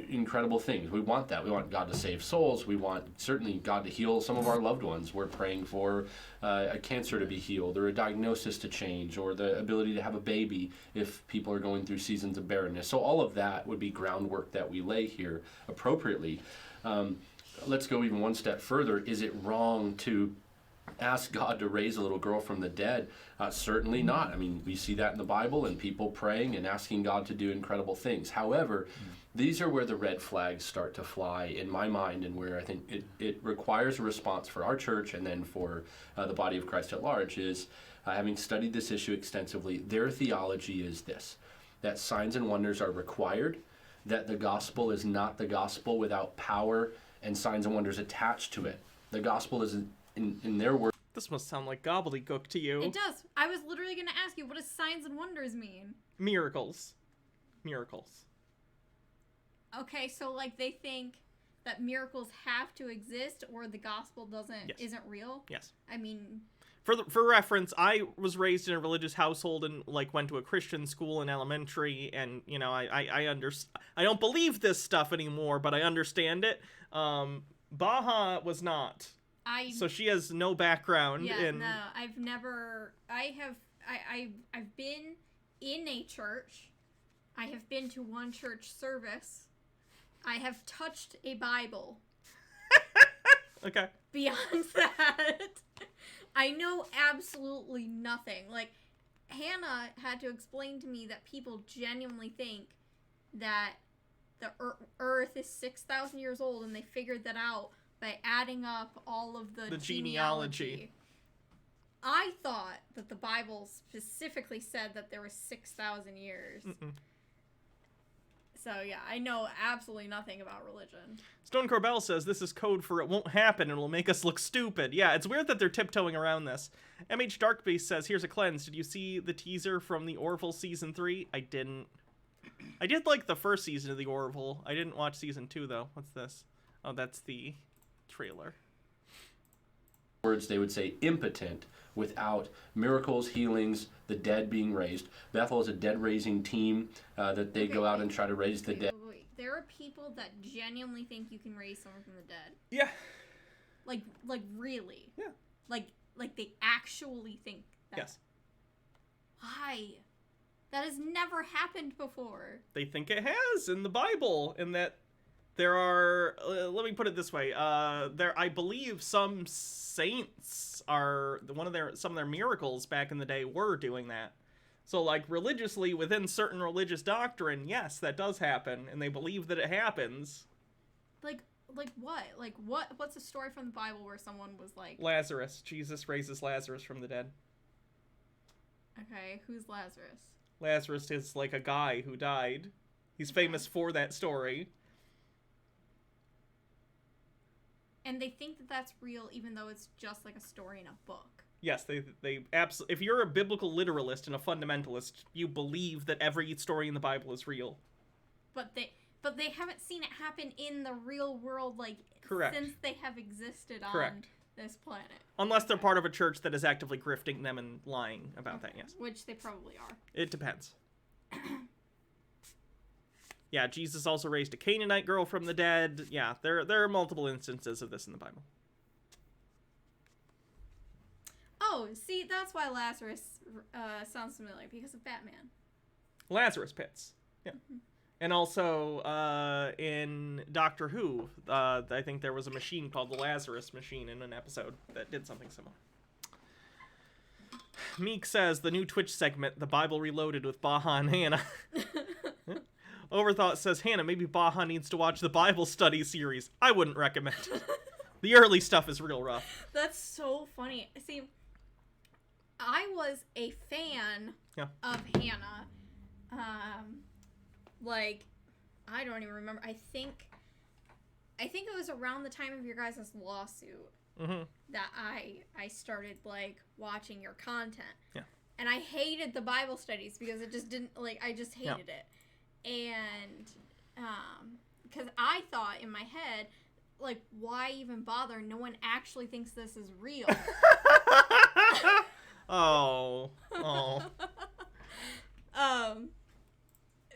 Speaker 20: incredible things. We want that. We want God to save souls. We want certainly God to heal some of our loved ones. We're praying for a cancer to be healed, or a diagnosis to change, or the ability to have a baby if people are going through seasons of barrenness. So all of that would be groundwork that we lay here appropriately. Let's go even one step further. Is it wrong to ask God to raise a little girl from the dead? Certainly not. I mean, we see that in the Bible, and people praying and asking God to do incredible things. However, these are where the red flags start to fly in my mind, and where I think it requires a response for our church and then for the body of Christ at large is, having studied this issue extensively, their theology is this, that signs and wonders are required, that the gospel is not the gospel without power and signs and wonders attached to it. The gospel is, in their words...
Speaker 1: This must sound like gobbledygook to you.
Speaker 16: It does. I was literally going to ask you, what does signs and wonders mean?
Speaker 1: Miracles. Miracles.
Speaker 16: Okay, so like they think that miracles have to exist, or the gospel isn't real?
Speaker 1: Yes.
Speaker 16: I mean...
Speaker 1: For reference, I was raised in a religious household and went to a Christian school in elementary, and I don't believe this stuff anymore, but I understand it. Baha was not. So she has no background in...
Speaker 16: no, I've been in a church. I have been to one church service. I have touched a Bible.
Speaker 1: Okay.
Speaker 16: Beyond that, I know absolutely nothing. Like, Hannah had to explain to me that people genuinely think that the Earth is 6,000 years old, and they figured that out by adding up all of the genealogy. I thought that the Bible specifically said that there was 6,000 years.
Speaker 1: Mm-mm.
Speaker 16: So yeah, I know absolutely nothing about religion.
Speaker 1: Stone Corbell says this is code for it won't happen and it'll make us look stupid. Yeah, it's weird that they're tiptoeing around this. MH Darkbeast says, here's a cleanse. Did you see the teaser from the Orville season 3? I didn't. I did like the first season of the Orville. I didn't watch season 2 though. What's this? Oh, that's the trailer.
Speaker 20: Words, they would say impotent without miracles, healings, the dead being raised. Bethel is a dead-raising team that they go out and try to raise the dead.
Speaker 16: Wait. There are people that genuinely think you can raise someone from the dead.
Speaker 1: Yeah.
Speaker 16: Like really.
Speaker 1: Yeah.
Speaker 16: Like they actually think that.
Speaker 1: Yes.
Speaker 16: Why? That has never happened before.
Speaker 1: They think it has in the Bible, in that there are, let me put it this way, I believe some saints are, some of their miracles back in the day were doing that. So, like, religiously, within certain religious doctrine, yes, that does happen, and they believe that it happens.
Speaker 16: Like, Like what? Like what's a story from the Bible where someone was like...
Speaker 1: Lazarus. Jesus raises Lazarus from the dead.
Speaker 16: Okay, who's Lazarus?
Speaker 1: Lazarus is like a guy who died. He's famous for that story.
Speaker 16: And they think that that's real even though it's just like a story in a book.
Speaker 1: Yes, they absolutely... If you're a biblical literalist and a fundamentalist, you believe that every story in the Bible is real.
Speaker 16: But they haven't seen it happen in the real world, like,
Speaker 1: Correct.
Speaker 16: since they have existed
Speaker 1: Correct.
Speaker 16: on this planet.
Speaker 1: Unless they're part of a church that is actively grifting them and lying about that, yes.
Speaker 16: Which they probably are.
Speaker 1: It depends. Yeah, Jesus also raised a Canaanite girl from the dead. Yeah, there are multiple instances of this in the Bible.
Speaker 16: Oh, see, that's why Lazarus sounds familiar, because of Batman.
Speaker 1: Lazarus pits. Yeah.
Speaker 16: Mm-hmm.
Speaker 1: And also, in Doctor Who, I think there was a machine called the Lazarus machine in an episode that did something similar. Meek says, the new Twitch segment, The Bible Reloaded with Baha and Hannah. Overthought says, Hannah, maybe Baha needs to watch the Bible study series. I wouldn't recommend it. The early stuff is real rough.
Speaker 16: That's so funny. See, I was a fan of Hannah. Like, I don't even remember. I think it was around the time of your guys' lawsuit that I started, like, watching your content.
Speaker 1: Yeah.
Speaker 16: And I hated the Bible studies because it just didn't, like, I just hated it. And, because I thought in my head, like, why even bother? No one actually thinks this is real.
Speaker 1: Oh.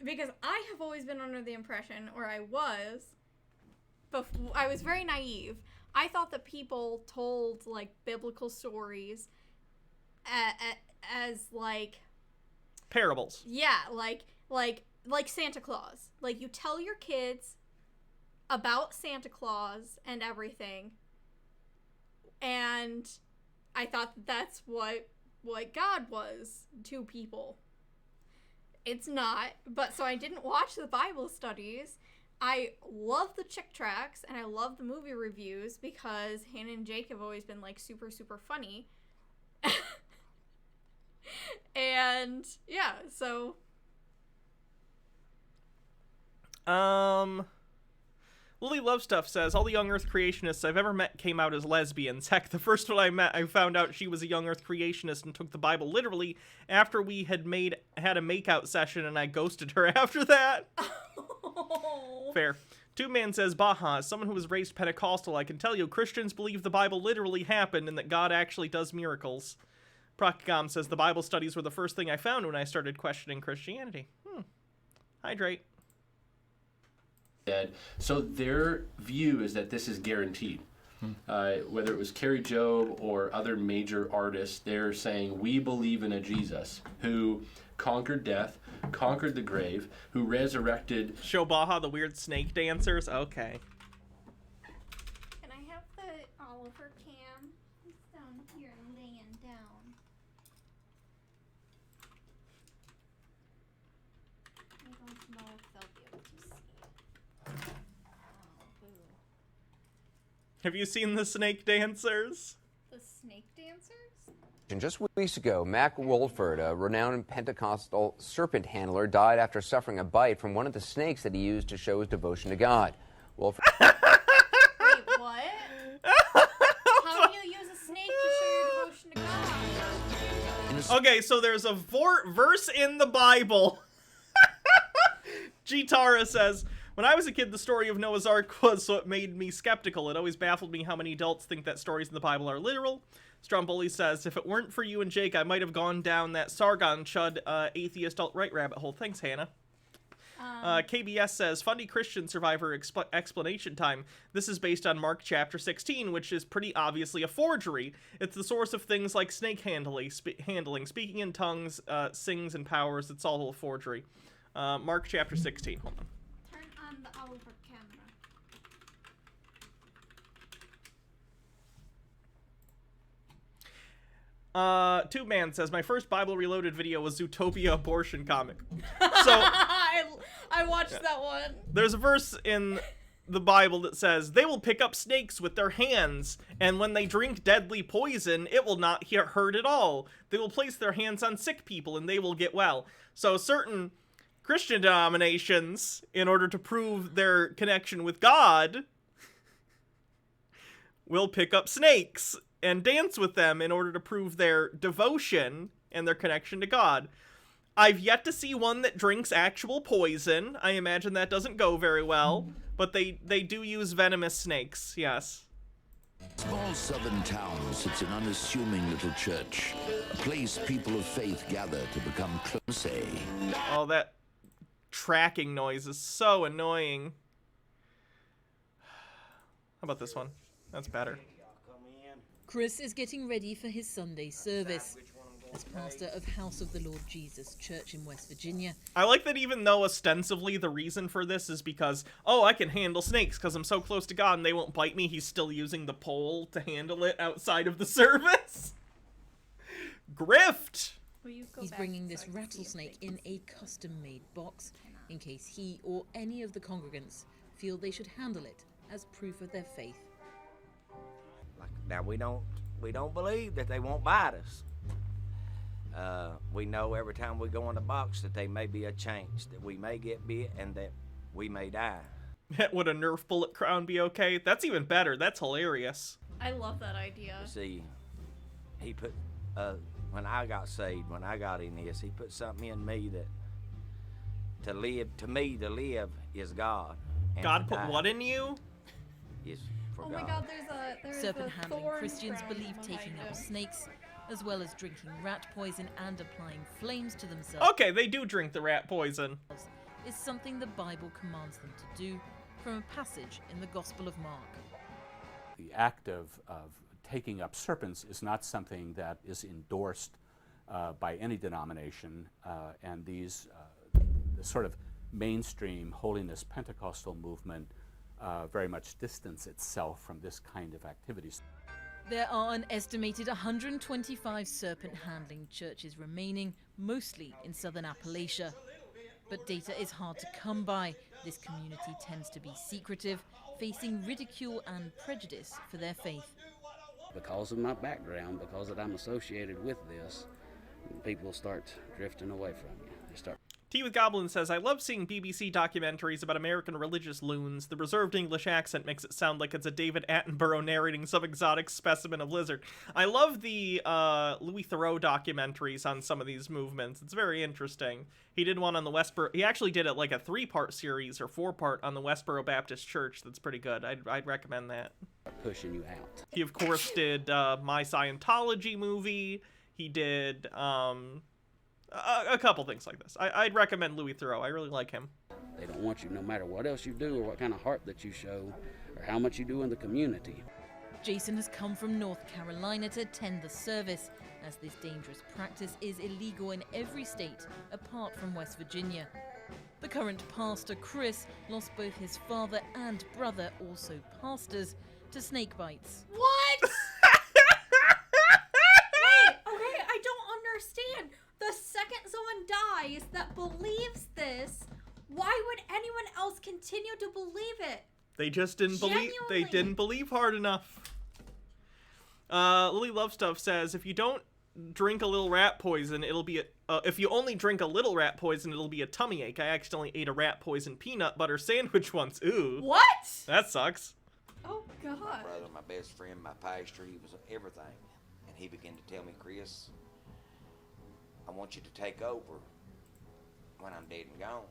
Speaker 16: Because I have always been under the impression, or I was very naive. I thought that people told, like, biblical stories as, like...
Speaker 1: Parables.
Speaker 16: Yeah, like Santa Claus. Like, you tell your kids about Santa Claus and everything, and I thought that's what God was to people. It's not, but so I didn't watch the Bible studies. I love the chick tracks, and I love the movie reviews, because Hannah and Jake have always been, like, super, super funny. And, yeah, so...
Speaker 1: Lily Lovestuff says, all the young Earth creationists I've ever met came out as lesbians. Heck, the first one I met, I found out she was a young Earth creationist and took the Bible literally after we had a makeout session, and I ghosted her after that.
Speaker 16: Oh.
Speaker 1: Fair. Two Man says, Baha, as someone who was raised Pentecostal, I can tell you Christians believe the Bible literally happened and that God actually does miracles. Procom says, the Bible studies were the first thing I found when I started questioning Christianity. Hydrate.
Speaker 20: So their view is that this is guaranteed. Whether it was Carrie Job or other major artists, they're saying, we believe in a Jesus who conquered death, conquered the grave, who resurrected...
Speaker 1: Show Baha the weird snake dancers? Okay.
Speaker 16: Can I have the Oliver cam? He's down here laying down. I don't know if they'll be able to see it.
Speaker 1: Have you seen the snake dancers?
Speaker 16: The snake dancers?
Speaker 8: Just weeks ago, Mac Wolford, a renowned Pentecostal serpent handler, died after suffering a bite from one of the snakes that he used to show his devotion to God. Wolford...
Speaker 16: Wait, what? How do you use a snake to show your devotion to God?
Speaker 1: Okay, so there's a verse in the Bible. G-Tara says, when I was a kid, the story of Noah's Ark was what made me skeptical. It always baffled me how many adults think that stories in the Bible are literal. Stromboli says, if it weren't for you and Jake, I might have gone down that Sargon Chud atheist alt-right rabbit hole. Thanks, Hannah. KBS says, funny Christian survivor explanation time. This is based on Mark chapter 16, which is pretty obviously a forgery. It's the source of things like snake handling, speaking in tongues, sings and powers. It's all a forgery. Mark chapter 16. Hold on.
Speaker 16: Turn on the Oliver camera.
Speaker 1: Two Man says, my first Bible Reloaded video was Zootopia abortion comic. So
Speaker 16: I watched that one.
Speaker 1: there's a verse in the Bible that says they will pick up snakes with their hands, and when they drink deadly poison, it will not hurt at all. They will place their hands on sick people and they will get well. So certain Christian denominations, in order to prove their connection with God, will pick up snakes and dance with them in order to prove their devotion and their connection to God. I've yet to see one that drinks actual poison. I imagine that doesn't go very well. But they do use venomous snakes, yes.
Speaker 9: Small southern town sits an unassuming little church, a place people of faith gather to become close.
Speaker 1: Oh, that tracking noise is so annoying. How about this one? That's better.
Speaker 10: Chris is getting ready for his Sunday service as pastor of House of the Lord Jesus Church in West Virginia.
Speaker 1: I like that even though ostensibly the reason for this is because, oh, I can handle snakes because I'm so close to God and they won't bite me, he's still using the pole to handle it outside of the service. Grift!
Speaker 10: He's bringing this rattlesnake in a custom-made box in case he or any of the congregants feel they should handle it as proof of their faith.
Speaker 11: Now, we don't believe that they won't bite us. We know every time we go in the box that there may be a chance that we may get bit and that we may die.
Speaker 1: Would a Nerf bullet crown be okay? That's even better. That's hilarious.
Speaker 16: I love that idea.
Speaker 11: See, he put, when I got saved, when I got in this, he put something in me that to live is God. And
Speaker 1: God put what in you?
Speaker 11: Is for
Speaker 16: Oh
Speaker 11: God.
Speaker 16: my God, there's
Speaker 10: Serpent-handling
Speaker 16: thorn
Speaker 10: Christians
Speaker 16: crown
Speaker 10: believe taking
Speaker 16: behind
Speaker 10: up
Speaker 16: him.
Speaker 10: snakes, as well as drinking rat poison and applying flames to themselves.
Speaker 1: Okay, they do drink the rat poison.
Speaker 10: Is something the Bible commands them to do from a passage in the Gospel of Mark.
Speaker 24: The act of taking up serpents is not something that is endorsed by any denomination, and these the sort of mainstream holiness Pentecostal movement very much distance itself from this kind of activities.
Speaker 10: There are an estimated 125 serpent-handling churches remaining, mostly in southern Appalachia. But data is hard to come by. This community tends to be secretive, facing ridicule and prejudice for their faith.
Speaker 25: Because of my background, because that I'm associated with this, people start drifting away from you. They start.
Speaker 1: Tea with Goblin says, I love seeing BBC documentaries about American religious loons. The reserved English accent makes it sound like it's a David Attenborough narrating some exotic specimen of lizard. I love the Louis Theroux documentaries on some of these movements. It's very interesting. He did one on the Westboro. He actually did it like a 3-part series or 4-part on the Westboro Baptist Church. That's pretty good. I'd recommend that.
Speaker 25: Pushing you out.
Speaker 1: He, of course, did My Scientology movie. He did... a couple things like this. I'd recommend Louis Theroux. I really like him.
Speaker 25: They don't want you no matter what else you do or what kind of heart that you show or how much you do in the community.
Speaker 10: Jason has come from North Carolina to attend the service, as this dangerous practice is illegal in every state apart from West Virginia. The current pastor, Chris, lost both his father and brother, also pastors, to snake bites.
Speaker 16: What? Wait, okay, I don't understand. The second someone dies that believes this, why would anyone else continue to believe it?
Speaker 1: They just didn't believe. They didn't believe hard enough. Lily Lovestuff says, if you don't drink a little rat poison, it'll be if you only drink a little rat poison, it'll be a tummy ache. I accidentally ate a rat poison peanut butter sandwich once. Ooh.
Speaker 16: What?
Speaker 1: That sucks.
Speaker 16: Oh God.
Speaker 11: My brother, my best friend, my pastor, he was everything, and he began to tell me, Chris, I want you to take over when I'm dead and gone.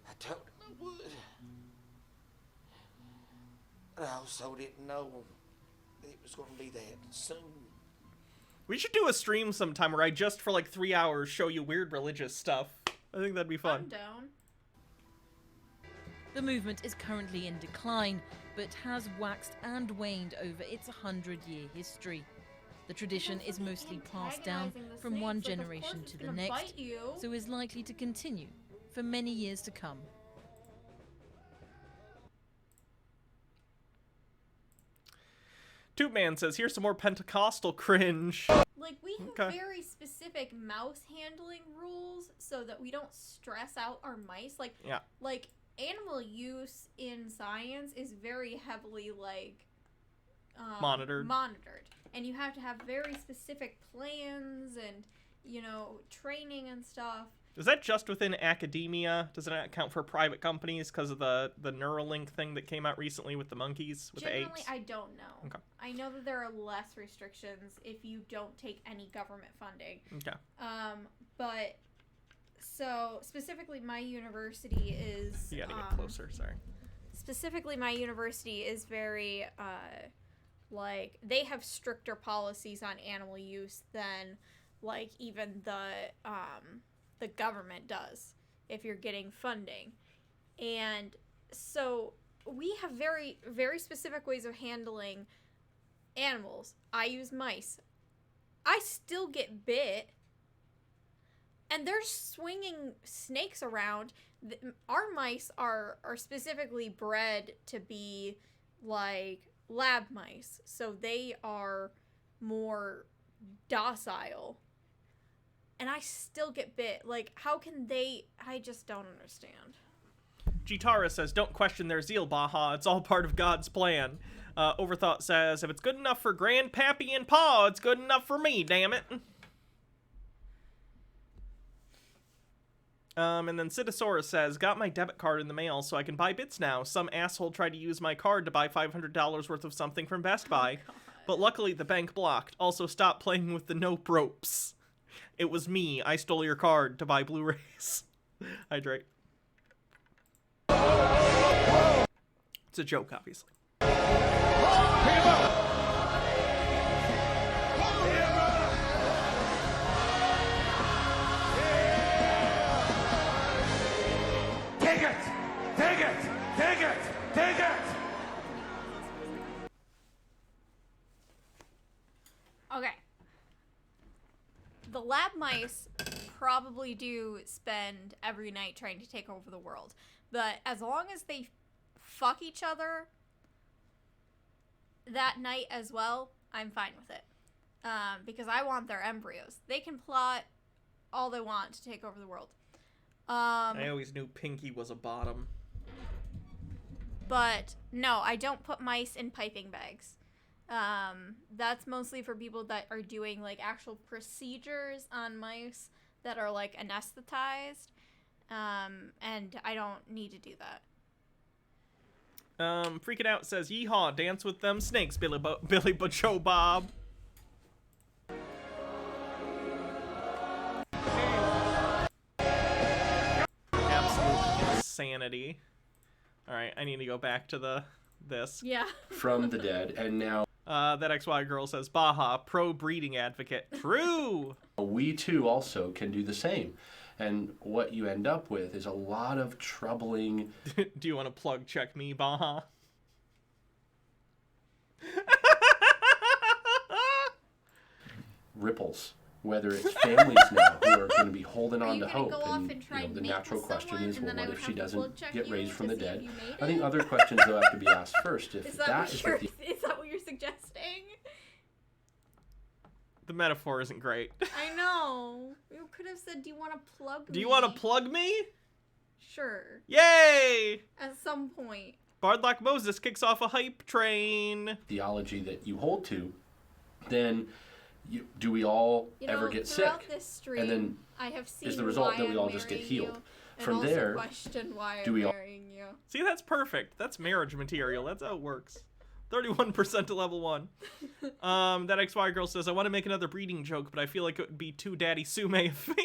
Speaker 11: I told him I would. But I also didn't know it was going to be that soon.
Speaker 1: We should do a stream sometime where I just for like 3 hours show you weird religious stuff. I think that'd be fun.
Speaker 16: I'm down.
Speaker 10: The movement is currently in decline, but has waxed and waned over its 100-year history. The tradition is mostly passed down from one generation to the next, so is likely to continue for many years to come.
Speaker 1: Tootman says, here's some more Pentecostal cringe.
Speaker 16: Like, we have very specific mouse handling rules so that we don't stress out our mice. Like, like animal use in science is very heavily, like,
Speaker 1: monitored.
Speaker 16: And you have to have very specific plans and, you know, training and stuff.
Speaker 1: Is that just within academia? Does it not count for private companies because of the Neuralink thing that came out recently with the monkeys, with
Speaker 16: Generally,
Speaker 1: the apes?
Speaker 16: I don't know.
Speaker 1: Okay.
Speaker 16: I know that there are less restrictions if you don't take any government funding.
Speaker 1: Okay.
Speaker 16: But so specifically, my university is.
Speaker 1: You gotta get closer. Sorry.
Speaker 16: Specifically, my university is very like they have stricter policies on animal use than like even the government does if you're getting funding. And so we have very, very specific ways of handling animals. I use mice. I still get bit. And they're swinging snakes around. Our mice are specifically bred to be like lab mice. So they are more docile. And I still get bit. Like, how can they? I just don't understand.
Speaker 1: Gitara says, don't question their zeal, Baja. It's all part of God's plan. Overthought says, if it's good enough for Grandpappy and Pa, it's good enough for me, damn it. And then Citosaurus says, got my debit card in the mail so I can buy bits now. Some asshole tried to use my card to buy $500 worth of something from Best Buy. But luckily the bank blocked. Also, stop playing with the nope ropes. It was me. I stole your card to buy Blu-rays. Hydrate. It's a joke, obviously.
Speaker 4: Take it! Take it! Take it! Take it!
Speaker 16: Okay. The lab mice probably do spend every night trying to take over the world. But as long as they fuck each other that night as well, I'm fine with it. Because I want their embryos. They can plot all they want to take over the world.
Speaker 1: I always knew Pinky was a bottom.
Speaker 16: But no, I don't put mice in piping bags. That's mostly for people that are doing like actual procedures on mice that are like anesthetized. And I don't need to do that.
Speaker 1: Freaking Out says, yeehaw, dance with them snakes, Billy Joe Bob. Absolute insanity. Alright, I need to go back to this.
Speaker 16: Yeah.
Speaker 20: From the dead, and now...
Speaker 1: that XY girl says, Baja, pro-breeding advocate. True!
Speaker 20: We, too, also can do the same. And what you end up with is a lot of troubling...
Speaker 1: Do you want to plug check me, Baja?
Speaker 20: ripples. Whether it's families now who are going to be holding on to hope, and the natural question is, well, what if she doesn't get raised from the dead? I think other questions though have to be asked first. If
Speaker 16: is that what you're suggesting?
Speaker 1: The metaphor isn't great.
Speaker 16: I know. You could have said, "Do you want to plug me?"
Speaker 1: Do you want to plug me?
Speaker 16: Sure.
Speaker 1: Yay!
Speaker 16: At some point.
Speaker 1: Bardlock Moses kicks off a hype train.
Speaker 20: Theology that you hold to, then. Do we all ever get sick?
Speaker 16: This stream,
Speaker 20: and then
Speaker 16: I have seen
Speaker 20: is the result that we all just get healed? From
Speaker 16: also
Speaker 20: there,
Speaker 16: do we all marrying you?
Speaker 1: See, that's perfect. That's marriage material. That's how it works. 31% to level 1. That XY girl says, I want to make another breeding joke, but I feel like it would be too daddy sume of me.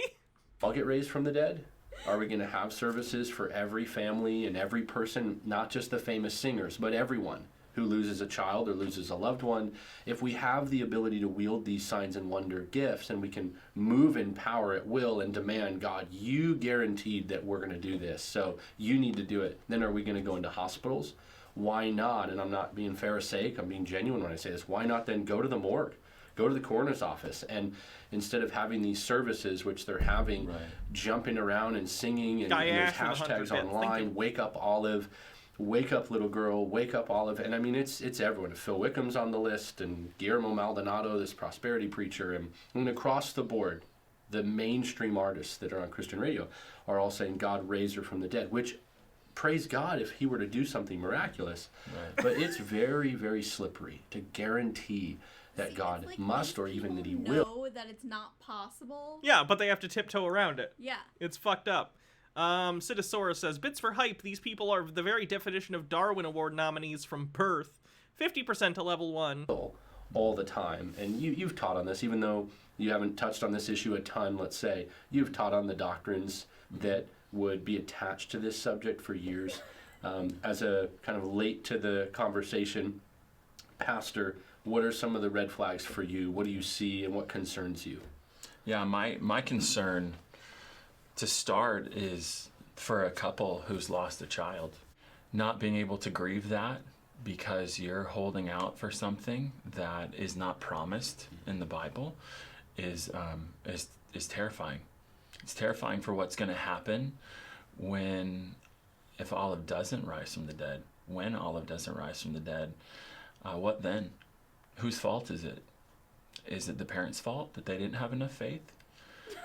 Speaker 20: I'll get raised from the dead. Are we going to have services for every family and every person, not just the famous singers, but everyone who loses a child or loses a loved one? If we have the ability to wield these signs and wonder gifts, and we can move in power at will and demand, God, you guaranteed that we're going to do this, so you need to do it, then are we going to go into hospitals? Why not? And I'm not being pharisaic, I'm being genuine when I say this. Why not then go to the morgue? Go to the coroner's office, and instead of having these services, which they're having, jumping around and singing, and there's hashtags online, Wake Up Olive, Wake Up Little Girl, Wake Up Olive, and I mean it's everyone. Phil Wickham's on the list, and Guillermo Maldonado, this prosperity preacher, and across the board, the mainstream artists that are on Christian radio are all saying God raised her from the dead, which, praise God if he were to do something miraculous. Right. But it's very, very slippery to guarantee that God must or even that he will.
Speaker 16: Know that it's not possible.
Speaker 1: Yeah, but they have to tiptoe around it.
Speaker 16: Yeah.
Speaker 1: It's fucked up. Citisaurus says, bits for hype. These people are the very definition of Darwin Award nominees from birth. 50% to level 1.
Speaker 20: All the time. And you've taught on this, even though you haven't touched on this issue a ton, let's say. You've taught on the doctrines that would be attached to this subject for years. As a kind of late to the conversation pastor, what are some of the red flags for you? What do you see and what concerns you?
Speaker 7: Yeah, my concern to start is for a couple who's lost a child. Not being able to grieve that because you're holding out for something that is not promised in the Bible is terrifying. It's terrifying for what's going to happen if Olive doesn't rise from the dead. When Olive doesn't rise from the dead, what then? Whose fault is it? Is it the parents' fault that they didn't have enough faith?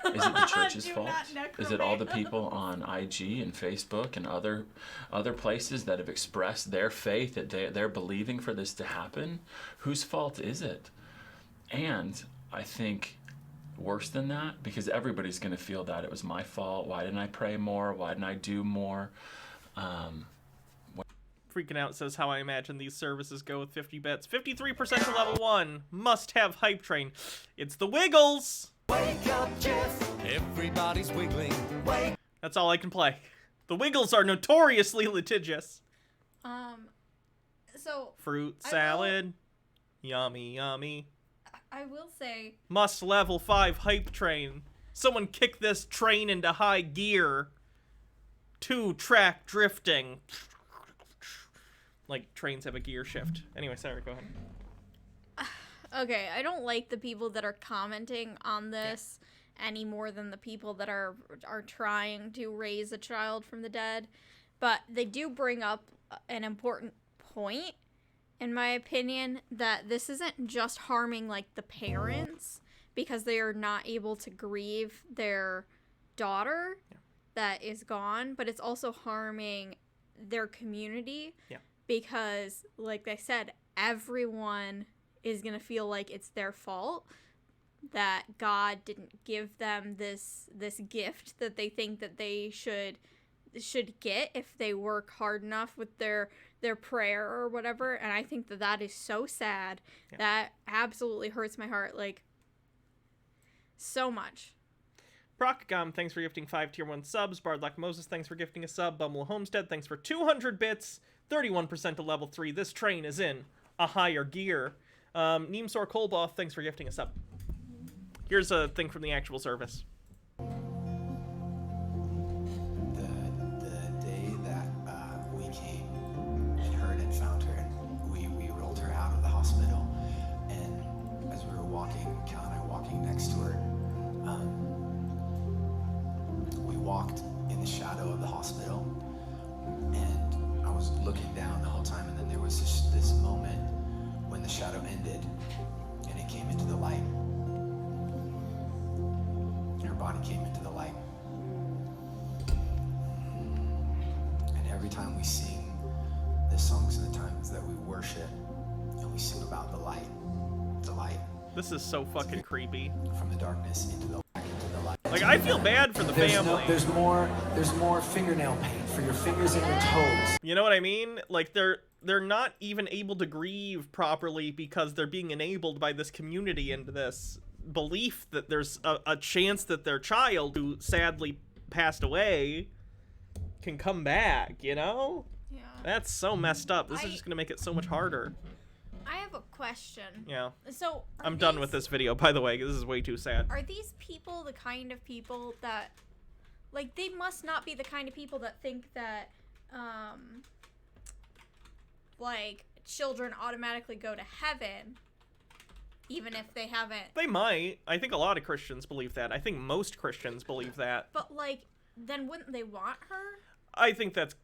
Speaker 7: Is it the church's fault? Is it all the people on IG and Facebook and other places that have expressed their faith that they're believing for this to happen? Whose fault is it? And I think worse than that, because everybody's going to feel that it was my fault. Why didn't I pray more? Why didn't I do more?
Speaker 1: Freaking Out says, how I imagine these services go with 50 bits. 53% to level 1. Must have hype train. It's the Wiggles.
Speaker 13: Wake up, Jeff. Everybody's wiggling. Wake.
Speaker 1: That's all I can play. The Wiggles are notoriously litigious.
Speaker 16: So
Speaker 1: fruit salad. Yummy, yummy.
Speaker 16: I will say.
Speaker 1: Must level 5 hype train. Someone kick this train into high gear. 2-track drifting. Like trains have a gear shift. Anyway, sorry, go ahead.
Speaker 16: Okay, I don't like the people that are commenting on this any more than the people that are trying to raise a child from the dead. But they do bring up an important point, in my opinion, that this isn't just harming, like, the parents because they are not able to grieve their daughter that is gone, but it's also harming their community because, like I said, everyone is going to feel like it's their fault that God didn't give them this gift that they think that they should get if they work hard enough with their prayer or whatever. And I think that is so sad. That absolutely hurts my heart, like, so much.
Speaker 1: Procagom, thanks for gifting 5 tier 1 subs. Bardlock Moses, thanks for gifting a sub. Bumble Homestead, thanks for 200 bits. 31% to level 3. This train is in a higher gear. Neemsor Kolboth, thanks for gifting us up. Here's a thing from the actual service.
Speaker 14: The day that we came and heard and found her, and we rolled her out of the hospital, and as we were walking, Cal and I walking next to her, we walked in the shadow of the hospital, and I was looking down the whole time, and then there was this moment when the shadow ended and it came into the light. Her body came into the light. And every time we sing the songs and the times that we worship and we sing about the light.
Speaker 1: This is so fucking creepy.
Speaker 14: From the darkness into the light.
Speaker 1: Like, I feel bad for the family.
Speaker 14: There's more fingernail paint for your fingers and your toes.
Speaker 1: You know what I mean? Like, they're not even able to grieve properly because they're being enabled by this community and this belief that there's a chance that their child, who sadly passed away, can come back, you know?
Speaker 16: Yeah.
Speaker 1: That's so messed up. This is just gonna make it so much harder.
Speaker 16: I have a question.
Speaker 1: Yeah.
Speaker 16: So
Speaker 1: I'm done with this video, by the way. This is way too sad.
Speaker 16: Are these people the kind of people that, like, they must not be the kind of people that think that, like, children automatically go to heaven, even if they haven't.
Speaker 1: They might. I think a lot of Christians believe that. I think most Christians believe that.
Speaker 16: But, like, then wouldn't they want her?
Speaker 1: I think that's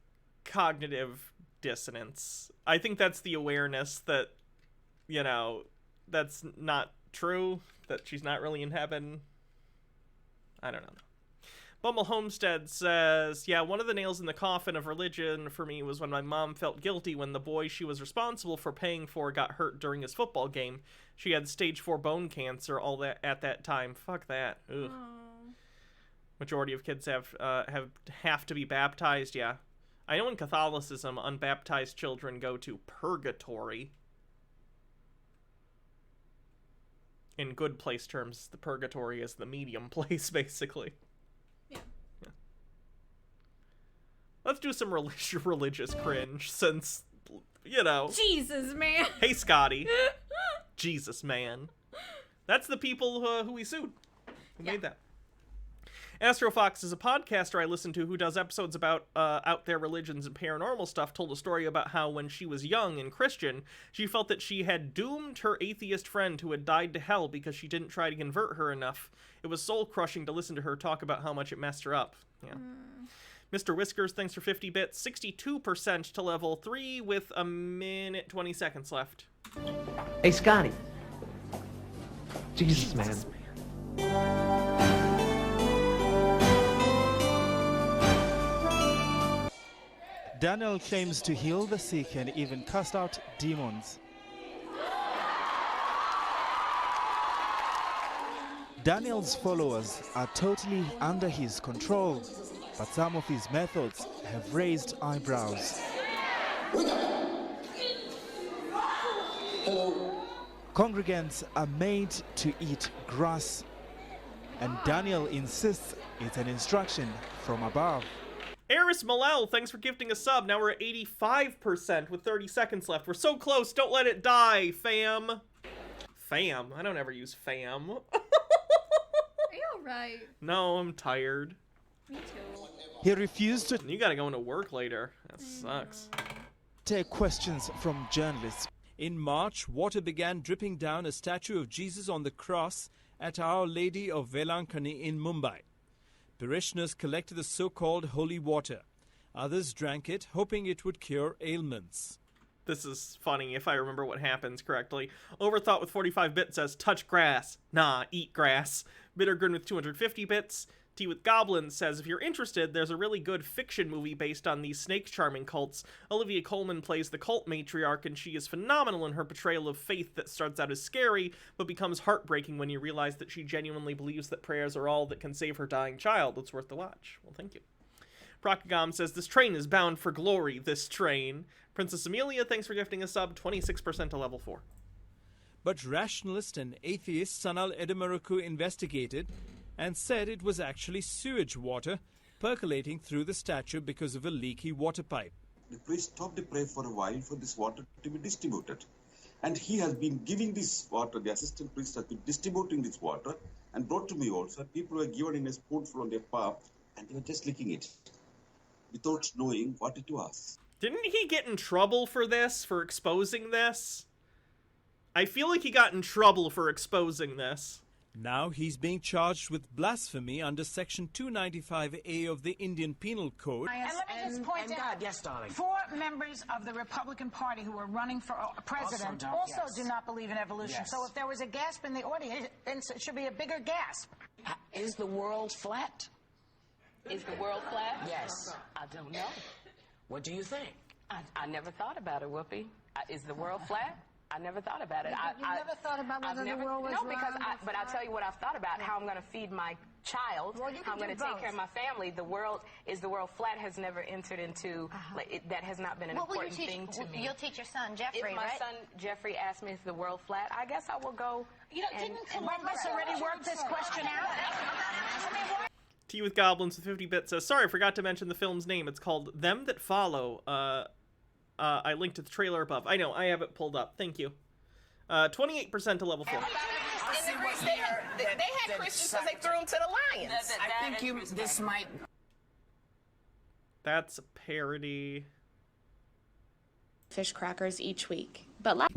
Speaker 1: cognitive dissonance. I think that's the awareness that, you know, that's not true, that she's not really in heaven. I don't know. Bumble Homestead says, yeah, one of the nails in the coffin of religion for me was when my mom felt guilty when the boy she was responsible for paying for got hurt during his football game. She had stage 4 bone cancer all that at that time. Fuck that. Ugh. Majority of kids have to be baptized, yeah. I know in Catholicism, unbaptized children go to purgatory. In good place terms, the purgatory is the medium place, basically.
Speaker 16: Yeah.
Speaker 1: Let's do some religious cringe, since, you know.
Speaker 16: Jesus, man.
Speaker 1: Hey, Scotty. Jesus, man. That's the people who we sued. Who made that. Astrofox is a podcaster I listen to who does episodes about out there religions and paranormal stuff. Told a story about how when she was young and Christian, she felt that she had doomed her atheist friend who had died to hell because she didn't try to convert her enough. It was soul-crushing to listen to her talk about how much it messed her up. Yeah. Mr. Whiskers, thanks for 50 bits. 62% to level 3 with a minute 20 seconds left.
Speaker 2: Hey, Scotty. Jesus, man.
Speaker 15: Daniel claims to heal the sick and even cast out demons. Daniel's followers are totally under his control, but some of his methods have raised eyebrows. Congregants are made to eat grass, and Daniel insists it's an instruction from above.
Speaker 1: Eris Malel, thanks for gifting a sub. Now we're at 85% with 30 seconds left. We're so close. Don't let it die, fam. Fam? I don't ever use fam.
Speaker 16: Are you alright?
Speaker 1: No, I'm tired.
Speaker 16: Me too.
Speaker 15: He refused to...
Speaker 1: You gotta go into work later. That sucks.
Speaker 15: ...take questions from journalists. In March, water began dripping down a statue of Jesus on the cross at Our Lady of Velankani in Mumbai. Parishioners collected the so-called holy water. Others drank it, hoping it would cure ailments.
Speaker 1: This is funny if I remember what happens correctly. Overthought with 45 bits says, touch grass. Nah, eat grass. Bittergrin with 250 bits. Tea with Goblins says, if you're interested, there's a really good fiction movie based on these snake charming cults. Olivia Colman plays the cult matriarch, and she is phenomenal in her portrayal of faith that starts out as scary, but becomes heartbreaking when you realize that she genuinely believes that prayers are all that can save her dying child. It's worth the watch. Well, thank you. Procagam says, this train is bound for glory, this train. Princess Amelia, thanks for gifting a sub, 26% to level 4.
Speaker 15: But rationalist and atheist Sanal Edamaruku investigated and said it was actually sewage water percolating through the statue because of a leaky water pipe.
Speaker 17: The priest stopped to pray for a while for this water to be distributed. And he has been giving this water, the assistant priest has been distributing this water and brought to me also. People were given in a spoonful on their palm and they were just licking it without knowing what it was.
Speaker 1: Didn't he get in trouble for this, for exposing this? I feel like he got in trouble for exposing this.
Speaker 15: Now he's being charged with blasphemy under Section 295A of the Indian Penal Code.
Speaker 21: And let me just point out, yes, darling. 4 members of the Republican Party who are running for president also do not believe in evolution. Yes. So if there was a gasp in the audience, it should be a bigger gasp.
Speaker 22: Is the world flat? Is the world flat?
Speaker 21: Yes.
Speaker 22: I don't know. What do you think? I never thought about it, Whoopi. Is the world flat? I never thought about it.
Speaker 21: You never thought about whether the world was
Speaker 22: round? No, because but I'll tell you what I've thought about, how I'm going to feed my child, how I'm going to take care of my family. The world flat has never entered into, that has not been an important thing to me.
Speaker 12: You'll teach your son, Jeffrey,
Speaker 22: right? If my son, Jeffrey, asks me, is the world flat, I guess I will go.
Speaker 21: You know, didn't Columbus already work this question out?
Speaker 1: Tea with Goblins with 50 bits says, sorry, I forgot to mention the film's name. It's called Them That Follow. I linked to the trailer above. I know, I have it pulled up. Thank you. 28% to level 4.
Speaker 22: In the Greece, they had Christians because they threw them to the lions.
Speaker 21: I think this might...
Speaker 1: That's a parody.
Speaker 26: Fish crackers each week. But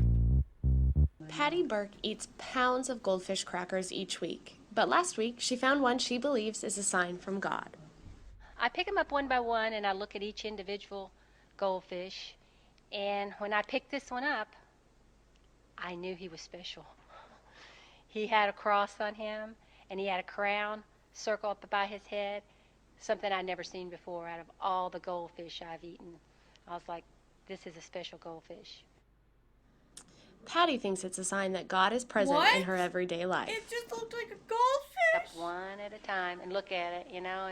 Speaker 26: Patty Burke eats pounds of goldfish crackers each week. But last week, she found one she believes is a sign from God.
Speaker 27: I pick them up one by one and I look at each individual goldfish
Speaker 3: And when I picked this one up, I knew he was special. He had a cross on him, and he had a crown circle up by his head, something I'd never seen before out of all the goldfish I've eaten. I was like, this is a special goldfish.
Speaker 26: Patty thinks it's a sign that God is present
Speaker 16: What?
Speaker 26: in her everyday life.
Speaker 16: It just looked like a goldfish.
Speaker 3: Up one at a time and look at it, you know,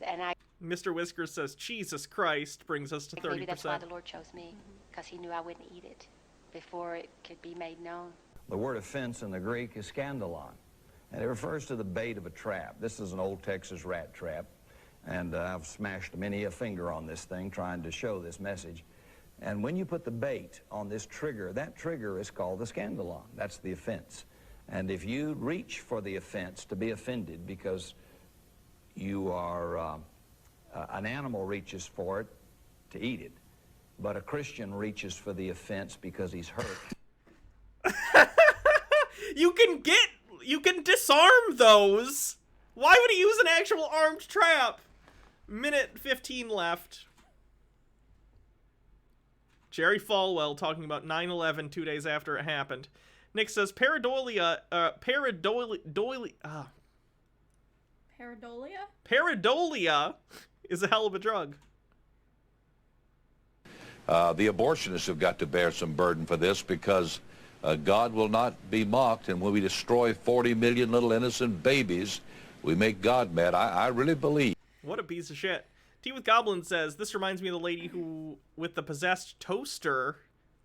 Speaker 3: and I.
Speaker 1: Mr. Whiskers says, Jesus Christ, brings us to 30%.
Speaker 3: Maybe that's why the Lord chose me, because he knew I wouldn't eat it before it could be made known.
Speaker 5: The word offense in the Greek is scandalon, and it refers to the bait of a trap. This is an old Texas rat trap, and I've smashed many a finger on this thing trying to show this message. And when you put the bait on this trigger, that trigger is called the scandalon. That's the offense. And if you reach for the offense to be offended because you are, an animal reaches for it to eat it, but a Christian reaches for the offense because he's hurt.
Speaker 1: You can disarm those. Why would he use an actual armed trap? Minute 15 left. Jerry Falwell talking about 9/11 2 days after it happened. Nick says pareidolia is a hell of a drug.
Speaker 6: The abortionists have got to bear some burden for this because God will not be mocked, and when we destroy 40 million little innocent babies, we make God mad. I really believe.
Speaker 1: What a piece of shit. Tea with Goblin says, this reminds me of the lady who, with the possessed toaster,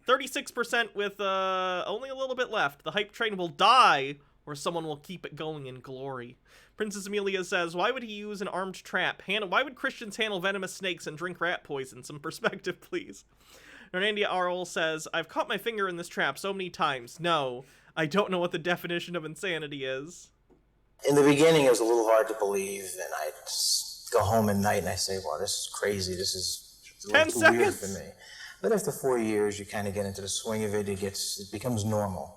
Speaker 1: 36% with only a little bit left. The hype train will die, or someone will keep it going in glory. Princess Amelia says, why would he use an armed trap? Why would Christians handle venomous snakes and drink rat poison? Some perspective, please. Hernandia Arl says, I've caught my finger in this trap so many times. No, I don't know what the definition of insanity is.
Speaker 18: In the beginning, it was a little hard to believe, and I go home at night and I say, wow, this is crazy. This is a little too weird for me. But after 4 years, you kind of get into the swing of it. It becomes normal.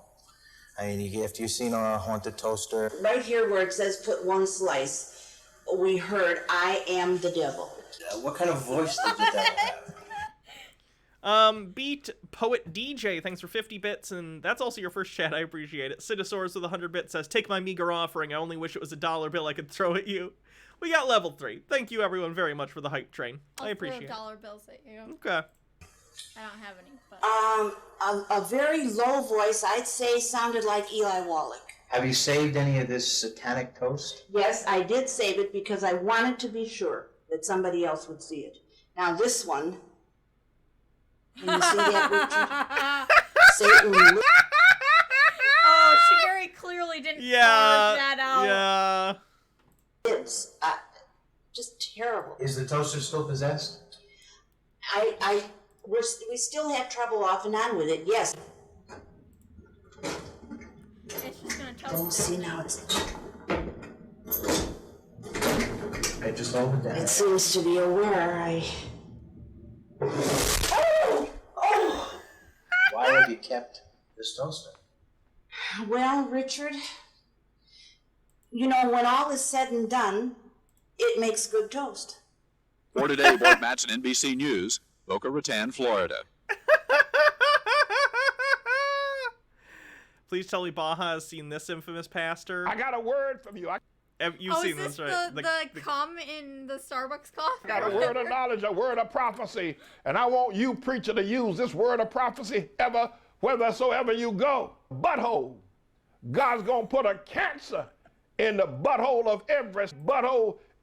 Speaker 18: I mean, after you've seen a haunted toaster.
Speaker 19: Right here where it says put one slice, we heard, I am the devil.
Speaker 18: What kind of voice did the devil have?
Speaker 1: Beat Poet DJ, thanks for 50 bits, and that's also your first chat, I appreciate it. Sidosaurus with 100 bits says, take my meager offering, I only wish it was a $1 bill I could throw at you. We got level 3. Thank you everyone very much for the hype train. I appreciate it.
Speaker 16: I'll throw dollar bills at you.
Speaker 1: Okay.
Speaker 16: I don't have any, but...
Speaker 19: A very low voice, I'd say, sounded like Eli Wallach.
Speaker 18: Have you saved any of this satanic toast?
Speaker 19: Yes, I did save it because I wanted to be sure that somebody else would see it. Now this one... Can you see that, Richard? Satan.
Speaker 16: Oh, she very clearly didn't carve that out.
Speaker 1: Yeah.
Speaker 19: It's just terrible.
Speaker 18: Is the toaster still possessed?
Speaker 19: We still have trouble off and on with it, yes.
Speaker 16: It's just gonna toast.
Speaker 19: Oh, see now it's...
Speaker 18: I just opened that.
Speaker 19: It seems to be aware.
Speaker 18: Why have you kept this toaster?
Speaker 19: Well, Richard, you know, when all is said and done, it makes good toast.
Speaker 23: For today, Board Matson, NBC News, Boca Raton, Florida.
Speaker 1: Please tell me Baja has seen this infamous pastor.
Speaker 27: I got a word from you.
Speaker 1: You've seen this, right?
Speaker 16: The cum in the Starbucks coffee?
Speaker 27: I got a word of knowledge, a word of prophecy, and I want you, preacher, to use this word of prophecy ever, whithersoever you go. Butthole. God's going to put a cancer in the butthole of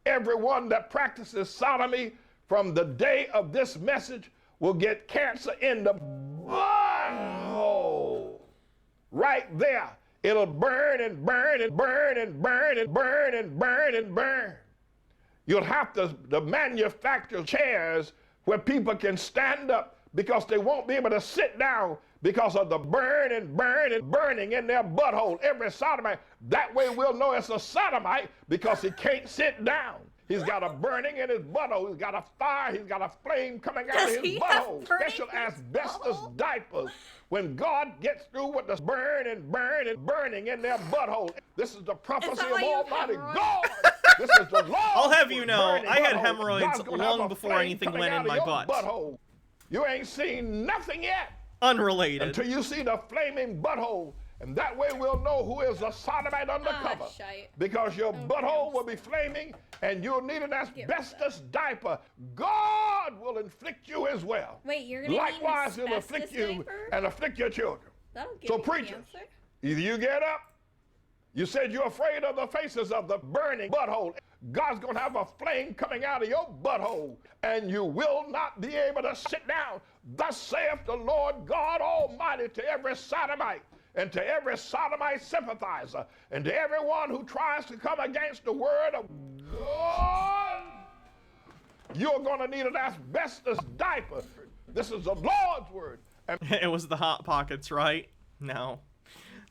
Speaker 27: everyone that practices sodomy from the day of this message will get cancer in the butthole. Right there. It'll burn and burn and burn and burn and burn and burn and burn. You'll have to manufacture chairs where people can stand up because they won't be able to sit down because of the burn and burn and burning in their butthole. Every sodomite. That way we'll know it's a sodomite because he can't sit down. He's got a burning in his butthole. He's got a fire. He's got a flame coming out of his butthole. Special asbestos diapers. When God gets through with the burn and burn and burning in their butthole, this is the prophecy of Almighty God. This is the Lord.
Speaker 1: I'll have you know, I had hemorrhoids long before anything went in my butt.
Speaker 27: Butthole. You ain't seen nothing yet.
Speaker 1: Unrelated.
Speaker 27: Until you see the flaming butthole. And that way we'll know who is a sodomite undercover. Because your butthole will be flaming and you'll need an asbestos diaper. God will inflict you as well.
Speaker 16: Wait, you're going to
Speaker 27: Likewise, he'll afflict you and afflict your children.
Speaker 16: That'll give
Speaker 27: So
Speaker 16: you
Speaker 27: preachers,
Speaker 16: cancer.
Speaker 27: either you get up, you said you're afraid of the faces of the burning butthole. God's going to have a flame coming out of your butthole, and you will not be able to sit down. Thus saith the Lord God Almighty to every sodomite, and to every sodomite sympathizer, and to everyone who tries to come against the word of God. You're going to need an asbestos diaper. This is the Lord's word. And
Speaker 1: it was the Hot Pockets, right? No.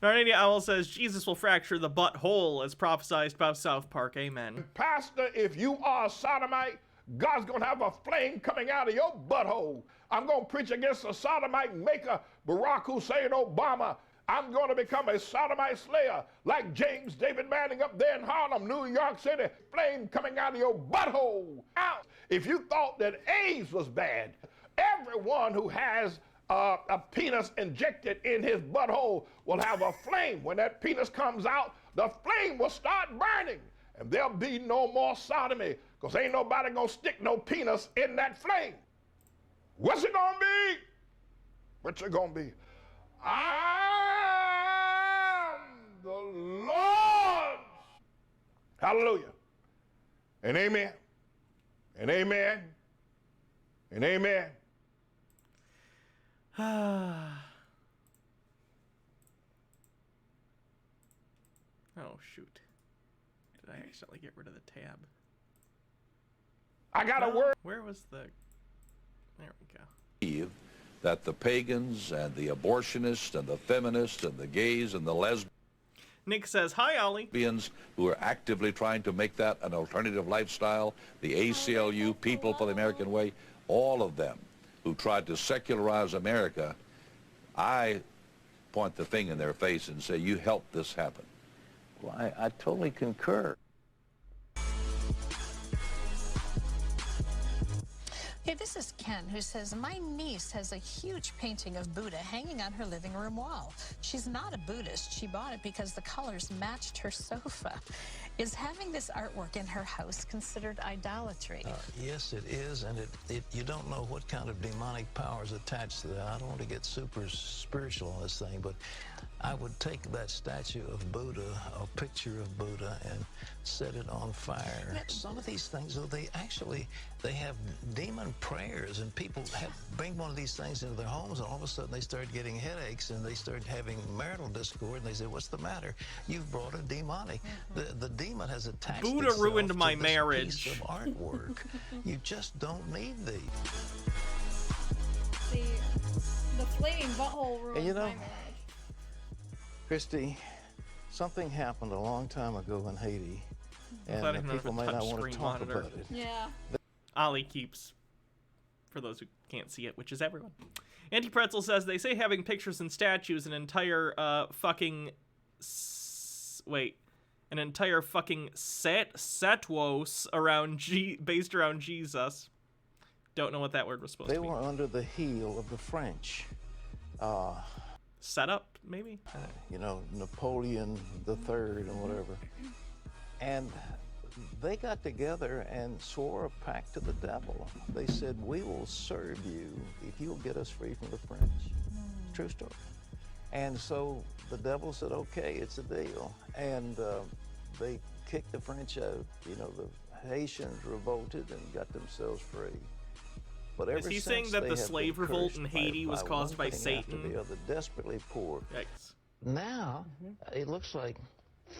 Speaker 1: Narnia Owl says, Jesus will fracture the butthole as prophesied by South Park. Amen.
Speaker 27: Pastor, if you are a sodomite, God's going to have a flame coming out of your butthole. I'm going to preach against a sodomite maker, Barack Hussein Obama. I'm going to become a sodomite slayer like James David Manning up there in Harlem, New York City. Flame coming out of your butthole. Out. If you thought that AIDS was bad, everyone who has a penis injected in his butthole will have a flame. When that penis comes out, the flame will start burning. And there'll be no more sodomy because ain't nobody going to stick no penis in that flame. What's it going to be? What's it going to be? I am the Lord. Hallelujah. And amen. And amen. And amen.
Speaker 1: Oh, shoot. Did I accidentally get rid of the tab?
Speaker 27: I got a word.
Speaker 1: Where was the... There we go.
Speaker 6: That the pagans and the abortionists and the feminists and the gays and the lesbians
Speaker 1: Nick says, hi, Ollie.
Speaker 6: Who are actively trying to make that an alternative lifestyle, the ACLU, People for the American Way, all of them who tried to secularize America, I point the finger in their face and say, you helped this happen.
Speaker 5: Well, I totally concur.
Speaker 21: Hey, this is Ken, who says, my niece has a huge painting of Buddha hanging on her living room wall. She's not a Buddhist. She bought it because the colors matched her sofa. Is having this artwork in her house considered idolatry?
Speaker 4: Yes, it is, and you don't know what kind of demonic power is attached to that. I don't want to get super spiritual on this thing, but I would take that statue of Buddha, a picture of Buddha, and set it on fire. Some of these things, though, they have demon prayers, and people bring one of these things into their homes, and all of a sudden they start getting headaches, and they start having marital discord, and they say, what's the matter? You've brought a demonic. The demon has attached
Speaker 1: Buddha ruined my marriage.
Speaker 4: Piece of artwork. You just don't need these.
Speaker 16: See, the flaming butthole ruined
Speaker 4: And you know,
Speaker 16: my marriage.
Speaker 4: Christy, something happened a long time ago in Haiti, and people may not want to talk about it.
Speaker 16: Yeah.
Speaker 1: Ollie keeps, for those who can't see it, which is everyone. Anti-Pretzel says, they say having pictures and statues an entire fucking setwos around based around Jesus. Don't know what that word was supposed to be.
Speaker 4: They were under the heel of the French.
Speaker 1: Setup, maybe?
Speaker 4: You know, Napoleon III and whatever. And they got together and swore a pact to the devil. They said, we will serve you if you'll get us free from the French. True story. And so the devil said, okay, it's a deal. And they kicked the French out. You know, the Haitians revolted and got themselves free. But
Speaker 1: is he saying that the slave revolt in Haiti was caused by Satan?
Speaker 4: The other, desperately poor.
Speaker 1: Yikes.
Speaker 4: Now, it looks like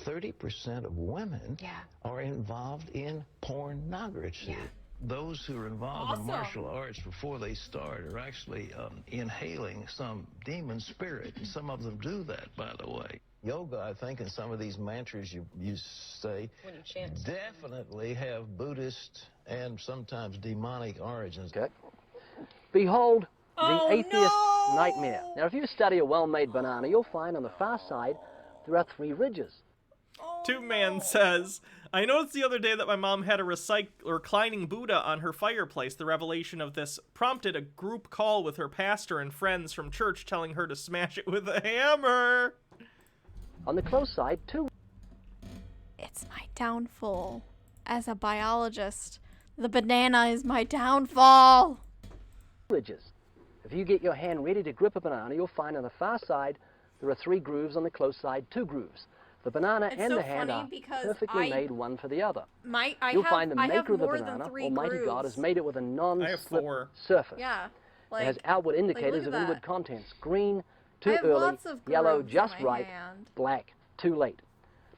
Speaker 4: 30% of women are involved in pornography. Those who are involved in martial arts before they start are actually inhaling some demon spirit. And some of them do that, by the way. Yoga, I think, and some of these mantras you say definitely have Buddhist and sometimes demonic origins.
Speaker 2: Okay. Behold the atheist's nightmare. Now, if you study a well-made banana, you'll find on the far side there are 3 ridges.
Speaker 1: Two Man says, I noticed the other day that my mom had a reclining Buddha on her fireplace. The revelation of this prompted a group call with her pastor and friends from church telling her to smash it with a hammer.
Speaker 2: On the close side, too.
Speaker 16: It's my downfall. As a biologist, the banana is my downfall.
Speaker 2: If you get your hand ready to grip a banana, you'll find on the far side there are 3 grooves, on the close side 2 grooves. The banana and the hand are perfectly made one for the other. You'll find the maker of the banana, Almighty God, has made it with a non-slip surface.
Speaker 16: Yeah.
Speaker 2: It has outward indicators of inward contents. Green, too early. Yellow, just right. Black, too late.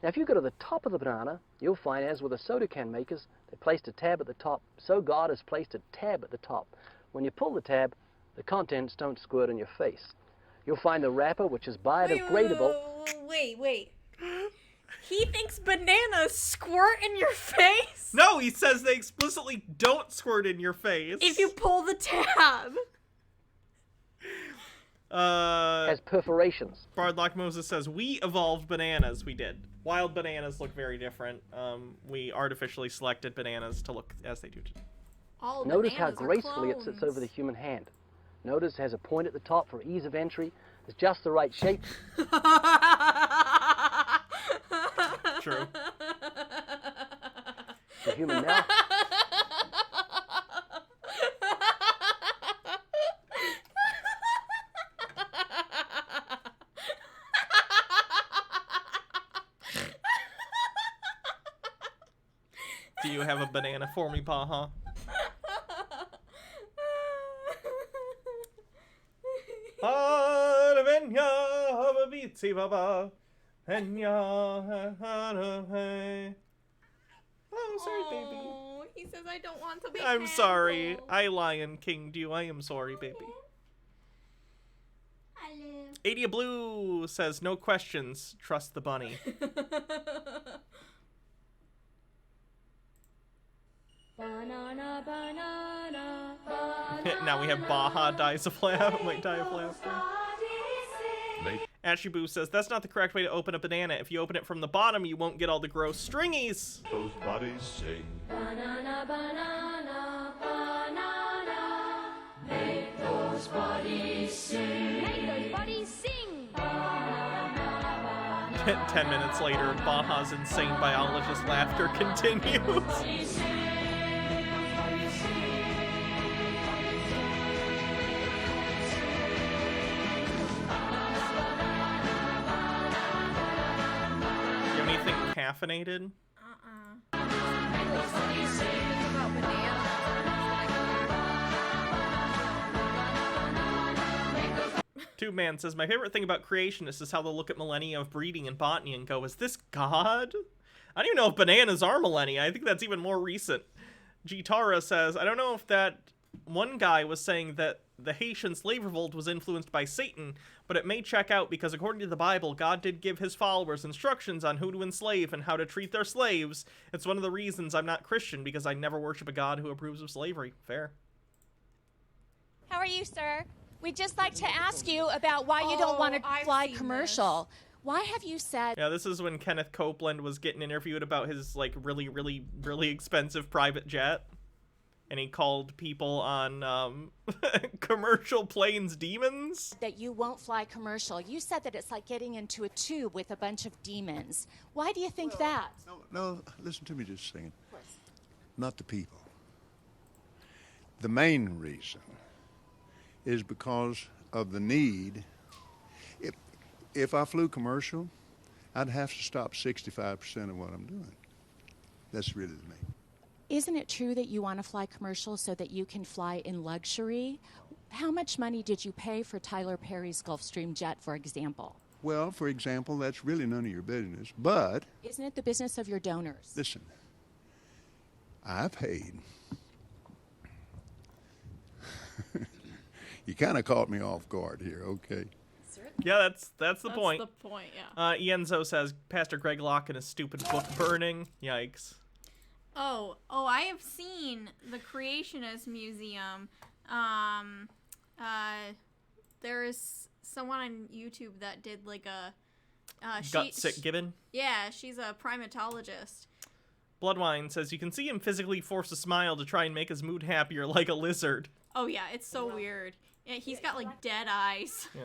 Speaker 2: Now, if you go to the top of the banana, you'll find, as with the soda can makers, they placed a tab at the top. So God has placed a tab at the top. When you pull the tab, the contents don't squirt in your face. You'll find the wrapper, which is biodegradable.
Speaker 16: Wait. He thinks bananas squirt in your face?
Speaker 1: No, he says they explicitly don't squirt in your face.
Speaker 16: If you pull the tab.
Speaker 2: Has perforations.
Speaker 1: Bardlock Moses says, we evolved bananas. We did. Wild bananas look very different. We artificially selected bananas to look as they do today.
Speaker 2: Notice how gracefully it sits over the human hand. Notice it has a point at the top for ease of entry. It's just the right shape.
Speaker 1: True.
Speaker 2: The human mouth.
Speaker 1: Do you have a banana for me, Baha? Oh, sorry, baby.
Speaker 16: Oh, he says I don't want to be
Speaker 1: I'm sorry. I Lion King'd you. I am sorry, baby.
Speaker 16: Hello.
Speaker 1: Adia Blue says, no questions. Trust the bunny.
Speaker 12: Banana, banana, banana.
Speaker 1: Now we have Baha dies of laughter. Might die of laughter. Ashy Boo says, that's not the correct way to open a banana. If you open it from the bottom, you won't get all the gross stringies.
Speaker 13: Those bodies sing.
Speaker 12: Banana, banana, banana. Make those bodies sing. Make those bodies sing.
Speaker 1: 10 minutes later, Baha's insane biologist laughter continues. Caffeinated? Two Man says, my favorite thing about creationists is how they'll look at millennia of breeding and botany and go, is this God? I don't even know if bananas are millennia. I think that's even more recent. Gitara says, I don't know if that one guy was saying that the Haitian slave revolt was influenced by Satan, but it may check out because according to the Bible, God did give his followers instructions on who to enslave and how to treat their slaves. It's one of the reasons I'm not Christian, because I never worship a God who approves of slavery. Fair.
Speaker 8: How are you, sir? We'd just like to ask you about why you don't want to fly commercial. Why have you said...
Speaker 1: Yeah, this is when Kenneth Copeland was getting interviewed about his, like, really, really, really expensive private jet. And he called people on commercial planes demons.
Speaker 8: That you won't fly commercial. You said that it's like getting into a tube with a bunch of demons. Why do you think that?
Speaker 9: No, listen to me just a second. Not the people. The main reason is because of the need. If I flew commercial, I'd have to stop 65% of what I'm doing. That's really the main.
Speaker 8: Isn't it true that you want to fly commercial so that you can fly in luxury? How much money did you pay for Tyler Perry's Gulfstream jet, for example?
Speaker 9: Well, for example, that's really none of your business, but...
Speaker 8: Isn't it the business of your donors?
Speaker 9: Listen, I paid. You kind of caught me off guard here, okay?
Speaker 1: Yeah, that's the point.
Speaker 16: That's the point, yeah.
Speaker 1: Ienzo says, Pastor Greg Locke and his stupid book burning. Yikes.
Speaker 16: Oh, I have seen the Creationist Museum. There is someone on YouTube that did like a
Speaker 1: Gut-sick gibbon.
Speaker 16: Yeah, she's a primatologist.
Speaker 1: Bloodwine says you can see him physically force a smile to try and make his mood happier like a lizard.
Speaker 16: Oh yeah, it's so weird. Yeah, he's got like dead eyes.
Speaker 1: Yeah.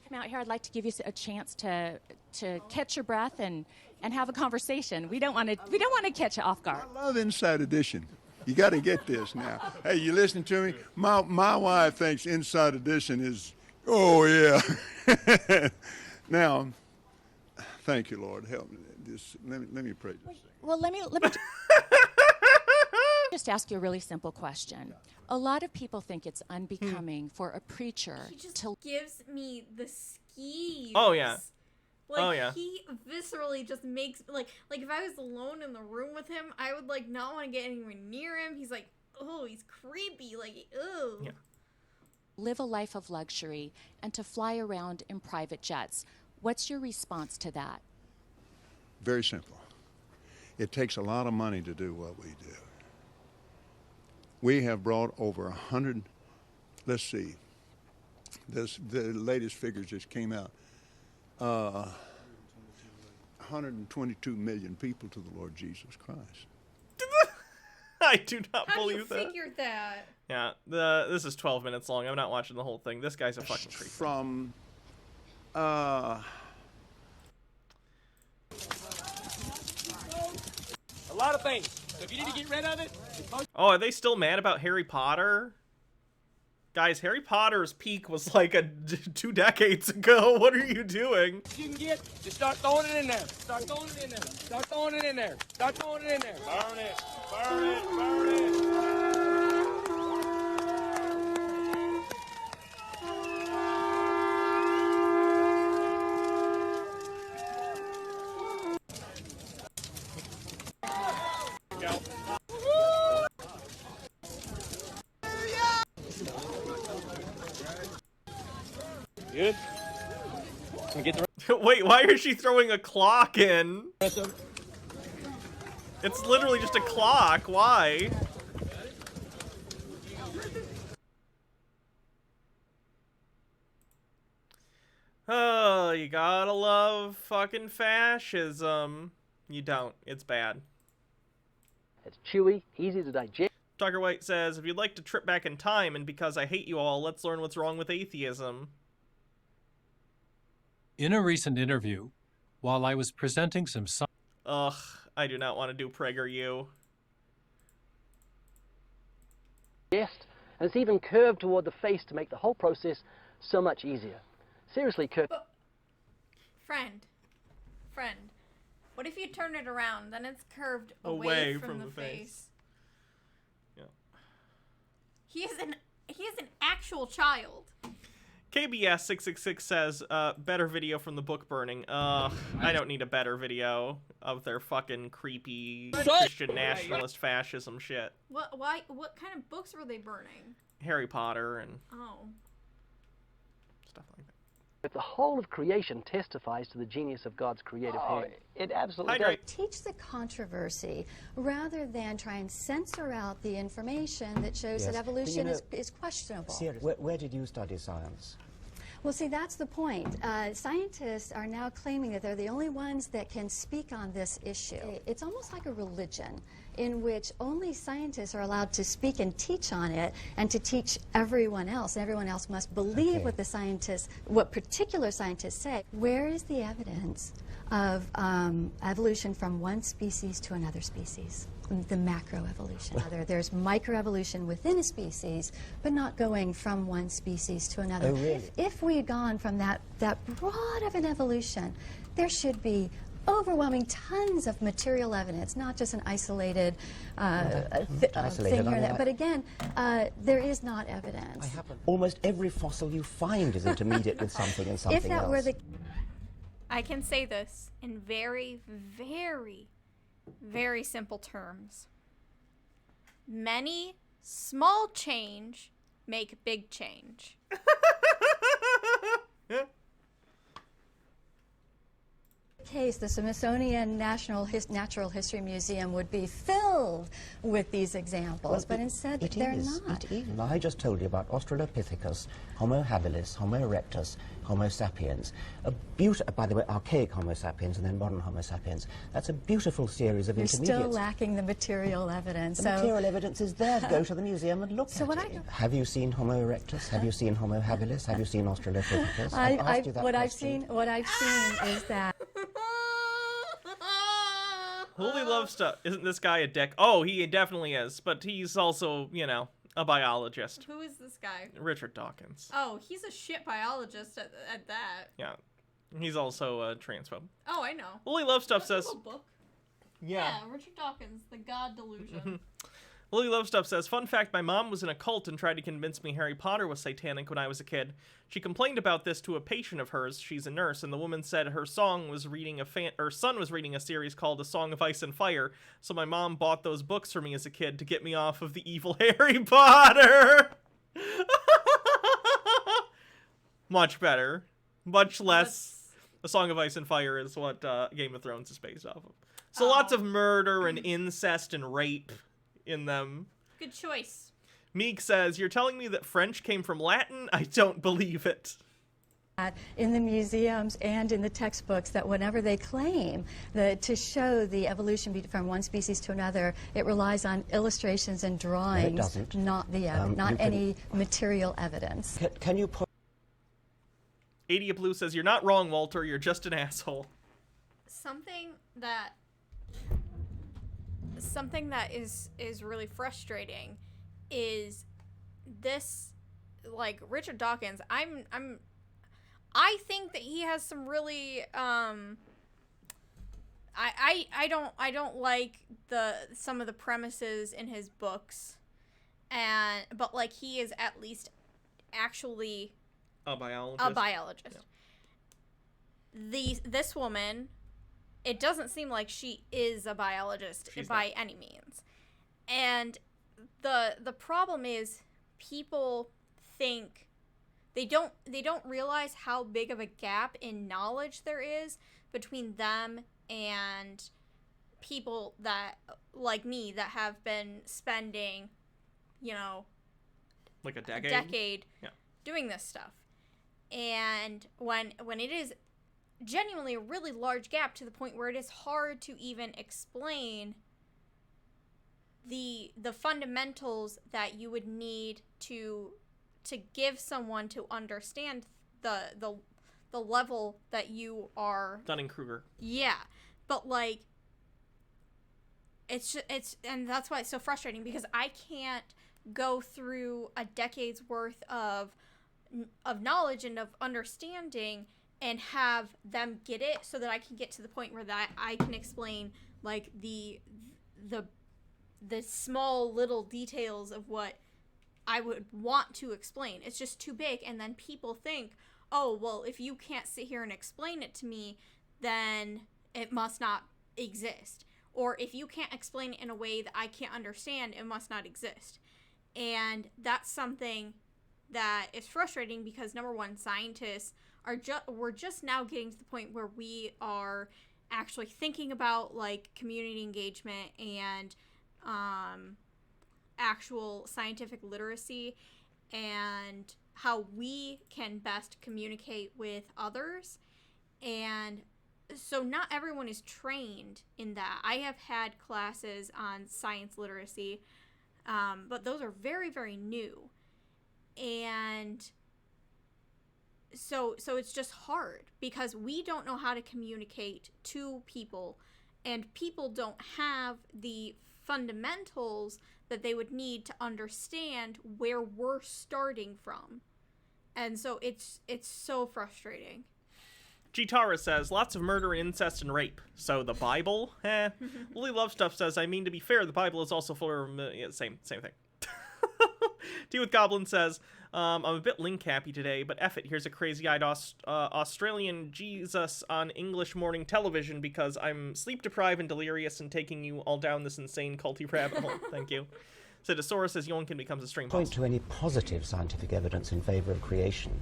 Speaker 8: Come out here. I'd like to give you a chance to catch your breath and have a conversation. We don't want to catch you off guard.
Speaker 9: I love Inside Edition. You got to get this now. Hey, you listening to me? My wife thinks Inside Edition is, oh yeah. Now, thank you, Lord. Help me. Let me pray this thing.
Speaker 8: Well, let me just ask you a really simple question. A lot of people think it's unbecoming for a preacher to
Speaker 16: gives me the skeeves.
Speaker 1: Oh yeah.
Speaker 16: Like,
Speaker 1: oh yeah.
Speaker 16: He viscerally just makes like if I was alone in the room with him, I would like not want to get anywhere near him. He's like, oh, he's creepy. Like, oh.
Speaker 1: Yeah.
Speaker 8: Live a life of luxury and to fly around in private jets. What's your response to that?
Speaker 9: Very simple. It takes a lot of money to do what we do. We have brought over 100, let's see, the latest figures just came out, 122 million people to the Lord Jesus Christ.
Speaker 1: I do not believe that.
Speaker 16: How do you figure that?
Speaker 1: Yeah, this is 12 minutes long. I'm not watching the whole thing. This guy's a fucking creep.
Speaker 9: From,
Speaker 7: a lot of things. So if you need to get rid of it.
Speaker 1: Oh, are they still mad about Harry Potter? Guys, Harry Potter's peak was like 2 decades ago. What are you doing?
Speaker 7: You can get, just start throwing it in there. Start throwing it in there. Start throwing it in there. Start throwing it in there. Burn it. Burn it. Burn it. Good. Get the
Speaker 1: Wait, why is she throwing a clock in? It's literally just a clock. Why? Oh, you gotta love fucking fascism. You don't. It's bad.
Speaker 2: It's chewy, easy to digest.
Speaker 1: Tucker White says, if you'd like to trip back in time and because I hate you all, let's learn what's wrong with atheism.
Speaker 10: In a recent interview, while I was presenting some
Speaker 1: Ugh, I do not want to do PragerU.
Speaker 2: Yes, and it's even curved toward the face to make the whole process so much easier. Seriously, Kirk.
Speaker 16: Friend, what if you turn it around? Then it's curved away from the face.
Speaker 1: Yeah.
Speaker 16: He is an actual child.
Speaker 1: KBS666 says, better video from the book burning. I don't need a better video of their fucking creepy Christian nationalist fascism shit.
Speaker 16: What kind of books were they burning?
Speaker 1: Harry Potter and stuff like that.
Speaker 2: But the whole of creation testifies to the genius of God's creative hand. It absolutely does.
Speaker 11: Teach the controversy rather than try and censor out the information that shows that evolution is questionable.
Speaker 14: Where did you study science?
Speaker 11: Well, see, that's the point. Scientists are now claiming that they're the only ones that can speak on this issue. It's almost like a religion in which only scientists are allowed to speak and teach on it and to teach everyone else. And everyone else must believe what the scientists, what particular scientists say. Where is the evidence of evolution from one species to another species? The macroevolution. There's microevolution within a species, but not going from one species to another.
Speaker 14: Oh, really?
Speaker 11: If we had gone from that broad of an evolution, there should be overwhelming tons of material evidence, not just an isolated thing here and there. But again, there is not evidence.
Speaker 14: Almost every fossil you find is intermediate with something and something
Speaker 11: else. If that were the...
Speaker 16: I can say this in very, very, very simple terms. Many small change make big change.
Speaker 11: Case, the Smithsonian Natural History Museum would be filled with these examples, but instead they're not.
Speaker 14: It is. I just told you about Australopithecus, Homo habilis, Homo erectus, Homo sapiens. By the way, archaic Homo sapiens and then modern Homo sapiens. That's a beautiful series of intermediates.
Speaker 11: You're still lacking the material evidence.
Speaker 14: The material evidence is there. Go to the museum and look at it. Have you seen Homo erectus? Have you seen Homo habilis? Have you seen Australopithecus? I've asked you that question.
Speaker 11: What I've seen is that.
Speaker 1: Holy love stuff. Isn't this guy a dick? Oh, he definitely is. But he's also, you know, a biologist.
Speaker 16: Who is this guy?
Speaker 1: Richard Dawkins.
Speaker 16: Oh, he's a shit biologist at that.
Speaker 1: Yeah. He's also a transphobe.
Speaker 16: Oh, I know.
Speaker 1: Holy love stuff says.
Speaker 16: Book.
Speaker 1: Yeah.
Speaker 16: Richard Dawkins, The God Delusion.
Speaker 1: Lily Love Stuff says, fun fact, my mom was in a cult and tried to convince me Harry Potter was satanic when I was a kid. She complained about this to a patient of hers, she's a nurse, and the woman said her son was reading a series called A Song of Ice and Fire, so my mom bought those books for me as a kid to get me off of the evil Harry Potter. Much better. Much less. A Song of Ice and Fire is what Game of Thrones is based off of. So lots of murder and incest and rape in them.
Speaker 16: Good choice.
Speaker 1: Meek says, you're telling me that French came from Latin? I don't believe it.
Speaker 11: In the museums and in the textbooks, that whenever they claim to show the evolution from one species to another, it relies on illustrations and drawings,
Speaker 14: no, it doesn't.
Speaker 11: Not any material evidence.
Speaker 14: Can you put...
Speaker 1: Adia Blue says, you're not wrong, Walter, you're just an asshole.
Speaker 16: Something that is really frustrating is this, like, Richard Dawkins. I think that he has some really I don't like some of the premises in his books, but like he is at least actually
Speaker 1: a biologist.
Speaker 16: Yeah. This woman, it doesn't seem like she is a biologist by any means. And the problem is people think they don't realize how big of a gap in knowledge there is between them and people that, like me, that have been spending,
Speaker 1: like a
Speaker 16: decade doing this stuff. And when it is genuinely a really large gap to the point where it is hard to even explain the fundamentals that you would need to give someone to understand the level that you are.
Speaker 1: Dunning-Kruger.
Speaker 16: Yeah, but like it's and that's why it's so frustrating, because I can't go through a decade's worth of knowledge and of understanding and have them get it, so that I can get to the point where that I can explain like the small little details of what I would want to explain. It's just too big, and then people think, oh, well, if you can't sit here and explain it to me, then it must not exist. Or if you can't explain it in a way that I can't understand, it must not exist. And that's something that is frustrating, because number one, scientists we're just now getting to the point where we are actually thinking about like community engagement and actual scientific literacy and how we can best communicate with others. And so not everyone is trained in that. I have had classes on science literacy, but those are very, very new. And so it's just hard, because we don't know how to communicate to people, and people don't have the fundamentals that they would need to understand where we're starting from. And so it's so frustrating.
Speaker 1: Gitara says, lots of murder, incest, and rape. So the Bible? Lily Love Stuff says, I mean, to be fair, the Bible is also full of... same thing. Tea with Goblin says, I'm a bit link happy today, but F it, here's a crazy-eyed Australian Jesus on English morning television, because I'm sleep-deprived and delirious and taking you all down this insane culty rabbit hole. Thank you. Sidosaurus says Yoinkin becomes a string
Speaker 14: Point to any positive scientific evidence in favor of creation.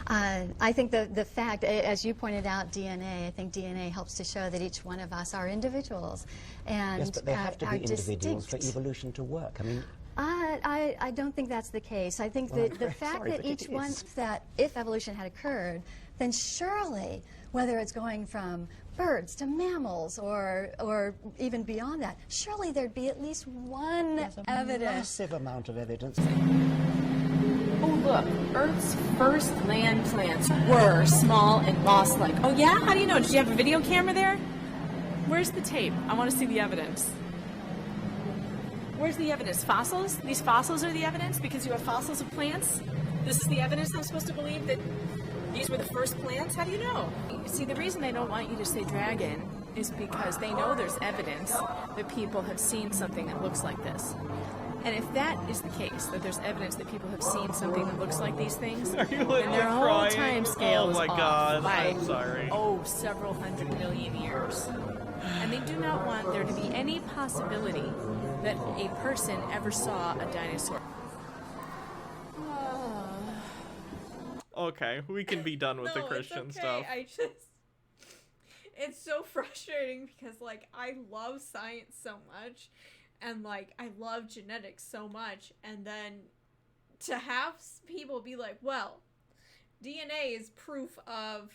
Speaker 11: I think the fact, as you pointed out, DNA, I think DNA helps to show that each one of us are individuals. And
Speaker 14: yes, but they have to be individuals
Speaker 11: distinct.
Speaker 14: for evolution to work. I mean,
Speaker 11: I don't think that's the case. I think
Speaker 14: Well,
Speaker 11: that the fact
Speaker 14: sorry,
Speaker 11: that
Speaker 14: but
Speaker 11: each
Speaker 14: it
Speaker 11: one,
Speaker 14: is.
Speaker 11: that if evolution had occurred, then surely, whether it's going from birds to mammals or even beyond that, surely there'd be at least one
Speaker 14: there's a
Speaker 11: evidence.
Speaker 14: massive amount of evidence.
Speaker 15: Oh, look, Earth's first land plants were small and moss-like. Oh, yeah? How do you know? Did you have a video camera there? Where's the tape? I want to see the evidence. Where's the evidence? Fossils? These fossils are the evidence because you have fossils of plants? This is the evidence I'm supposed to believe that these were the first plants? How do you know? See, the reason they don't want you to say dragon is because they know there's evidence that people have seen something that looks like this. And if that is the case, that there's evidence that people have seen something that looks like these things,
Speaker 1: Are you
Speaker 15: then their whole
Speaker 1: crying?
Speaker 15: time scale
Speaker 1: Oh
Speaker 15: is
Speaker 1: my
Speaker 15: off
Speaker 1: God,
Speaker 15: by,
Speaker 1: I'm sorry.
Speaker 15: several 100 million years. And they do not want there to be any possibility that a person ever saw a dinosaur.
Speaker 1: Okay, we can be done with the Christian
Speaker 16: it's okay.
Speaker 1: stuff.
Speaker 16: It's so frustrating because, like, I love science so much, and, like, I love genetics so much, and then to have people be like, well, DNA is proof of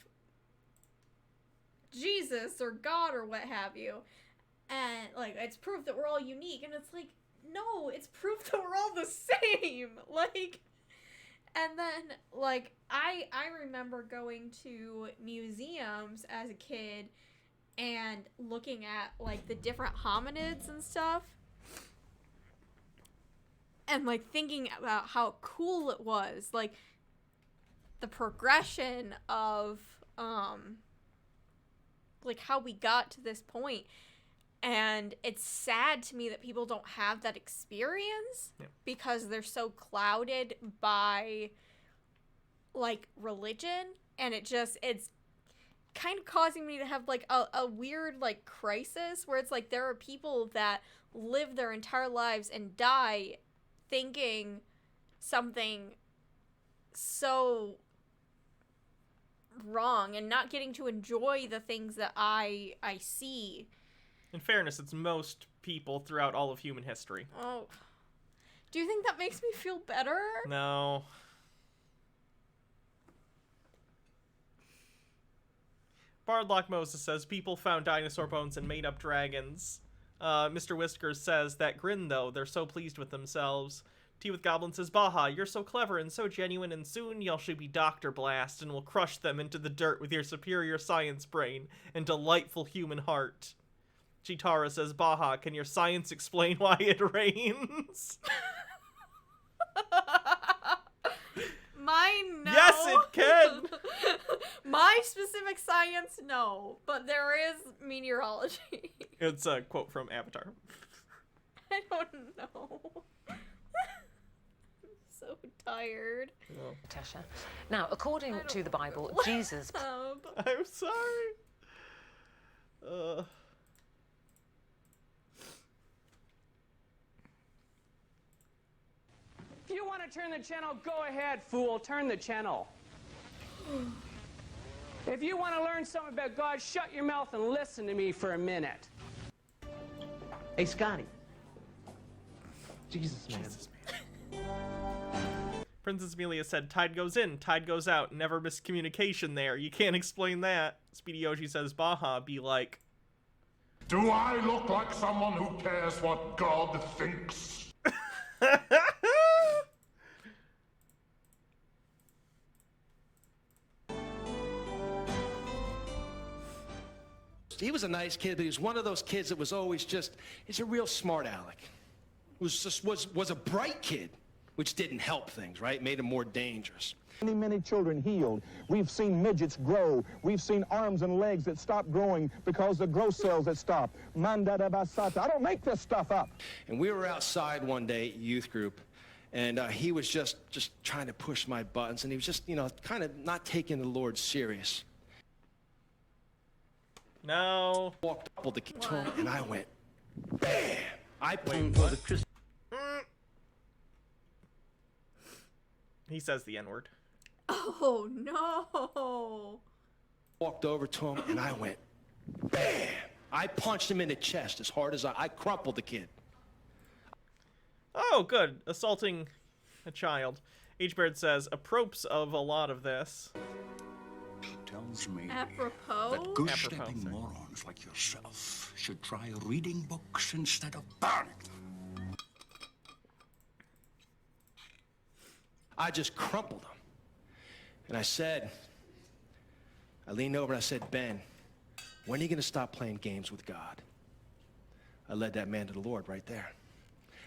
Speaker 16: Jesus or God or what have you, and, like, it's proof that we're all unique, and it's like, no, it's proof that we're all the same, like... And then, like, I remember going to museums as a kid and looking at, like, the different hominids and stuff. And, like, thinking about how cool it was. Like, the progression of, like, how we got to this point. And it's sad to me that people don't have that experience because they're so clouded by, like, religion. And it's kind of causing me to have, like, a weird, like, crisis where it's like there are people that live their entire lives and die thinking something so wrong and not getting to enjoy the things that I see.
Speaker 1: In fairness, it's most people throughout all of human history.
Speaker 16: Oh. Do you think that makes me feel better?
Speaker 1: No. Bard Locke Moses says, people found dinosaur bones and made up dragons. Mr. Whiskers says, that grin though, they're so pleased with themselves. Tea with Goblin says, Baja, you're so clever and so genuine, and soon y'all should be Dr. Blast and will crush them into the dirt with your superior science brain and delightful human heart. Chitara says, Baja, can your science explain why it rains?
Speaker 16: Mine, no.
Speaker 1: Yes, it can!
Speaker 16: My specific science, no. But there is meteorology.
Speaker 1: It's a quote from Avatar.
Speaker 16: I don't know. I'm so tired.
Speaker 17: Tesha. Now, according to the Bible, Jesus...
Speaker 1: I'm sorry.
Speaker 20: If you want to turn the channel, go ahead, fool. Turn the channel. If you want to learn something about God, shut your mouth and listen to me for a minute.
Speaker 22: Hey, Scotty. Jesus, man.
Speaker 1: Princess Amelia said, tide goes in, tide goes out, never miscommunication there. You can't explain that. Speedy Yoshi says, Baja, be like...
Speaker 24: Do I look like someone who cares what God thinks?
Speaker 22: He was a nice kid, but he was one of those kids that was always just, he's a real smart aleck. Was a bright kid, which didn't help things, right? Made him more dangerous.
Speaker 25: Many children healed. We've seen midgets grow. We've seen arms and legs that stop growing because the growth cells that stop. Mandada basata. I don't make this stuff up.
Speaker 22: And we were outside one day, youth group, and he was just trying to push my buttons, and he was just, kind of not taking the Lord serious.
Speaker 1: No.
Speaker 22: Walked up with the kid to him, and I went, bam! I
Speaker 1: Wait, for the Christian. He says the N-word.
Speaker 16: Oh, no.
Speaker 22: Walked over to him, and I went, bam! I punched him in the chest as hard as I crumpled the kid.
Speaker 1: Oh, good. Assaulting a child. H-Bird says, apropos of a lot of this.
Speaker 3: Tells me
Speaker 16: Apropos?
Speaker 3: that goose-stepping morons like yourself should try reading books instead of burning them.
Speaker 22: I just crumpled him. And I leaned over and I said, Ben, when are you going to stop playing games with God? I led that man to the Lord right there.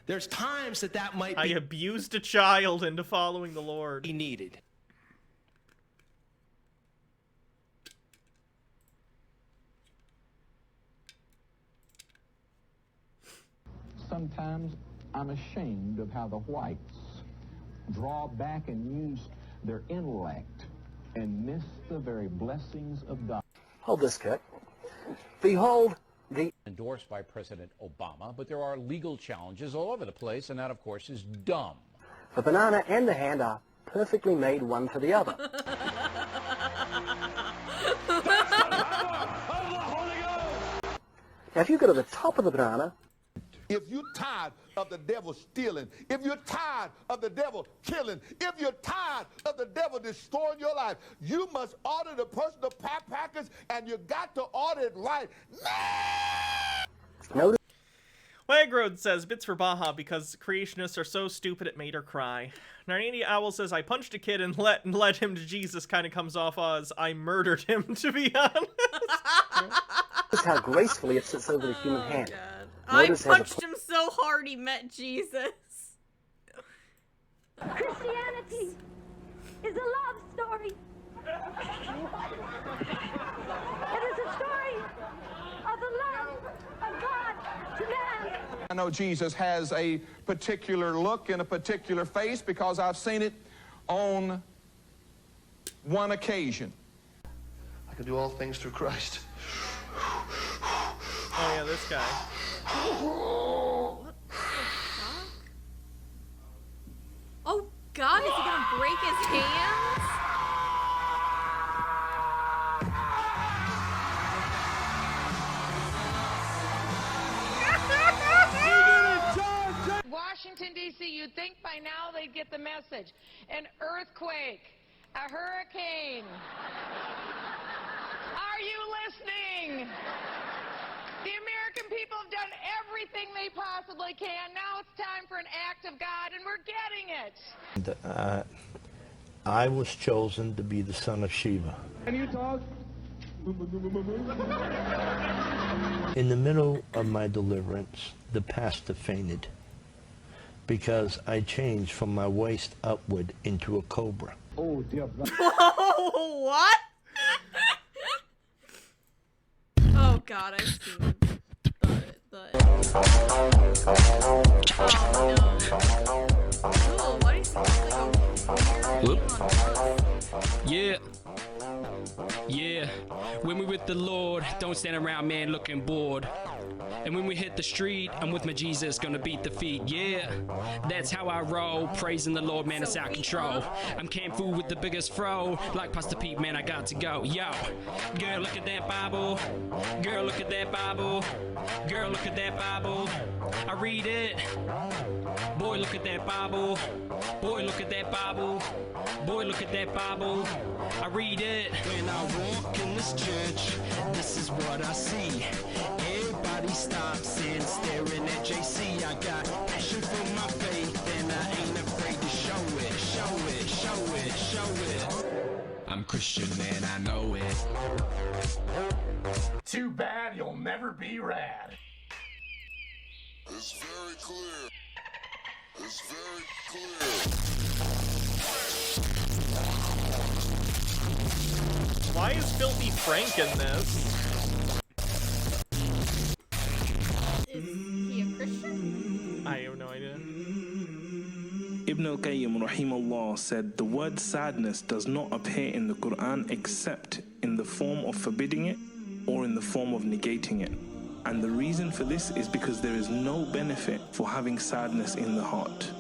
Speaker 22: There's times that might be...
Speaker 1: I abused a child into following the Lord.
Speaker 22: He needed.
Speaker 25: Sometimes I'm ashamed of how the whites draw back and use their intellect and miss the very blessings of God.
Speaker 2: Hold this, Kurt. Behold the...
Speaker 6: Endorsed by President Obama, but there are legal challenges all over the place, and that, of course, is dumb.
Speaker 2: The banana and the hand are perfectly made one for the other. Now, if you go to the top of the banana...
Speaker 25: If you're tired of the devil stealing, if you're tired of the devil killing, if you're tired of the devil destroying your life, you must order the personal package, and you got to order it right now.
Speaker 1: Wagrode says, bits for Baja because creationists are so stupid it made her cry. Narnia Owl says, I punched a kid and led him to Jesus kind of comes off as I murdered him, to be honest.
Speaker 2: Notice how gracefully it sits over the human hand.
Speaker 16: I punched him so hard he met Jesus.
Speaker 12: Christianity is a love story. It is a story of the love of God to man.
Speaker 25: I know Jesus has a particular look and a particular face because I've seen it on one occasion.
Speaker 18: I can do all things through Christ.
Speaker 1: Oh yeah, this guy.
Speaker 16: What the fuck? Oh God, is he gonna break his hands?
Speaker 19: Washington, D.C., you'd think by now they'd get the message. An earthquake, a hurricane. Are you listening? The American people have done everything they possibly can. Now it's time for an act of God, and we're getting it.
Speaker 23: I was chosen to be the son of Shiva.
Speaker 25: Can you talk?
Speaker 23: In the middle of my deliverance, the pastor fainted because I changed from my waist upward into a cobra.
Speaker 25: Oh, dear brother.
Speaker 16: What? Oh God, I've seen oh no. Ooh, why do you think like a
Speaker 26: Yeah. Yeah. When we with the Lord, don't stand around, man, looking bored. And when we hit the street, I'm with my Jesus, gonna beat the feet. Yeah, that's how I roll. Praising the Lord, man, it's out of control. I'm Cam Fu with the biggest fro. Like Pastor Pete, man, I got to go. Yo, girl, look at that Bible. Girl, look at that Bible. Girl, look at that Bible. I read it. Boy, look at that Bible. Boy, look at that Bible. Boy, look at that Bible. I read it. When I walk in this church, this is what I see. Everybody stops and staring at JC. I got passion for my faith and I ain't afraid to show it, show it, show it, show it. I'm Christian and I know it.
Speaker 24: Too bad you'll never be rad.
Speaker 27: It's very clear. It's very clear.
Speaker 1: Why is Filthy Frank in this?
Speaker 16: Is he a Christian?
Speaker 1: I have no idea.
Speaker 28: Ibn al-Qayyim rahimahullah said the word sadness does not appear in the Quran except in the form of forbidding it or in the form of negating it. And the reason for this is because there is no benefit for having sadness in the heart.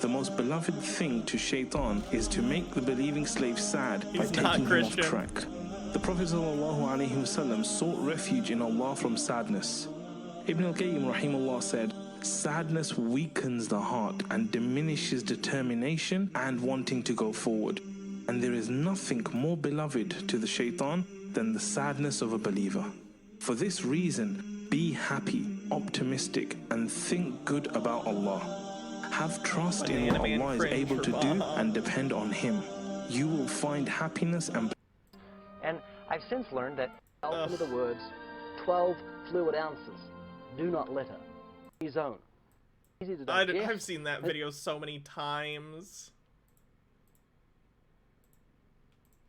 Speaker 28: the most beloved thing to Shaitan is to make the believing slave sad by
Speaker 1: He's not
Speaker 28: taking him off
Speaker 1: Christian.
Speaker 28: track. The Prophet ﷺ sought refuge in Allah from sadness. Ibn al-Qayyim rahimahullah said, sadness weakens the heart and diminishes determination and wanting to go forward. And there is nothing more beloved to the Shaitan than the sadness of a believer. For this reason, be happy, optimistic, and think good about Allah. Have trust in what Allah is able to do and depend on Him. You will find happiness and...
Speaker 2: And I've since learned that ultimate the words 12 fluid ounces. Do not litter. His own. Easy to digest.
Speaker 1: I've seen that video so many times.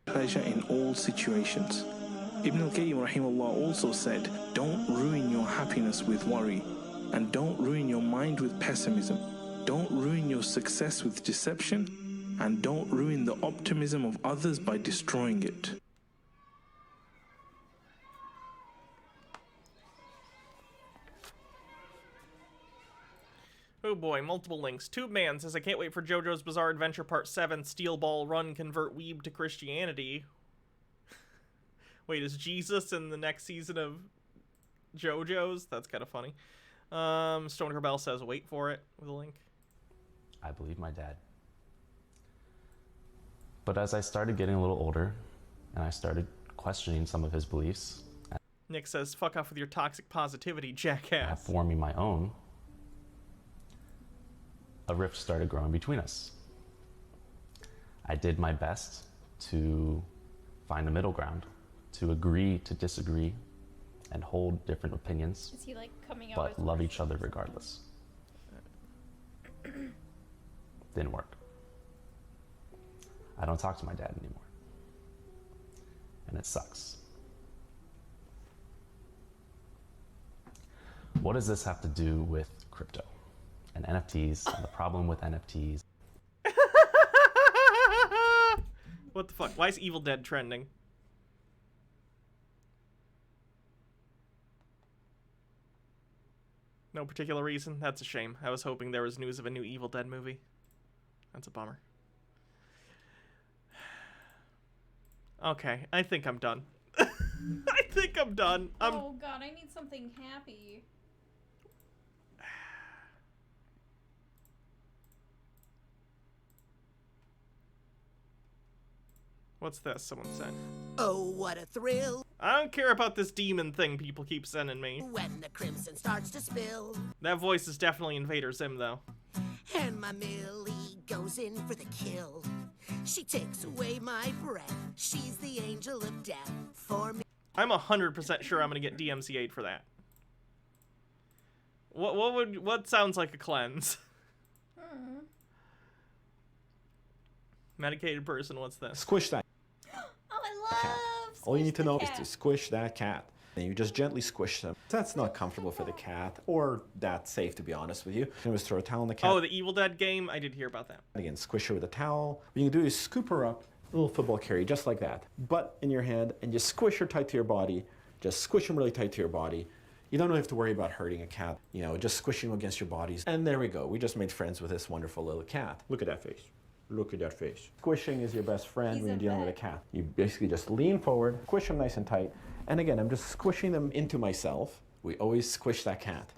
Speaker 28: pleasure in all situations. Ibn al-Qayyim rahimahullah also said, don't ruin your happiness with worry, and don't ruin your mind with pessimism. Don't ruin your success with deception, and don't ruin the optimism of others by destroying it.
Speaker 1: Oh boy, multiple links. TubeMan says, I can't wait for JoJo's Bizarre Adventure Part 7, Steel Ball Run, Convert Weeb to Christianity. Wait, is Jesus in the next season of JoJo's? That's kind of funny. Stone Rebel says, wait for it, with a link.
Speaker 4: I believe my dad. But as I started getting a little older, and I started questioning some of his beliefs,
Speaker 1: Nick says, fuck off with your toxic positivity, jackass.
Speaker 4: forming my own, a rift started growing between us. I did my best to find a middle ground, to agree to disagree, and hold different opinions,
Speaker 16: Is he like coming out
Speaker 4: but
Speaker 16: with
Speaker 4: love each other regardless. Didn't work. I don't talk to my dad anymore, and it sucks. What does this have to do with crypto and NFTs and the problem with NFTs?
Speaker 1: What the fuck? Why is Evil Dead trending? No particular reason? That's a shame. I was hoping there was news of a new Evil Dead movie. That's a bummer. Okay, I think I'm done. I think I'm done.
Speaker 16: Oh god, I need something happy.
Speaker 1: What's this? Someone said.
Speaker 5: Oh, what a thrill
Speaker 1: I don't care about this demon thing people keep sending me.
Speaker 5: when the crimson starts to spill.
Speaker 1: That voice is definitely Invader Zim, though.
Speaker 5: And my Millie goes in for the kill. She takes away my breath. She's the angel of death for me.
Speaker 1: I'm 100% sure I'm gonna get DMCA'd for that. What sounds like a cleanse? Medicated person, what's this?
Speaker 7: Squish that.
Speaker 16: Oh, I love
Speaker 7: All you need to know is to squish that cat. And you just gently squish them. That's not comfortable for the cat, or that safe, to be honest with you. You can just throw a towel on the cat.
Speaker 1: Oh, the Evil Dead game? I did hear about that.
Speaker 7: Again, squish her with a towel. What you can do is scoop her up, a little football carry, just like that. Butt in your head, and just squish her tight to your body. Just squish them really tight to your body. You don't have to worry about hurting a cat. You know, just squishing them against your bodies. And there we go. We just made friends with this wonderful little cat. Look at that face. Look at that face. Squishing is your best friend when you're dealing with a cat. You basically just lean forward, squish them nice and tight. And again, I'm just squishing them into myself. We always squish that cat.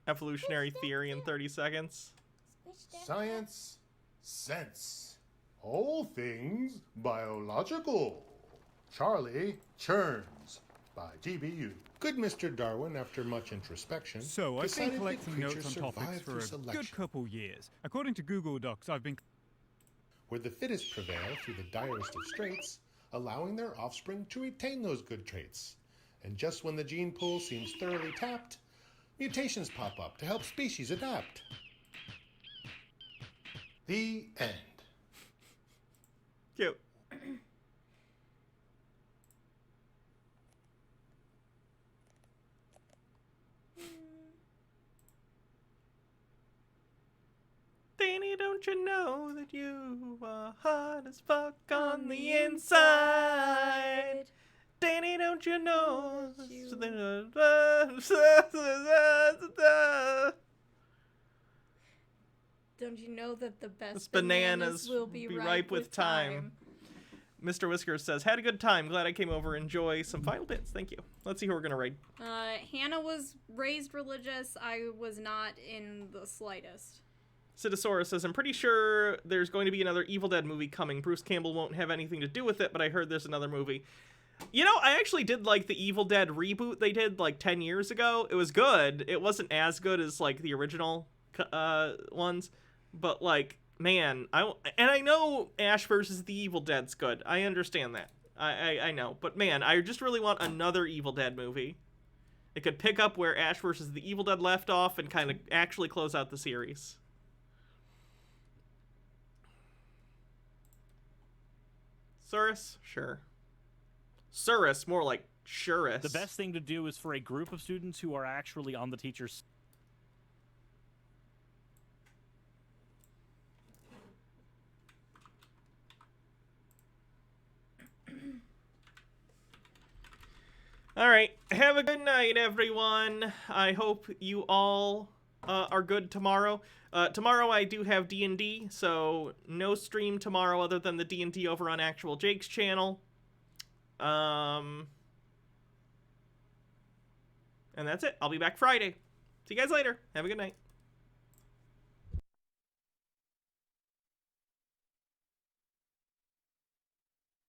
Speaker 1: Evolutionary theory in 30 seconds.
Speaker 24: Science, sense. All things biological. Charlie Churns by GBU. Good Mr. Darwin, after much introspection,
Speaker 8: So I've been
Speaker 24: decided that
Speaker 8: collecting notes
Speaker 24: creatures
Speaker 8: on topics
Speaker 24: survive
Speaker 8: for
Speaker 24: through
Speaker 8: a
Speaker 24: selection,
Speaker 8: good couple years. According to Google Docs, I've been...
Speaker 24: where the fittest prevail through the direst of straits, allowing their offspring to retain those good traits. And just when the gene pool seems thoroughly tapped, mutations pop up to help species adapt. The end.
Speaker 1: Cute. Danny, don't you know that you are hot as fuck on the inside? Danny, don't you know?
Speaker 16: Don't you know that the best
Speaker 1: bananas
Speaker 16: will be
Speaker 1: ripe with time? Mr. Whiskers says, had a good time. Glad I came over. Enjoy some final bits. Thank you. Let's see who we're going to raid.
Speaker 16: Hannah was raised religious. I was not in the slightest.
Speaker 1: Citosaurus says, I'm pretty sure there's going to be another Evil Dead movie coming. Bruce Campbell won't have anything to do with it, but I heard there's another movie. You know, I actually did like the Evil Dead reboot they did like 10 years ago. It was good. It wasn't as good as like the original ones, but like, man, I know Ash versus the Evil Dead's good. I understand that. I know, but man, I just really want another Evil Dead movie. It could pick up where Ash versus the Evil Dead left off and kind of actually close out the series. Surus? Sure. Surus, more like Shurus.
Speaker 9: The best thing to do is for a group of students who are actually on the teacher's...
Speaker 1: All right. Have a good night, everyone. I hope you all are good tomorrow. Tomorrow I do have D&D, so no stream tomorrow other than the D&D over on Actual Jake's channel. And that's it. I'll be back Friday. See you guys later. Have a good night.